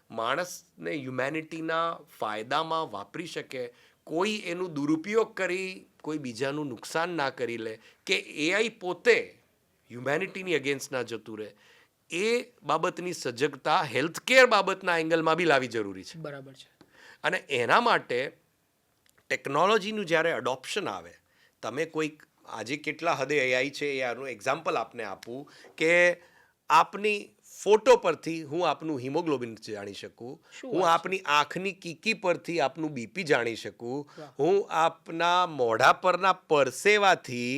માણસને હ્યુમેનિટીના ફાયદામાં વાપરી શકે, કોઈ એનું દુરુપયોગ કરી કોઈ બીજાનું નુકસાન ના કરી લે, કે AI પોતે હ્યુમેનિટીની અગેન્સ્ટ ના જતું રહે, એ બાબતની સજગતા હેલ્થકેર બાબતના એંગલમાં બી લાવી જરૂરી છે. બરાબર છે. અને એના માટે ટેકનોલોજીનું જ્યારે અડોપ્શન આવે, તમે કોઈક આજે કેટલા હદે એઆઈ છે એ આનું એક્ઝામ્પલ આપને આપું કે આપની ફોટો પરથી હું આપનું હિમોગ્લોબિન જાણી શકું, શું હું વાત છે? આપની આંખની કીકી પરથી આપનું બીપી જાણી શકું, વાહ. હું આપના મોઢા પરના પરસેવાથી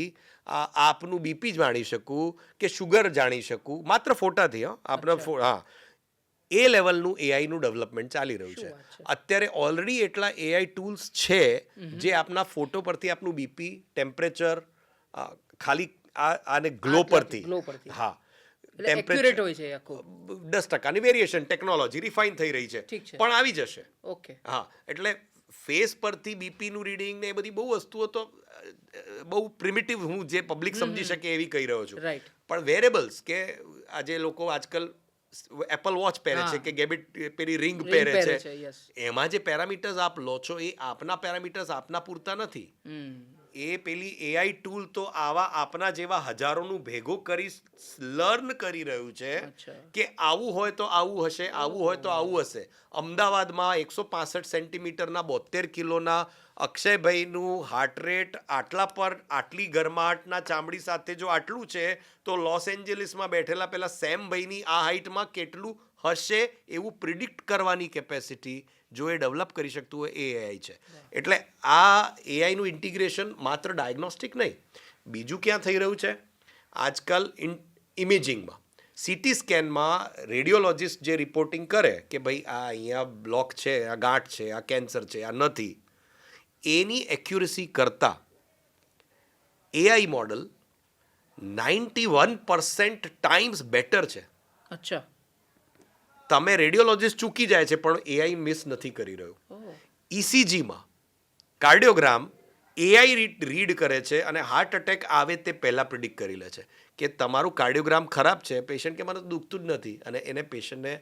આપનું બીપી જાણી શકું કે શુગર જાણી શકું, માત્ર ફોટાથી. આપણા અચ્છા. એ લેવલનું એઆઈનું ડેવલપમેન્ટ ચાલી રહ્યું શું છે. વાત છે? અત્યારે ઓલરેડી એટલા એઆઈ ટૂલ્સ છે જે આપના ફોટો પરથી આપનું બીપી, ટેમ્પરેચર, ખાલી આને ગ્લો પરથી, ગ્લો પરથી. હા, એટલે એક્યુરેટ હોય છે એ આખું. 10%ની વેરિએશન, ટેકનોલોજી રિફાઇન થઈ રહી છે, ઠીક છે. પણ આવી જશે. ઓકે. હા, એટલે ફેસ પરથી બીપીનું રીડિંગ ને એ બધી બહુ વસ્તુઓ તો બહુ પ્રિમિટિવ, હું જે પબ્લિક સમજી શકે એવી કહી રહ્યો છું. રાઈટ. પણ વેરેબલ્સ કે આજે લોકો આજકાલ એપલ વોચ પહેરે છે હા. કે ગેબિટ પેલી રિંગ Ring પહેરે પહેરે છે, છે, yes. એમાં જે પેરામીટર્સ આપ લો છો એ આપના પેરામીટર્સ આપના પૂરતા નથી. એ પેલી એઆઈ ટૂલ તો આવા આપના જેવા હજારોનું ભેગો કરી લર્ન કરી રહ્યું છે અચ્છા. કે આવું હોય તો આવું હશે, આવું હોય તો આવું હશે. અમદાવાદમાં 165 સેન્ટીમીટરના 72 કિલોના અક્ષયભાઈનું હાર્ટ રેટ આટલા પર, આટલી ગરમાટના ચામડી સાથે જો આટલું છે, તો લોસ એન્જલિસમાં બેઠેલા પેલા સેમભાઈની આ હાઇટમાં કેટલું હશે એવું પ્રિડિક્ટ કરવાની કેપેસિટી જો એ ડેવલપ કરી શકતું હોય એ એઆઈ છે. એટલે આ એઆઈનું ઇન્ટિગ્રેશન માત્ર ડાયગ્નોસ્ટિક નહીં, બીજું ક્યાં થઈ રહ્યું છે આજકાલ ઇમેજિંગમાં. સીટી સ્કેનમાં રેડિયોલોજિસ્ટ જે રિપોર્ટિંગ કરે કે ભાઈ આ અહીંયા બ્લોક છે, આ ગાંઠ છે, આ કેન્સર છે, આ નથી, એની એક્યુરસી કરતાં એઆઈ મોડલ 91% ટાઈમ્સ બેટર છે. અચ્છા. તમે રેડિયોલોજિસ્ટ ચૂકી જાય છે પણ એઆઈ મિસ નથી કરી રહ્યું. ઓહ. ઇસીજીમાં કાર્ડિયોગ્રામ એઆઈ રીડ કરે છે અને હાર્ટ એટેક આવે તે પહેલાં પ્રિડિક્ટ કરી લે છે કે તમારું કાર્ડિયોગ્રામ ખરાબ છે, પેશન્ટ કે મને દુખતું જ નથી, અને એને પેશન્ટને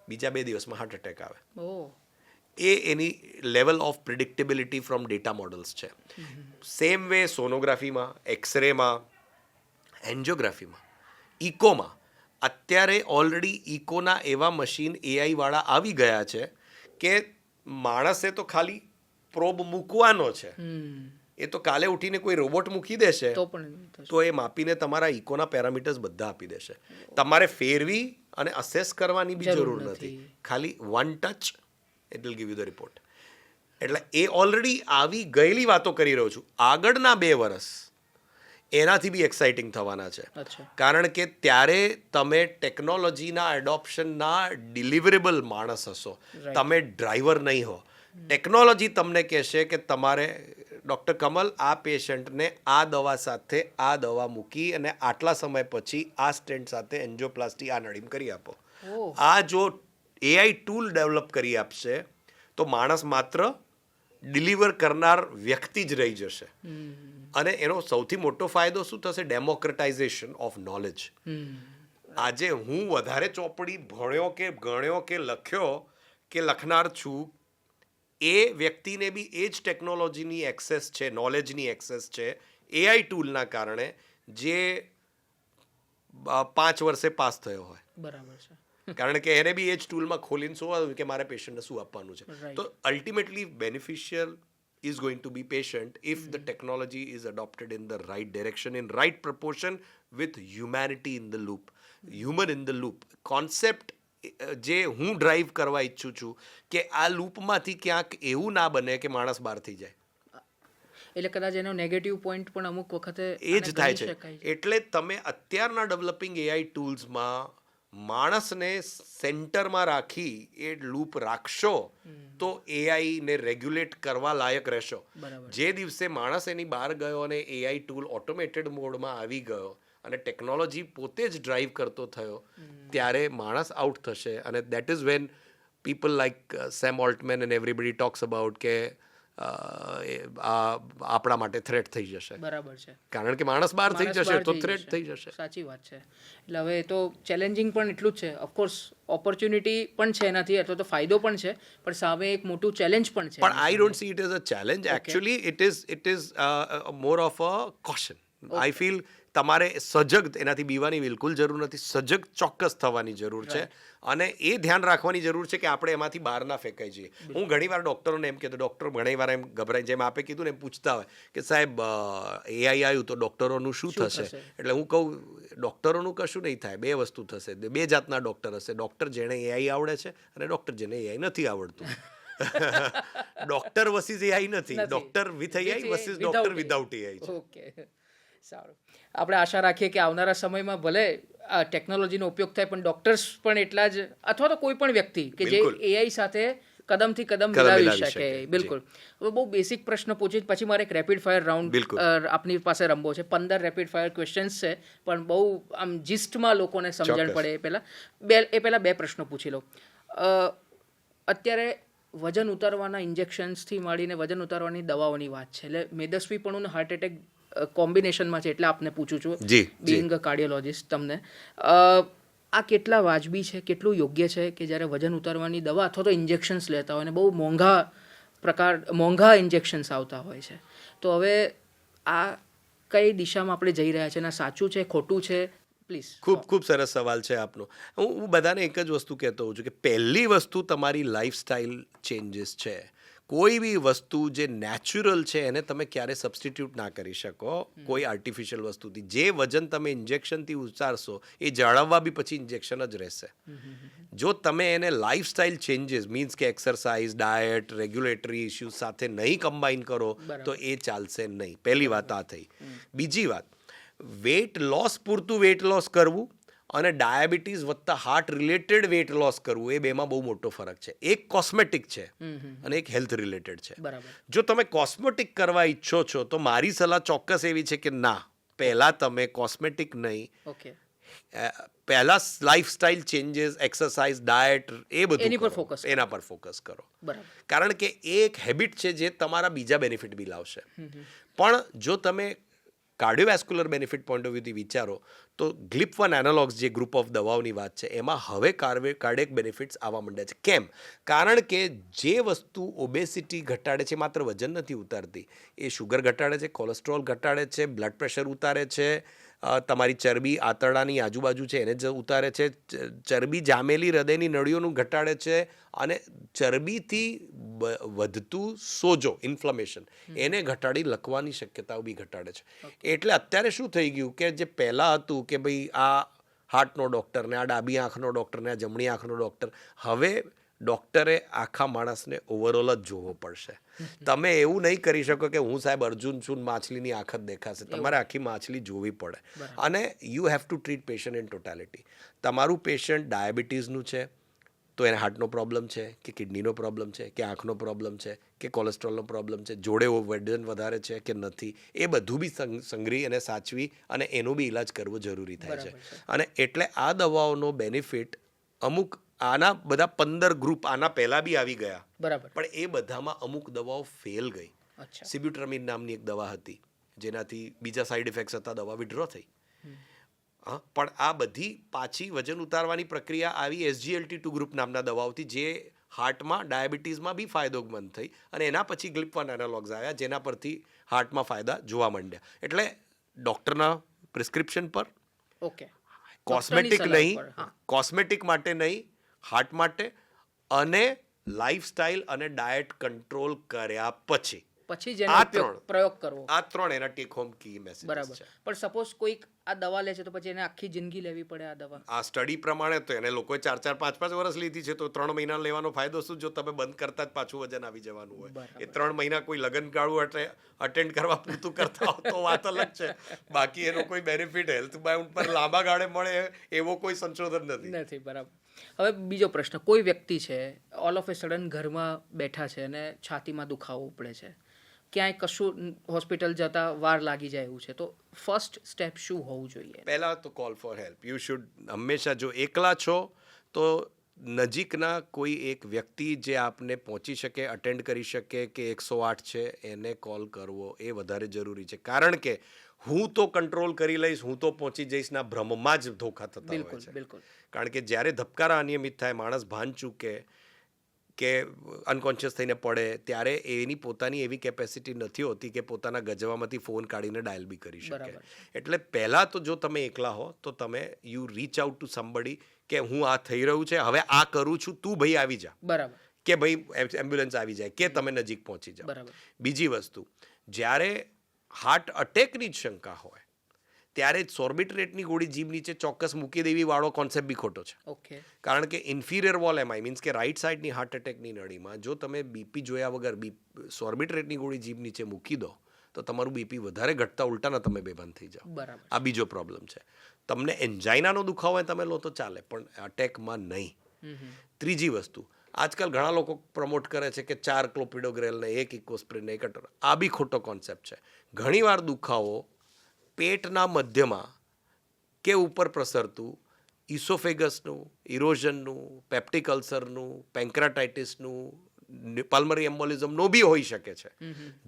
બીજા 2 દિવસમાં હાર્ટ એટેક આવે. ઓહ. એ એની level of predictability from data models છે. સેમ વે સોનોગ્રાફીમાં, એક્સરેમાં, એન્જિયોગ્રાફીમાં, ઇકોમાં અત્યારે ઓલરેડી ઇકોના એવા મશીન એઆઈવાળા આવી ગયા છે કે માણસે તો ખાલી પ્રોબ મૂકવાનો છે, એ તો કાલે ઉઠીને કોઈ રોબોટ મૂકી દેશે તો પણ થશે. તો એ માપીને તમારા ઇકોના પેરામીટર્સ બધા આપી દેશે. તમારે ફેરવી અને અસેસ કરવાની બી જરૂર જરૂર નથી. નથી. ખાલી one touch it will give you the report. એટલે એ ઓલરેડી આવી ગયેલી વાતો કરી રહ્યો છું. આગળના 2 વર્ષ એનાથી બી એક્સાઇટિંગ થવાના છે. અચ્છા. કારણ કે ત્યારે તમે ટેકનોલોજીના એડોપ્શનના ડિલિવરેબલ માણસ હશો, Right. તમે ડ્રાઈવર નહીં હો. ટેકનોલોજી તમને કહેશે કે તમારે ડૉક્ટર કમલ આ પેશન્ટને આ દવા સાથે આ દવા મૂકી અને આટલા સમય પછી આ સ્ટેન્ટ સાથે એન્જિયોપ્લાસ્ટી આ નળીમાં કરી આપો. ઓહ. આ જો એઆઈ ટૂલ ડેવલપ કરી આપશે તો માણસ માત્ર ડિલિવર કરનાર વ્યક્તિ જ રહી જશે. અને એનો સૌથી મોટો ફાયદો શું થશે? ડેમોક્રેટાઇઝેશન ઓફ નોલેજ. આજે હું વધારે ચોપડી ભણ્યો કે ગણ્યો કે લખ્યો કે લખનાર છું, એ વ્યક્તિને બી એ જ ટેકનોલોજીની એક્સેસ છે, નોલેજની એક્સેસ છે એઆઈ ટૂલના કારણે, જે 5 વર્ષે પાસ થયો હોય. બરાબર છે. કારણ કે એને બી એ જ ટૂલમાં ખોલીને શું કે મારે પેશન્ટને શું આપવાનું છે. Right. તો ultimately beneficial is going to be patient if the technology is adopted in the right direction, in right proportion, with humanity in the loop. Human in the loop. Concept જે હું ડ્રાઈવ કરવા ઈચ્છું છું કે આ લૂપમાંથી ક્યાંક એવું ના બને કે માણસ બહાર થઈ જાય. એટલે કદાચ એનો નેગેટિવ પોઈન્ટ પણ અમુક વખતે એ જ આને થાય ગણી છે. શકાય છે. એટલે તમે અત્યારના ડેવલપિંગ એઆઈ ટૂલ્સમાં માણસને સેન્ટરમાં રાખી એ લૂપ રાખશો તો એઆઈને રેગ્યુલેટ કરવા લાયક રહેશો. બરાબર. જે દિવસે માણસ એની બહાર ગયો અને એઆઈ ટૂલ ઓટોમેટેડ મોડમાં આવી ગયો અને ટેકનોલોજી પોતે જ ડ્રાઈવ કરતો થયો, ત્યારે માણસ આઉટ થશે. અને that is when people like Sam Altman and everybody talks about કે આ આપણા માટે થ્રેટ થઈ જશે. બરાબર છે. કારણ કે માણસ બહાર થઈ માણસ જશે બહાર તો થ્રેટ થઈ જશે. સાચી વાત છે. એટલે હવે તો ચેલેન્જિંગ પણ એટલું જ છે. ઓફકોર્સ ઓપોર્ચ્યુનિટી પણ છે એનાથી, અથવા તો ફાયદો પણ છે, પણ સામે એક મોટું ચેલેન્જ પણ છે. પણ I don't see it as a challenge. Actually it is more of a caution. I feel તમારે સજગ એનાથી બીવાની બિલકુલ જરૂર નથી, સજગ ચોક્કસ થવાની જરૂર છે. અને એ ધ્યાન રાખવાની જરૂર છે કે આપણે એમાંથી બહાર ના ફેંકાઈ જઈએ. હું ઘણીવાર ડૉક્ટરોને એમ કહેતો, ડૉક્ટર ઘણીવાર એમ ગભરાઈ, જેમ આપે કીધું ને એમ પૂછતા હોય કે સાહેબ એઆઈ આવ્યું તો ડૉક્ટરોનું શું થશે? એટલે હું કહું ડૉક્ટરોનું કશું નહીં થાય, બે વસ્તુ થશે. બે જાતના ડૉક્ટર હશે, ડૉક્ટર જેને એઆઈ આવડે છે અને ડૉક્ટર જેને એઆઈ નથી આવડતું. ડૉક્ટર વર્સિસ એઆઈ નથી, doctor with AI versus doctor without AI છે. ઓકે, સારું. આપણે આશા રાખીએ કે આવનારા સમયમાં ભલે આ ટેકનોલોજીનો ઉપયોગ થાય પણ ડોક્ટર્સ પણ એટલા જ, અથવા તો કોઈ પણ વ્યક્તિ કે જે એઆઈ સાથે કદમથી કદમ મિલાવી શકે. બિલકુલ. હવે બહુ બેસિક પ્રશ્ન પૂછી પછી મારે એક રેપિડ ફાયર રાઉન્ડ આપની પાસે રમવો છે. 15 રેપિડ ફાયર ક્વેશ્ચન્સ છે, પણ બહુ આમ જીસ્ટમાં લોકોને સમજણ પડે એ પહેલા બે પ્રશ્નો પૂછી લો. અત્યારે વજન ઉતારવાના ઇન્જેક્શન્સથી માંડીને વજન ઉતારવાની દવાઓની વાત છે, એટલે મેદસ્વીપણું અને હાર્ટ એટેક કોમ્બિનેશનમાં છે, એટલે આપને પૂછું છું બિંગ કાર્ડિયોલોજિસ્ટ તમને, આ કેટલા વાજબી છે, કેટલું યોગ્ય છે કે જ્યારે વજન ઉતારવાની દવા અથવા તો ઇન્જેક્શન્સ લેતા હોય અને બહુ મોંઘા ઇન્જેક્શન્સ આવતા હોય છે, તો હવે આ કઈ દિશામાં આપણે જઈ રહ્યા છે અને સાચું છે ખોટું છે? પ્લીઝ. ખૂબ સરસ સવાલ છે આપનો. હું બધાને એક જ વસ્તુ કહેતો હોઉં છું કે પહેલી વસ્તુ તમારી લાઈફસ્ટાઈલ ચેન્જીસ છે. કોઈ બી વસ્તુ જે નેચરલ છે એને તમે ક્યારે સબસ્ટિટ્યૂટ ના કરી શકો કોઈ આર્ટિફિશિયલ વસ્તુથી. જે વજન તમે ઇન્જેક્શનથી ઉતારશો એ જાળવવા બી પછી ઇન્જેક્શન જ રહેશે. જો તમે એને લાઈફસ્ટાઈલ ચેન્જીસ મીન્સ કે એક્સરસાઇઝ, ડાયટ, રેગ્યુલેટરી ઇસ્યુઝ સાથે નહીં કમ્બાઈન કરો તો એ ચાલશે નહીં. પહેલી વાત આ થઈ. બીજી વાત, વેટ લોસ પૂરતું વેટ લોસ કરવું અને ડાયાબિટીસ વત્તા હાર્ટ રિલેટેડ વેટ લોસ કરવું, એ બેમાં બહુ મોટો ફરક છે. એક કોસ્મેટિક છે અને એક હેલ્થ રિલેટેડ છે. જો તમે કોસ્મેટિક કરવા ઈચ્છો છો તો મારી સલાહ ચોક્કસ એવી છે કે ના, પહેલાં તમે કોસ્મેટિક નહીં, પહેલાં લાઈફસ્ટાઈલ ચેન્જીસ, એક્સરસાઇઝ, ડાયટ, એ બધું એના પર ફોકસ કરો. કારણ કે એ એક હેબિટ છે જે તમારા બીજા બેનિફિટ બી લાવશે. પણ જો તમે કાર્ડિયોવેસ્ક્યુલર બેનિફિટ પોઈન્ટ ઓફ વ્યૂથી વિચારો તો GLP-1 એનાલોગ્સ જે ગ્રુપ ઓફ દવાઓની વાત છે એમાં હવે કાર્ડિયક બેનિફિટ્સ આવવા માંડ્યા છે. કેમ? કારણ કે જે વસ્તુ ઓબેસિટી ઘટાડે છે માત્ર વજન નથી ઉતારતી, એ શુગર ઘટાડે છે, કોલેસ્ટ્રોલ ઘટાડે છે, બ્લડ પ્રેશર ઉતારે છે, તમારી ચરબી આંતરડાની આજુબાજુ છે એને જ ઉતારે છે, ચરબી જામેલી હૃદયની નળીઓનું ઘટાડે છે, અને ચરબીથી વધતું સોજો, ઇન્ફ્લેમેશન, એને ઘટાડી લખવાની શક્યતાઓ બી ઘટાડે છે. એટલે અત્યારે શું થઈ ગયું કે જે પહેલાં હતું કે ભાઈ આ હાર્ટનો ડૉક્ટર ને આ ડાબી આંખનો ડૉક્ટર ને આ જમણી આંખનો ડૉક્ટર, હવે ડૉક્ટરે આખા માણસને ઓવરઓલ જ જોવો પડશે. તમે એવું નહીં કરી શકો કે હું સાહેબ અર્જુન છું, માછલીની આંખ જ દેખાશે. તમારે આખી માછલી જોવી પડે. અને you have to treat patient in totality. તમારું પેશન્ટ ડાયાબિટીસનું છે તો એને હાર્ટનો પ્રોબ્લેમ છે કે કિડનીનો પ્રોબ્લેમ છે કે આંખનો પ્રોબ્લેમ છે કે કોલેસ્ટ્રોલનો પ્રોબ્લેમ છે, જોડે વજન વધારે છે કે નથી, એ બધું બી સંગ્રહી અને સાચવી અને એનો બી ઇલાજ કરવો જરૂરી થાય છે. અને એટલે આ દવાઓનો બેનિફિટ અમુક આના બધા 15 ગ્રુપ આના પહેલાં બી આવી ગયા, પણ એ બધામાં અમુક દવાઓ ફેલ ગઈ. સિબ્યુટ્રામિન નામની એક દવા હતી જેનાથી બીજા સાઈડ ઇફેક્ટ્સ હતા, દવા વિડ્રો થઈ. પણ આ બધી પાછી વજન ઉતારવાની પ્રક્રિયા આવી SGLT2 ગ્રુપ નામના દવાઓથી, જે હાર્ટમાં ડાયાબિટીસમાં બી ફાયદોમંદ થઈ, અને એના પછી GLP-1 એનાલોગ્સ આવ્યા જેના પરથી હાર્ટમાં ફાયદા જોવા માંડ્યા. એટલે ડૉક્ટરના પ્રિસ્ક્રિપ્શન પર, કોસ્મેટિક નહીં, કોસ્મેટિક માટે નહીં, હાર્ટ માટે, અને લાઈફસ્ટાઈલ અને ડાયટ કંટ્રોલ કર્યા પછી પ્રયોગ કરવો. આ ત્રણ એના ટેક હોમ કી મેસેજ. બરાબર. પણ સપોઝ કોઈક આ દવા લે છે તો પછી એને આખી જિંદગી લેવી પડે આ દવા? આ સ્ટડી પ્રમાણે તો એને લોકોએ 4-4, 5-5 વર્ષ લીધી છે, તો 3 મહિના લેવાનો ફાયદો શું? જો તમે બંધ કરતા જ પાછું વજન આવી જવાનું હોય. એ 3 મહિના કોઈ લગ્ન ગાળું અટેન્ડ કરવા પૂરતું કરતા હો તો વાત અલગ છે. બાકી એનો કોઈ બેનિફિટ હેલ્થ બાઉન્ડ પર લાંબા ગાળે મળે એવો કોઈ સંશોધન નથી. બરાબર. હવે બીજો પ્રશ્ન, કોઈ વ્યક્તિ છે ઓલ ઓફ એ સડન ઘરમાં બેઠા છે અને છાતીમાં દુખાવો ઉપડે છે, ક્યાંય કશું હોસ્પિટલ જતા વાર લાગી જાય એવું છે, તો ફર્સ્ટ સ્ટેપ શું હોવું જોઈએ? પહેલાં તો call for help. You should હંમેશા, જો એકલા છો તો નજીકના કોઈ એક વ્યક્તિ જે આપને પહોંચી શકે, અટેન્ડ કરી શકે, કે 108 છે એને કોલ કરવો એ વધારે જરૂરી છે. કારણ કે હું તો કંટ્રોલ કરી લઈશ, હું તો પહોંચી જઈશ ના ભ્રમમાં જ ધોખા થતા હોય છે. કારણ કે જ્યારે ધબકારા અનિયમિત થાય, માણસ ભાન ચૂકે કે અનકોન્શિયસ થઈને પડે ત્યારે એની પોતાની એવી કેપેસિટી નથી હોતી કે પોતાના ગજવામાંથી ફોન કાઢીને ડાયલ બી કરી શકે. બરાબર. એટલે પહેલાં તો જો તમે એકલા હો તો તમે you reach out to somebody કે હું આ થઈ રહ્યું છે, હવે આ કરું છું, તું ભાઈ આવી જા. બરાબર. કે ભાઈ એમ્બ્યુલન્સ આવી જાય કે તમે નજીક પહોંચી જાઓ. બરાબર. બીજી વસ્તુ, જ્યારે હાર્ટ અટેકની જ શંકા હોય ત્યારે સોર્બિટ્રેટની ગોળી જીભ નીચે ચોક્કસ મૂકી દેવી વાળો કોન્સેપ્ટ બી ખોટો છે. ઓકે. કારણ કે ઇન્ફિરિયર વોલ એમઆઈ મીન્સ કે રાઈટ સાઈડની હાર્ટ અટેકની નળીમાં જો તમે બીપી જોયા વગર સોર્બિટ્રેટની ગોળી જીભ નીચે મૂકી દો તો તમારું બીપી વધારે ઘટતા ઉલટાના તમે બેભાન થઈ જાઓ. બરાબર. આ બીજો પ્રોબ્લેમ છે. તમને એન્જાઇનાનો દુખાવો હોય તમે લો તો ચાલે, પણ અટેકમાં નહીં. ત્રીજી વસ્તુ, આજકાલ ઘણા લોકો પ્રમોટ કરે છે કે 4 ક્લોપિડોગ્રેલ ને 1 ઇકોસ્પ્રિન ને 1 અટર. આ બી ખોટો કોન્સેપ્ટ છે. ઘણીવાર દુખાવો પેટના મધ્યમાં કે ઉપર પ્રસરતું ઇસોફેગસનું, ઇરોઝનનું, પેપ્ટિક અલ્સરનું, પેન્ક્રાટાઇટિસનું, પલ્મરી એમ્બોલિઝમનો બી હોઈ શકે છે.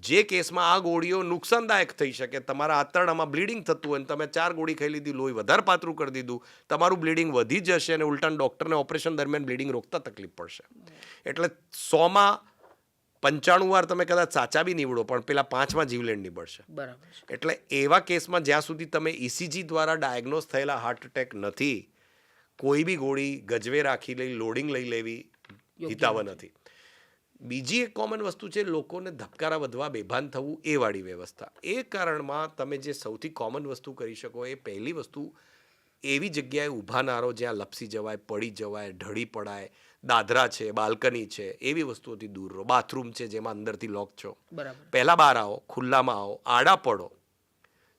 જે કેસમાં આ ગોળીઓ નુકસાનદાયક થઈ શકે. તમારા આંતરડામાં બ્લીડિંગ થતું હોય અને તમે 4 ગોળી ખાઈ લીધી, લોહી વધારે પાતળું કરી દીધું, તમારું બ્લીડિંગ વધી જશે અને ઉલટાન ડૉક્ટરને ઓપરેશન દરમિયાન બ્લીડિંગ રોકતા તકલીફ પડશે. એટલે 100માં 95 વાર તમે કદાચ સાચા બી નીવડો પણ પેલા 5માં જીવલેણ નીવડશે. બરાબર. એટલે એવા કેસમાં જ્યાં સુધી તમે ઇસીજી દ્વારા ડાયગ્નોઝ થયેલા હાર્ટ અટેક નથી, કોઈ બી ગોળી ગજવે રાખી લઈ લોડિંગ લઈ લેવી હિતાવ નથી. બીજી એક કોમન વસ્તુ છે લોકોને ધબકારા વધવા, બેભાન થવું, એ વાળી વ્યવસ્થા. એ કારણમાં તમે જે સૌથી કોમન વસ્તુ કરી શકો એ પહેલી વસ્તુ, એવી જગ્યાએ ઊભા ના રહો જ્યાં લપસી જવાય, પડી જવાય, ઢળી પડાય. દાદરા છે, બાલ્કની છે, એવી વસ્તુઓથી દૂર રહો. બાથરૂમ છે જેમાં અંદરથી લોક છો. બરાબર. પહેલાં બહાર આવો, ખુલ્લામાં આવો, આડા પડો,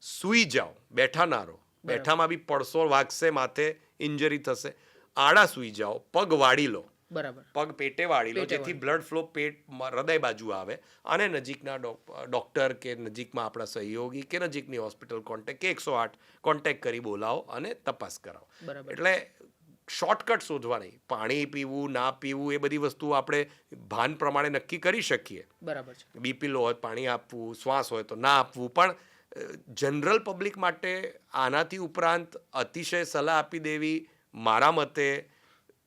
સૂઈ જાઓ, બેઠા ના રહો. બેઠામાં બી પડશો, વાગશે, માથે ઇન્જરી થશે. આડા સૂઈ જાઓ, પગ વાળી લો. બરાબર. પગ પેટે વાળી લો જેથી બ્લડ ફ્લો પેટમાં હૃદય બાજુ આવે અને નજીકના ડૉક્ટર કે નજીકમાં આપણા સહયોગી કે નજીકની હોસ્પિટલ કોન્ટેક્ટ કે 108 કોન્ટેક્ટ કરી બોલાવો અને તપાસ કરાવો. બરાબર. એટલે શોર્ટકટ શોધવા નહીં. પાણી પીવું, ના પીવું, એ બધી વસ્તુઓ આપણે ભાન પ્રમાણે નક્કી કરી શકીએ. બરાબર છે. બીપી લો હોય પાણી આપવું, શ્વાસ હોય તો ના આપવું, પણ જનરલ પબ્લિક માટે આનાથી ઉપરાંત અતિશય સલાહ આપી દેવી મારા મતે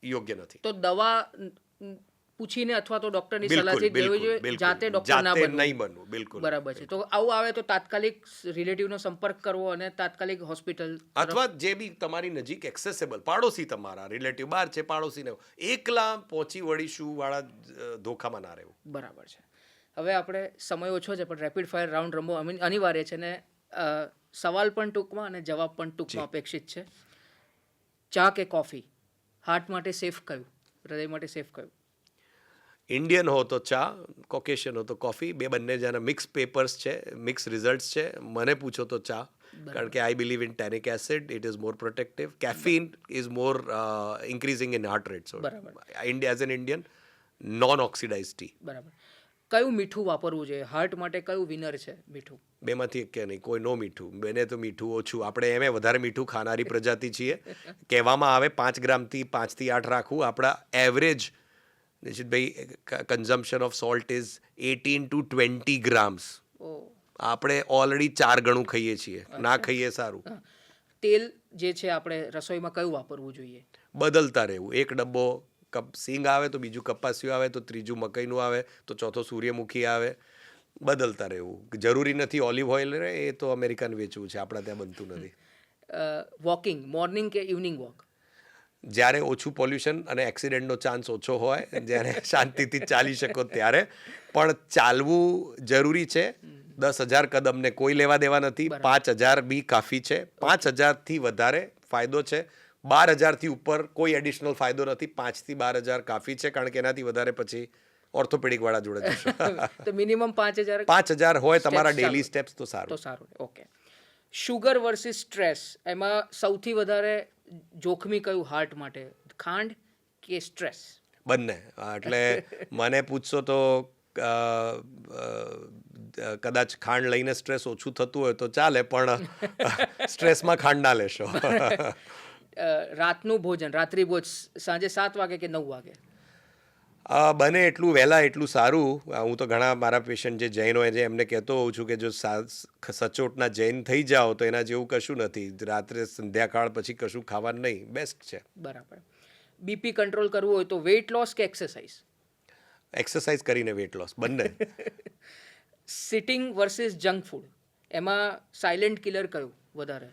યોગ્ય નથી. તો દવા પૂછીને અથવા તો ડોક્ટરની સલાહથી લેવી જોઈએ, જાતે ડોક્ટર ના બનવું. નહીં બનવું. બિલકુલ. બરાબર છે. તો આવું આવે તો તાત્કાલિક રિલેટિવનો સંપર્ક કરવો અને તાત્કાલિક હોસ્પિટલ અથવા જે બી તમારી નજીક એક્સેસેબલ પાડોશી, તમારા રિલેટિવ બહાર છે, પાડોશીને એકલા પહોંચી વળીશું વાળા ધોખામાં ના રહેવું. બરાબર છે. હવે આપણે સમય ઓછો છે પણ રેપિડ ફાયર રાઉન્ડ રમવો અનિવાર્ય છે ને સવાલ પણ ટૂંકમાં અને જવાબ પણ ટૂંકમાં અપેક્ષિત છે. ચા કે કોફી? હાર્ટ માટે સેફ કયું, હૃદય માટે સેફ કયું? ઇન્ડિયન હો તો ચા, કોકેશિયન હો તો કોફી. બંને જેના મિક્સ પેપર્સ છે, મિક્સ રિઝલ્ટ્સ છે. મને પૂછો તો ચા, કારણ કે I believe in tannic acid. It is more protective. Caffeine is more increasing in heart rate. So as an Indian, non oxidise tea. બરાબર. કયું મીઠું વાપરવું જોઈએ હાર્ટ માટે? કયું વિનર છે મીઠું? બેમાંથી એક કે નહીં, કોઈ નો મીઠું. બને તો મીઠું ઓછું. આપણે એમે વધારે મીઠું ખાનારી પ્રજાતિ છીએ. કહેવામાં આવે 5 ગ્રામથી 5 થી 8 રાખવું. આપણા એવરેજ નિશિતભાઈ consumption of salt is 18 to 20 grams. આપણે ઓલરેડી 4 ગણું ખાઈએ છીએ. ના ખાઈએ સારું. તેલ જે છે આપણે રસોઈમાં કયું વાપરવું જોઈએ? બદલતા રહેવું. એક ડબ્બો સિંગ આવે તો બીજું કપાસિયું આવે તો ત્રીજું મકઈનું આવે તો ચોથો સૂર્યમુખી આવે. બદલતા રહેવું. જરૂરી નથી ઓલિવ ઓઇલ રહે, એ તો અમેરિકન વેચવું છે, આપણા ત્યાં બનતું નથી. વોકિંગ મોર્નિંગ કે ઇવનિંગ વોક? જ્યારે ઓછું પોલ્યુશન અને એક્સિડન્ટનો ચાન્સ ઓછો હોય, જ્યારે શાંતિથી ચાલી શકો ત્યારે. પણ ચાલવું જરૂરી છે. 10,000 કદમને કોઈ લેવા દેવા નથી. 5,000 બી કાફી છે. 5,000થી વધારે ફાયદો છે. 12,000થી ઉપર કોઈ એડિશનલ ફાયદો નથી. 5 થી 12,000 કાફી છે, કારણ કે એનાથી વધારે પછી ઓર્થોપેડિક વાળા જોડે જશો. તો મિનિમમ 5,000 હોય તમારા ડેલી સ્ટેપ્સ તો સારું. ઓકે. શુગર વર્સિસ સ્ટ્રેસ, એમાં સૌથી વધારે જોખમી કયું હાર્ટ માટે? ખાંડ કે સ્ટ્રેસ? બંને. એટલે મને પૂછશો તો કદાચ ખાંડ લઈને સ્ટ્રેસ ઓછું થતું હોય તો ચાલે, પણ સ્ટ્રેસમાં ખાંડ ના લેશો. રાતનું ભોજન, રાત્રિ ભોજ સાંજે 7 વાગે કે 9 વાગે? બને એટલું વહેલા એટલું સારું. હું તો ઘણા મારા પેશન્ટ જે જૈન હોય છે એમને કહેતો હોઉં છું કે જો સચોટના જૈન થઈ જાઓ તો એના જેવું કશું નથી. રાત્રે સંધ્યાકાળ પછી કશું ખાવાનું નહીં, બેસ્ટ છે. બરાબર. બીપી કંટ્રોલ કરવું હોય તો વેઇટ લોસ કે એક્સરસાઇઝ? એક્સરસાઇઝ કરીને વેટ લોસ બંને. સિટિંગ વર્સિસ જંક ફૂડ, એમાં સાયલેન્ટ કિલર કયું વધારે?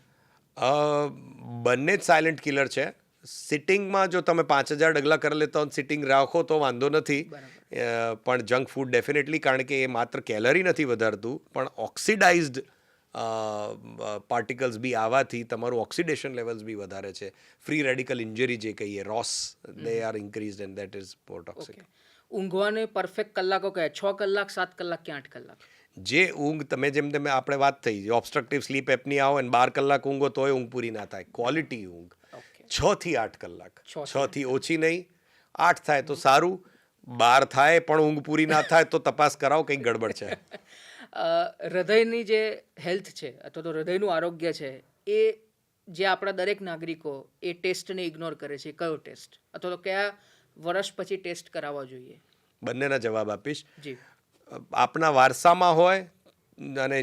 બંને જ સાયલેન્ટ કિલર છે. સિટિંગમાં જો તમે 5,000 ડગલા કરી લેતા હો સિટિંગ રાખો તો વાંધો નથી, પણ જંક ફૂડ ડેફિનેટલી, કારણ કે એ માત્ર કેલરી નથી વધારતું પણ ઓક્સિડાઇઝ્ડ પાર્ટિકલ્સ બી આવવાથી તમારું ઓક્સિડેશન લેવલ્સ બી વધારે છે. ફ્રી રેડિકલ ઇન્જરી જે કહીએ, ROS, they are increased and that is more toxic. ઊંઘવાને પરફેક્ટ કલાકો કયા? 6 કલાક, 7 કલાક કે 8 કલાક? જે ઊંઘ તમે જેમ આપણે વાત થઈ, ઓબ્સ્ટ્રક્ટિવ સ્લીપ એપની આવો અને 12 કલાક ઊંઘો તોય ઊંઘ પૂરી ના થાય. ક્વોલિટી ઊંઘ 6 થી 8 કલાક, 6 થી ઓછી નહીં. 8 થાય તો સારું, 12 થાય પણ ઊંઘ પૂરી ના થાય તો તપાસ કરાવો, કંઈક ગડબડ છે. હૃદયની જે હેલ્થ છે અથવા તો હૃદયનું આરોગ્ય છે, એ જે આપણા દરેક નાગરિકો એ ટેસ્ટને ઇગ્નોર કરે છે, કયો ટેસ્ટ અથવા તો કયા વર્ષ પછી ટેસ્ટ કરાવવા જોઈએ? બંનેના જવાબ આપીશ. જી. આપણા વારસામાં હોય અને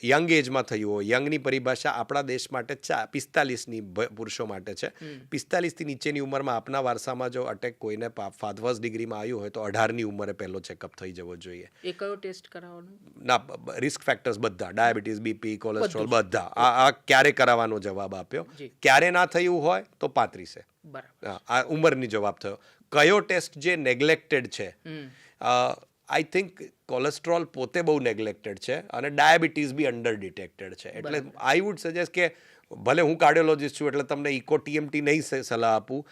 યંગ એજમાં થયું હોય. યંગની પરિભાષા આપણા દેશ માટે 45ની પુરુષો માટે છે. 45થી નીચેની ઉંમરમાં આપણા વારસામાં જો અટેક કોઈને ફર્સ્ટ ડિગ્રીમાં આવ્યું હોય તો 18ની ઉંમરે પહેલો ચેકઅપ થઈ જવો જોઈએ. એ કયો ટેસ્ટ કરાવવાનો? ના, રિસ્ક ફેક્ટર્સ બધા, ડાયાબિટીસ, બીપી, કોલેસ્ટ્રોલ બધા. આ ક્યારે કરાવવાનો જવાબ આપ્યો. ક્યારે ના થયું હોય તો 35. બરાબર. આ ઉંમરની જવાબ થયો. કયો ટેસ્ટ જે નેગ્લેક્ટેડ છે? આઈ થિંક કોલેસ્ટ્રોલ પોતે બહુ નેગ્લેક્ટેડ છે અને ડાયાબિટીસ બી અંડર ડિટેક્ટેડ છે. એટલે આઈ વુડ સજેસ્ટ કે ભલે હું કાર્ડિયોલોજિસ્ટ છું એટલે તમને ઇકો ટીએમટી નહીં સલાહ આપું.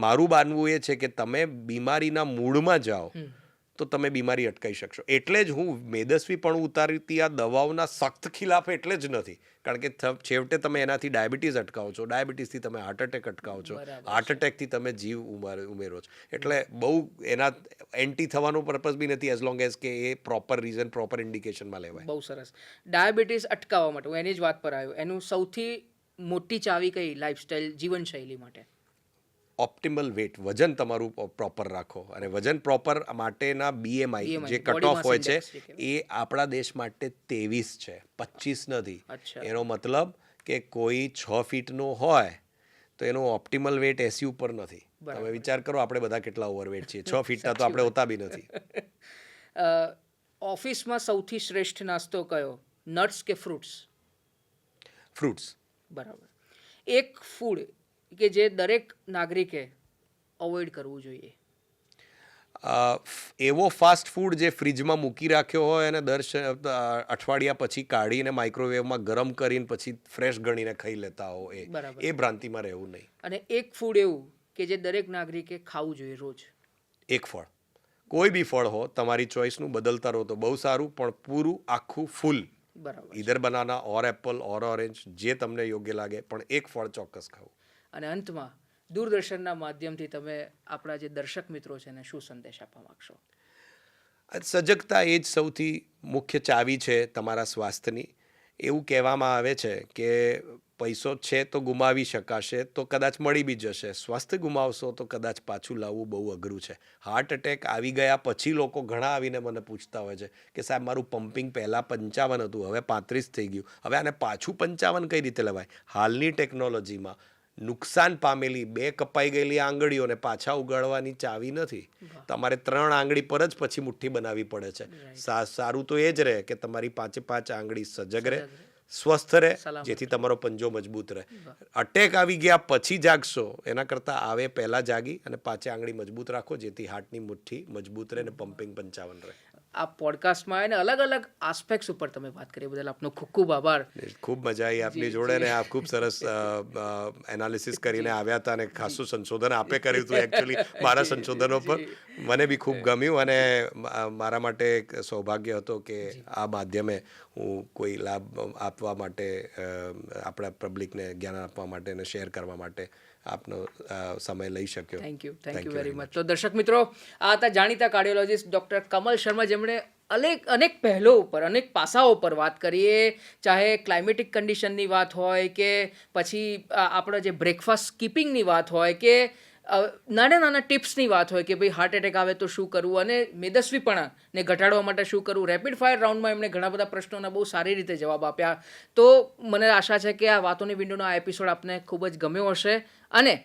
મારું માનવું એ છે કે તમે બીમારીના મૂળમાં જાઓ તો તમે બીમારી અટકાવી શકશો. એટલે જ હું મેદસ્વી પણ ઉતારતી આ દવાઓના સખ્ત ખિલાફ એટલે જ નથી, કારણ કે છેવટે તમે એનાથી ડાયાબિટીસ અટકાવો છો, ડાયાબિટીસથી તમે હાર્ટ એટેક અટકાવો છો, હાર્ટ એટેકથી તમે જીવ ઉમેરો છો. એટલે બહુ એના એન્ટી થવાનો પર્પઝ બી નથી, એઝ લોંગ એઝ કે એ પ્રોપર રીઝન, પ્રોપર ઇન્ડિકેશનમાં લેવાય. બહુ સરસ. ડાયાબિટીસ અટકાવવા માટે હું એની જ વાત પર આવ્યો, એનું સૌથી મોટી ચાવી કઈ લાઈફસ્ટાઈલ, જીવનશૈલી માટે? ઓપ્ટિમલ વેટ, વજન તમારું પ્રોપર રાખો. અને વજન પ્રોપર માટેના BMI જે કટ ઓફ હોય છે એ આપણા દેશ માટે 23 છે, 25 નથી. એનો મતલબ કે કોઈ 6 ફીટનો હોય તો એનો ઓપ્ટિમલ વેટ 80 ઉપર નથી. તમે વિચાર કરો આપણે બધા કેટલા ઓવરવેટ છીએ. 6 ફીટના તો આપણે હોતા બી નથી. ઓફિસમાં સૌથી શ્રેષ્ઠ નાસ્તો કયો, નટ્સ કે ફ્રૂટ્સ? ફ્રૂટ્સ. બરાબર. એક ફૂડ કે જે દરેક નાગરિકે અવોઇડ કરવું જોઈએ? એવો ફાસ્ટ ફૂડ જે ફ્રીજમાં મૂકી રાખ્યો હોય અને દર અઠવાડિયા પછી કાઢીને માઇક્રોવેવમાં ગરમ કરીને પછી ફ્રેશ ગણીને ખાઈ લેતા હો, એ ભ્રાંતિમાં રહેવું નહીં. અને એક ફૂડ એવું કે જે દરેક નાગરિકે ખાવું જોઈએ રોજ? એક ફળ, કોઈ બી ફળ હો, તમારી ચોઈસનું બદલતા રહો તો બહુ સારું, પણ પૂરું આખું ફૂલ, ઈધર બનાના ઓર એપલ ઓર ઓરેન્જ, જે તમને યોગ્ય લાગે, પણ એક ફળ ચોક્કસ ખાવું. અને અંતમાં દૂરદર્શનના માધ્યમથી તમે આપણા જે દર્શક મિત્રો છે એને શું સંદેશ આપવા માંગશો? સજગતા એ જ સૌથી મુખ્ય ચાવી છે તમારા સ્વાસ્થ્યની. એવું કહેવામાં આવે છે કે પૈસો છે તો ગુમાવી શકાશે તો કદાચ મળી બી જશે, સ્વાસ્થ્ય ગુમાવશો તો કદાચ પાછું લાવવું બહુ અઘરું છે. હાર્ટ એટેક આવી ગયા પછી લોકો ઘણા આવીને મને પૂછતા હોય છે કે સાહેબ મારું પમ્પિંગ પહેલાં 55 હતું, હવે 35 થઈ ગયું, હવે આને પાછું 55 કઈ રીતે લેવાય? હાલની ટેકનોલોજીમાં નુકસાન પામેલી 2 કપાઈ ગયેલી આંગળીઓને પાછા ઉગાડવાની ચાવી નથી. તમારે 3 આંગળી પર જ પછી મુઠ્ઠી બનાવવી પડે છે. સારું તો એ જ રહે કે તમારી 5 આંગળી સજગ રહે, સ્વસ્થ રહે, જેથી તમારો પંજો મજબૂત રહે. અટેક આવી ગયા પછી જાગશો એના કરતાં આવે પહેલાં જાગી અને 5 આંગળી મજબૂત રાખો, જેથી હાર્ટની મુઠ્ઠી મજબૂત રહે અને પમ્પિંગ 55 રહે. આ પોડકાસ્ટમાં અને અલગ અલગ આસ્પેક્ટ્સ ઉપર તમે વાત કરી, બદલ આપનો ખૂબ ખૂબ આભાર. ખૂબ મજા આવી આપની જોડે ને આપ ખૂબ સરસ એનાલિસિસ કરીને આવ્યા હતા અને ખાસું સંશોધન આપે કર્યું હતું એકચ્યુઅલી મારા સંશોધનો પર. મને બી ખૂબ ગમ્યું અને મારા માટે એક સૌભાગ્ય હતો કે આ માધ્યમે હું કોઈ લાભ આપવા માટે, આપણા પબ્લિકને જ્ઞાન આપવા માટે અને શેર કરવા માટે આપનો સમય લઈ શક્યો. Thank you very much. તો દર્શક મિત્રો, આ હતા જાણીતા કાર્ડિયોલોજિસ્ટ ડૉક્ટર કમલ શર્મા, જેમણે અનેક પહેલો ઉપર, અનેક પાસાઓ પર વાત કરીએ, ચાહે ક્લાઇમેટિક કન્ડિશનની વાત હોય કે પછી આપણે જે બ્રેકફાસ્ટ સ્કીપિંગની વાત હોય કે નાના ટિપ્સની વાત હોય કે ભાઈ હાર્ટ એટેક આવે તો શું કરવું અને મેદસ્વીપણાને ઘટાડવા માટે શું કરવું. રેપિડ ફાયર રાઉન્ડમાં એમણે ઘણા બધા પ્રશ્નોના બહુ સારી રીતે જવાબ આપ્યા. તો મને આશા છે કે આ વાતોની વિન્ડોનો આ એપિસોડ આપને ખૂબ જ ગમ્યો હશે અને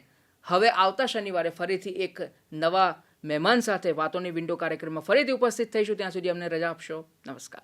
હવે આવતા શનિવારે ફરીથી એક નવા મહેમાન સાથે વાતોની વિન્ડો કાર્યક્રમમાં ફરીથી ઉપસ્થિત થઈશું. ત્યાં સુધી અમને રજા આપશો. નમસ્કાર.